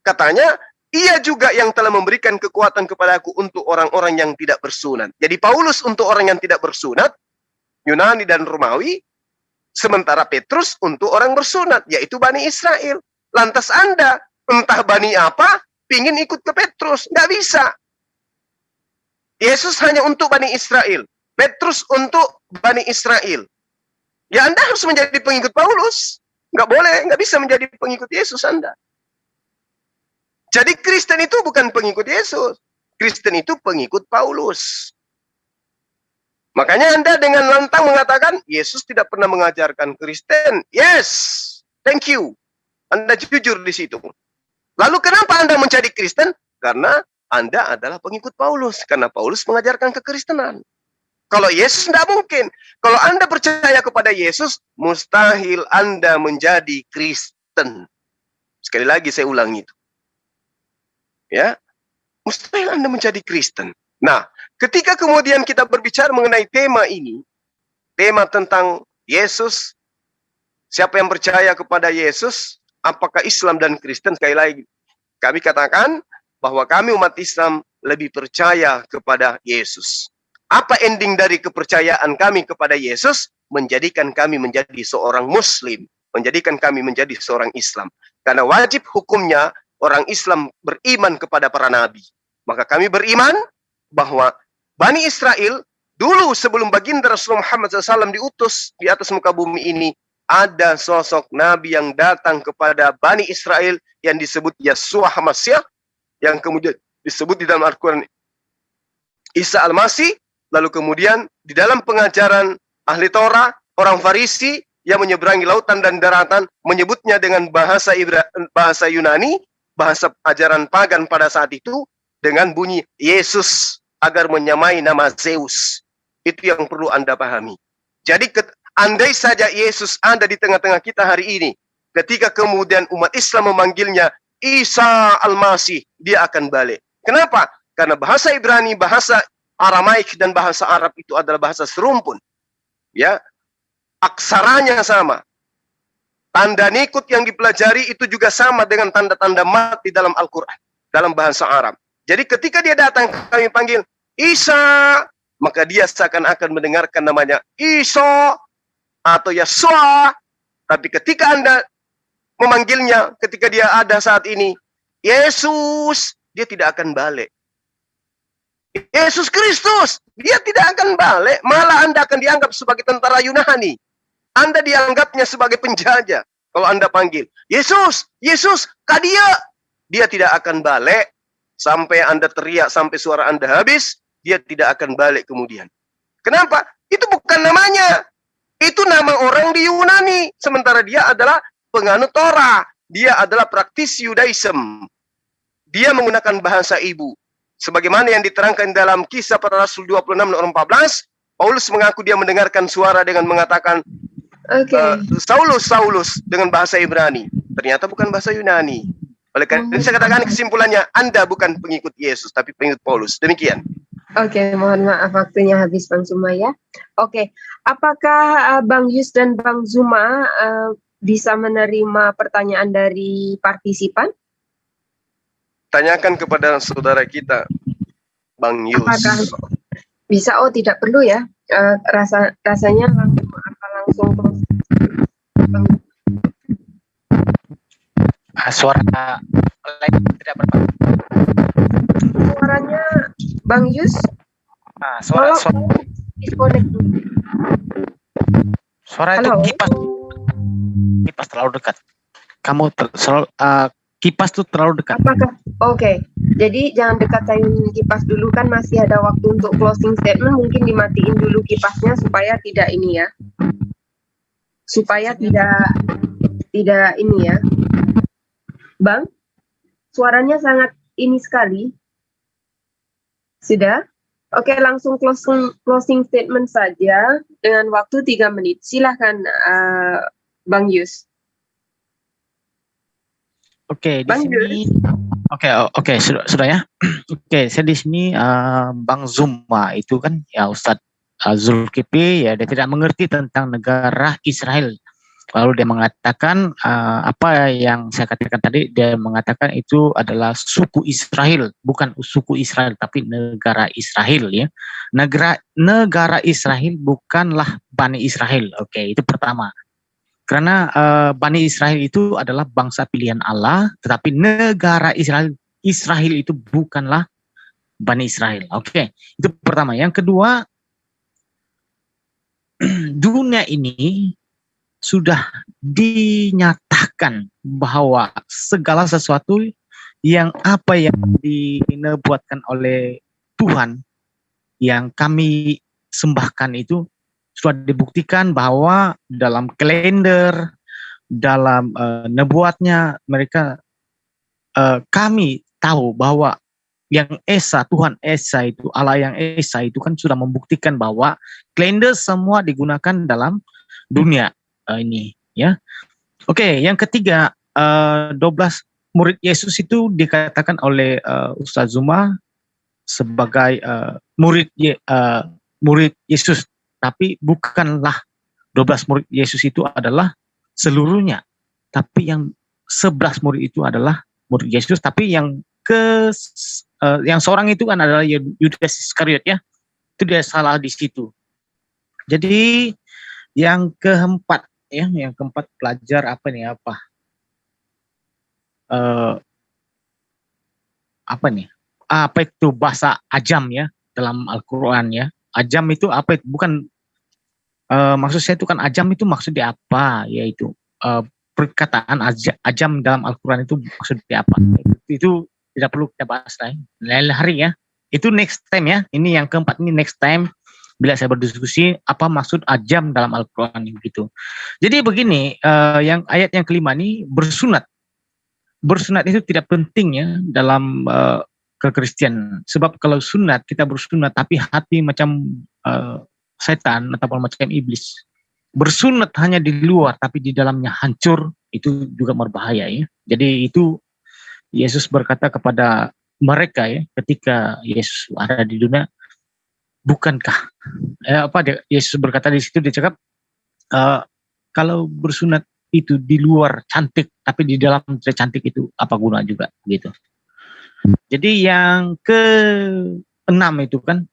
katanya, ia juga yang telah memberikan kekuatan kepadaku untuk orang-orang yang tidak bersunat. Jadi Paulus untuk orang yang tidak bersunat, Yunani dan Romawi. Sementara Petrus untuk orang bersunat, yaitu Bani Israel. Lantas Anda, entah Bani apa, pingin ikut ke Petrus. Nggak bisa. Yesus hanya untuk Bani Israel. Petrus untuk Bani Israel. Ya Anda harus menjadi pengikut Paulus. Nggak boleh, nggak bisa menjadi pengikut Yesus Anda. Jadi Kristen itu bukan pengikut Yesus. Kristen itu pengikut Paulus. Makanya Anda dengan lantang mengatakan, Yesus tidak pernah mengajarkan Kristen. Yes, thank you. Anda jujur di situ. Lalu kenapa Anda menjadi Kristen? Karena Anda adalah pengikut Paulus. Karena Paulus mengajarkan kekristenan. Kalau Yesus tidak mungkin. Kalau Anda percaya kepada Yesus, mustahil Anda menjadi Kristen. Sekali lagi saya ulangi itu. Ya, mustahil Anda menjadi Kristen. Nah, ketika kemudian kita berbicara mengenai tema ini, tema tentang Yesus, siapa yang percaya kepada Yesus, apakah Islam dan Kristen, sekali lagi, kami katakan bahwa kami umat Islam lebih percaya kepada Yesus. Apa ending dari kepercayaan kami kepada Yesus? Menjadikan kami menjadi seorang Muslim, menjadikan kami menjadi seorang Islam. Karena wajib hukumnya orang Islam beriman kepada para nabi. Maka kami beriman bahwa Bani Israel dulu sebelum baginda Rasulullah Muhammad SAW diutus di atas muka bumi ini, ada sosok nabi yang datang kepada Bani Israel yang disebut Yeshua HaMashiach, yang kemudian disebut di dalam Al-Quran Isa Al-Masih, lalu kemudian di dalam pengajaran ahli Torah, orang Farisi yang menyeberangi lautan dan daratan menyebutnya dengan bahasa Yunani, bahasa ajaran pagan pada saat itu, dengan bunyi Yesus agar menyamai nama Zeus. Itu yang perlu Anda pahami. Jadi andai saja Yesus ada di tengah-tengah kita hari ini, ketika kemudian umat Islam memanggilnya Isa Al-Masih, dia akan balik. Kenapa? Karena bahasa Ibrani, bahasa Aramaik dan bahasa Arab itu adalah bahasa serumpun. Ya, aksaranya sama. Tanda nikut yang dipelajari itu juga sama dengan tanda-tanda mat di dalam Al-Quran, dalam bahasa Arab. Jadi ketika dia datang, kami panggil Isa, maka dia seakan-akan mendengarkan namanya Isa atau Yesua. Tapi ketika Anda memanggilnya, ketika dia ada saat ini, Yesus, dia tidak akan balik. Yesus Kristus, dia tidak akan balik. Malah Anda akan dianggap sebagai tentara Yunani. Anda dianggapnya sebagai penjajah. Kalau Anda panggil, Yesus, Yesus, dia tidak akan balik. Sampai Anda teriak, sampai suara Anda habis, dia tidak akan balik kemudian. Kenapa? Itu bukan namanya. Itu nama orang di Yunani. Sementara dia adalah penganut Torah. Dia adalah praktisi Yudaism. Dia menggunakan bahasa ibu. Sebagaimana yang diterangkan dalam Kisah Para Rasul 26 nomor 14, Paulus mengaku dia mendengarkan suara dengan mengatakan, Saulus, Saulus, dengan bahasa Ibrani. Ternyata bukan bahasa Yunani. Oleh karena itu saya katakan kesimpulannya, Anda bukan pengikut Yesus, tapi pengikut Paulus. Demikian. Oke, mohon maaf waktunya habis Bang Zuma ya. Oke, apakah Bang Yus dan Bang Zuma bisa menerima pertanyaan dari partisipan? Tanyakan kepada saudara kita, Bang Yus. Apakah bisa? Oh, tidak perlu ya. Rasanya langsung terus. Suara lain tidak berapa. Suaranya Bang Yus. Suara disconnect dulu. Suara itu kipas terlalu dekat. Kamu kipas itu terlalu dekat. Apakah? Oke. Jadi jangan dekatain kipas dulu, kan masih ada waktu untuk closing statement. Mungkin dimatiin dulu kipasnya supaya tidak ini ya. Supaya tidak ini ya. Bang, suaranya sangat ini sekali. Sudah? Oke, langsung closing statement saja dengan waktu 3 menit. Silahkan Bang Yus. Oke, di sini. Oke, sudah ya. Oke, saya di sini Bang Zuma itu kan ya Ustadz Zulkifli ya, dia tidak mengerti tentang negara Israel. Lalu dia mengatakan apa yang saya katakan tadi, dia mengatakan itu adalah suku Israel, bukan suku Israel tapi negara Israel ya. Negara Israel bukanlah Bani Israel. Oke, itu pertama. Karena Bani Israel itu adalah bangsa pilihan Allah, tetapi negara Israel itu bukanlah Bani Israel. Oke, itu pertama. Yang kedua, dunia ini sudah dinyatakan bahwa segala sesuatu yang dinubuatkan oleh Tuhan yang kami sembahkan itu sudah dibuktikan bahwa dalam kalender, dalam nubuatnya mereka, kami tahu bahwa yang Esa, Tuhan Esa itu, Allah yang Esa itu kan sudah membuktikan bahwa kalender semua digunakan dalam dunia ini ya. Oke, yang ketiga, 12 murid Yesus itu dikatakan oleh Ustaz Zuma sebagai murid Yesus. Tapi bukanlah 12 murid Yesus itu adalah seluruhnya. Tapi yang 11 murid itu adalah murid Yesus. Tapi yang seorang itu kan adalah Yudas Iskariot ya. Itu dia salah di situ. Jadi yang keempat ya, belajar apa nih apa itu bahasa ajam ya dalam Al-Quran ya. Ajam itu apa? Bukan maksud saya itu kan ajam itu maksudnya apa? Yaitu perkataan ajam dalam Al-Quran itu maksudnya apa? Itu tidak perlu kita bahas lain hari ya. Itu next time ya. Ini yang keempat, ini next time bila saya berdiskusi apa maksud ajam dalam Al-Quran begitu. Jadi begini, yang ayat yang kelima ini bersunat. Bersunat itu tidak penting ya dalam kekristianan. Sebab kalau sunat kita bersunat tapi hati macam setan ataupun macam iblis. Bersunat hanya di luar tapi di dalamnya hancur, itu juga berbahaya ya. Jadi itu Yesus berkata kepada mereka ya ketika Yesus ada di dunia, bukankah Yesus berkata di situ, dia cakap kalau bersunat itu di luar cantik tapi di dalam tidak cantik, itu apa guna juga gitu. Jadi yang ke-6 itu kan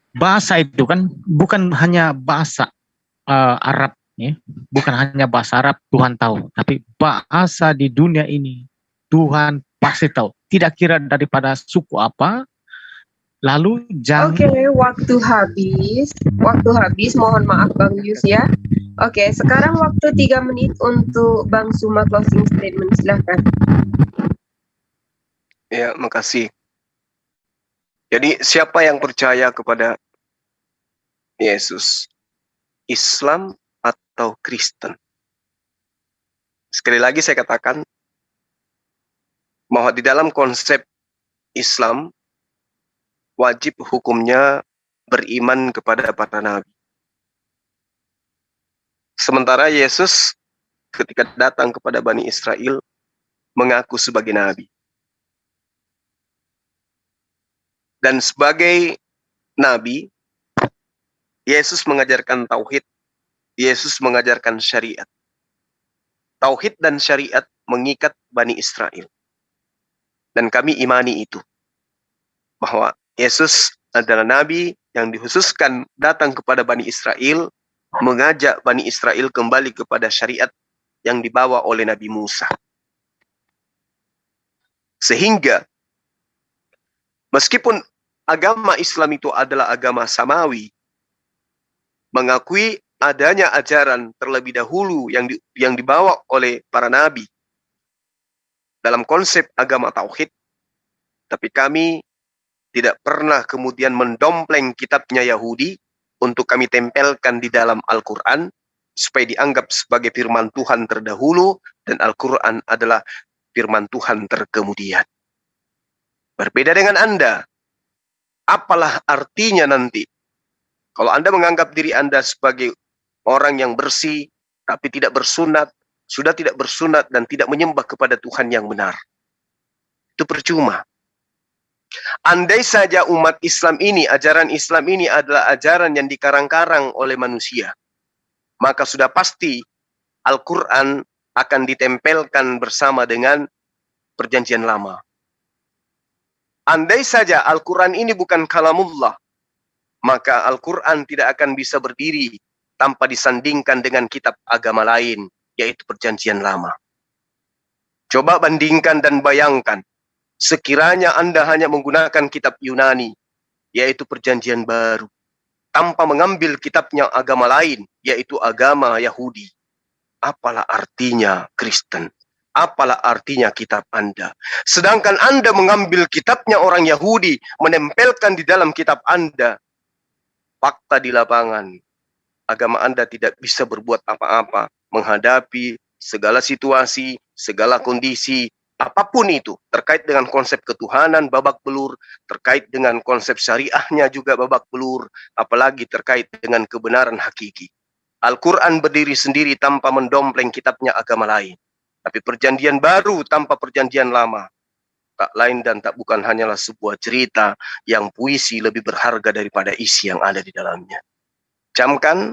bahasa itu kan bukan hanya bahasa Arab ya, bukan hanya bahasa Arab Tuhan tahu, tapi bahasa di dunia ini Tuhan pasti tahu. Tidak kira daripada suku apa. Lalu jangan. Oke, waktu habis. Waktu habis, mohon maaf Bang Yus ya. Oke, sekarang waktu 3 menit untuk Bang Suma closing statement, silahkan. Ya, makasih. Jadi siapa yang percaya kepada Yesus? Islam atau Kristen? Sekali lagi saya katakan bahwa di dalam konsep Islam wajib hukumnya beriman kepada para nabi. Sementara Yesus ketika datang kepada Bani Israel mengaku sebagai nabi. Dan sebagai nabi, Yesus mengajarkan tauhid, Yesus mengajarkan syariat. Tauhid dan syariat mengikat Bani Israel. Dan kami imani itu. Bahwa Yesus adalah nabi yang dikhususkan datang kepada Bani Israel, mengajak Bani Israel kembali kepada syariat yang dibawa oleh Nabi Musa. Sehingga meskipun agama Islam itu adalah agama samawi, mengakui adanya ajaran terlebih dahulu yang dibawa oleh para nabi dalam konsep agama tauhid, tapi kami tidak pernah kemudian mendompleng kitabnya Yahudi untuk kami tempelkan di dalam Al-Quran supaya dianggap sebagai firman Tuhan terdahulu dan Al-Quran adalah firman Tuhan terkemudian. Berbeda dengan Anda, apalah artinya nanti kalau Anda menganggap diri Anda sebagai orang yang bersih tapi tidak bersunat, sudah tidak bersunat dan tidak menyembah kepada Tuhan yang benar. Itu percuma. Andai saja umat Islam ini, ajaran Islam ini adalah ajaran yang dikarang-karang oleh manusia, maka sudah pasti Al-Quran akan ditempelkan bersama dengan perjanjian lama. Andai saja Al-Quran ini bukan kalamullah, maka Al-Quran tidak akan bisa berdiri tanpa disandingkan dengan kitab agama lain, yaitu perjanjian lama. Coba bandingkan dan bayangkan, sekiranya Anda hanya menggunakan kitab Yunani, yaitu perjanjian baru, tanpa mengambil kitabnya agama lain, yaitu agama Yahudi. Apalah artinya Kristen? Apalah artinya kitab Anda? Sedangkan Anda mengambil kitabnya orang Yahudi, menempelkan di dalam kitab Anda. Fakta di lapangan, agama Anda tidak bisa berbuat apa-apa menghadapi segala situasi, segala kondisi, apapun itu, terkait dengan konsep ketuhanan babak belur, terkait dengan konsep syariahnya juga babak belur, apalagi terkait dengan kebenaran hakiki. Al-Quran berdiri sendiri tanpa mendompleng kitabnya agama lain. Tapi perjanjian baru tanpa perjanjian lama, tak lain dan tak bukan hanyalah sebuah cerita yang puisi lebih berharga daripada isi yang ada di dalamnya. Camkan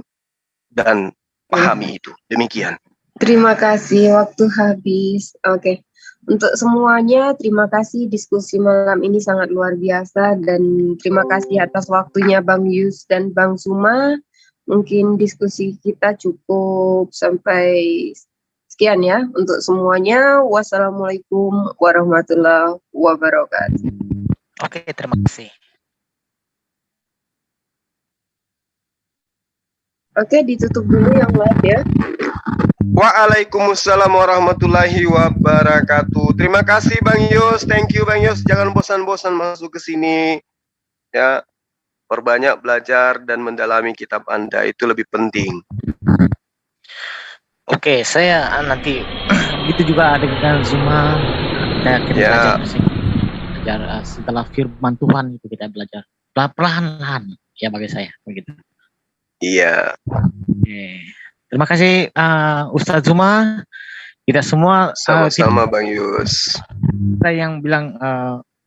dan pahami itu. Demikian. Terima kasih, waktu habis. Oke. Untuk semuanya, terima kasih, diskusi malam ini sangat luar biasa dan terima kasih atas waktunya Bang Yus dan Bang Suma. Mungkin diskusi kita cukup sampai sekian ya untuk semuanya. Wassalamualaikum warahmatullahi wabarakatuh. Oke, terima kasih. Oke, ditutup dulu yang live ya. Waalaikumsalam warahmatullahi wabarakatuh. Terima kasih Bang Yos, thank you Bang Yos. Jangan bosan-bosan masuk ke sini. Ya, perbanyak belajar dan mendalami kitab Anda, itu lebih penting. Oke, saya nanti itu juga dengan Zuma kita belajar setelah firman Tuhan itu kita belajar perlahan-lahan ya bagi saya begitu. Iya. Oke. Terima kasih Ustadz Zuma. Kita semua sama-sama Bang Yus. Ada yang bilang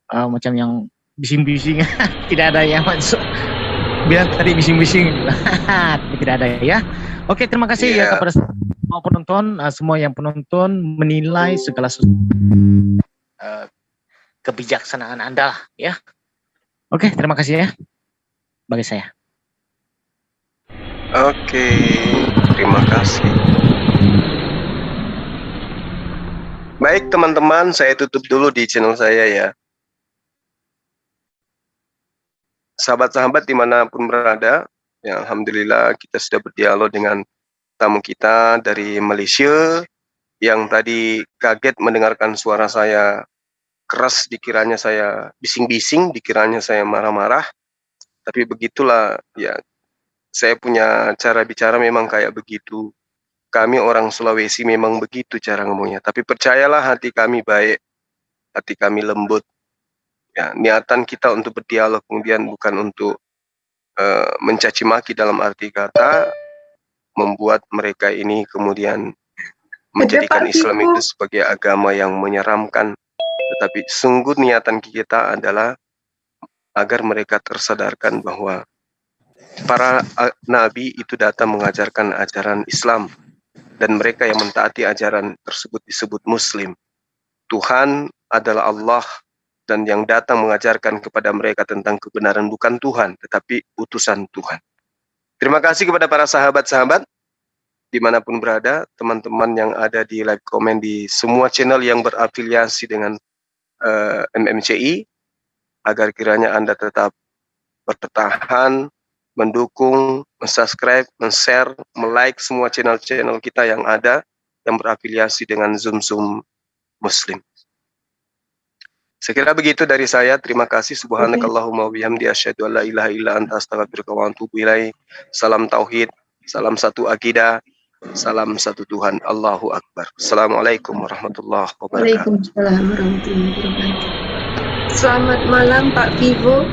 macam yang bising-bising, tidak ada yang masuk. Bilang tadi bising-bising, tidak ada ya. Oke, terima kasih ya kepada semua penonton, semua yang penonton menilai segala sesuatu kebijaksanaan Anda ya. Oke, terima kasih ya bagi saya. Oke, terima kasih. Baik teman-teman, saya tutup dulu di channel saya ya. Sahabat-sahabat dimanapun berada, ya alhamdulillah kita sudah berdialog dengan tamu kita dari Malaysia yang tadi kaget mendengarkan suara saya keras, dikiranya saya bising-bising, dikiranya saya marah-marah. Tapi begitulah ya, saya punya cara bicara memang kayak begitu. Kami orang Sulawesi memang begitu cara ngomongnya. Tapi percayalah hati kami baik, hati kami lembut. Ya, niatan kita untuk berdialog kemudian bukan untuk mencaci maki dalam arti kata membuat mereka ini kemudian menjadikan Islam itu sebagai agama yang menyeramkan. Tetapi sungguh niatan kita adalah agar mereka tersadarkan bahwa para nabi itu datang mengajarkan ajaran Islam dan mereka yang mentaati ajaran tersebut disebut Muslim. Tuhan adalah Allah dan yang datang mengajarkan kepada mereka tentang kebenaran bukan Tuhan, tetapi utusan Tuhan. Terima kasih kepada para sahabat-sahabat, dimanapun berada, teman-teman yang ada di live comment di semua channel yang berafiliasi dengan MMCI, agar kiranya Anda tetap bertahan, mendukung, subscribe, share, like semua channel-channel kita yang ada, yang berafiliasi dengan Zoom Muslim. Sekira begitu dari saya. Terima kasih. Subhanakallahumma wa bihamdi asyhadu an la ilaha illa anta astaghfiruka wa atubu ilaik. Salam tauhid, salam satu akidah, salam satu Tuhan. Allahu akbar. Assalamualaikum warahmatullahi wabarakatuh. Waalaikumsalam warahmatullahi wabarakatuh. Selamat malam Pak Vivo.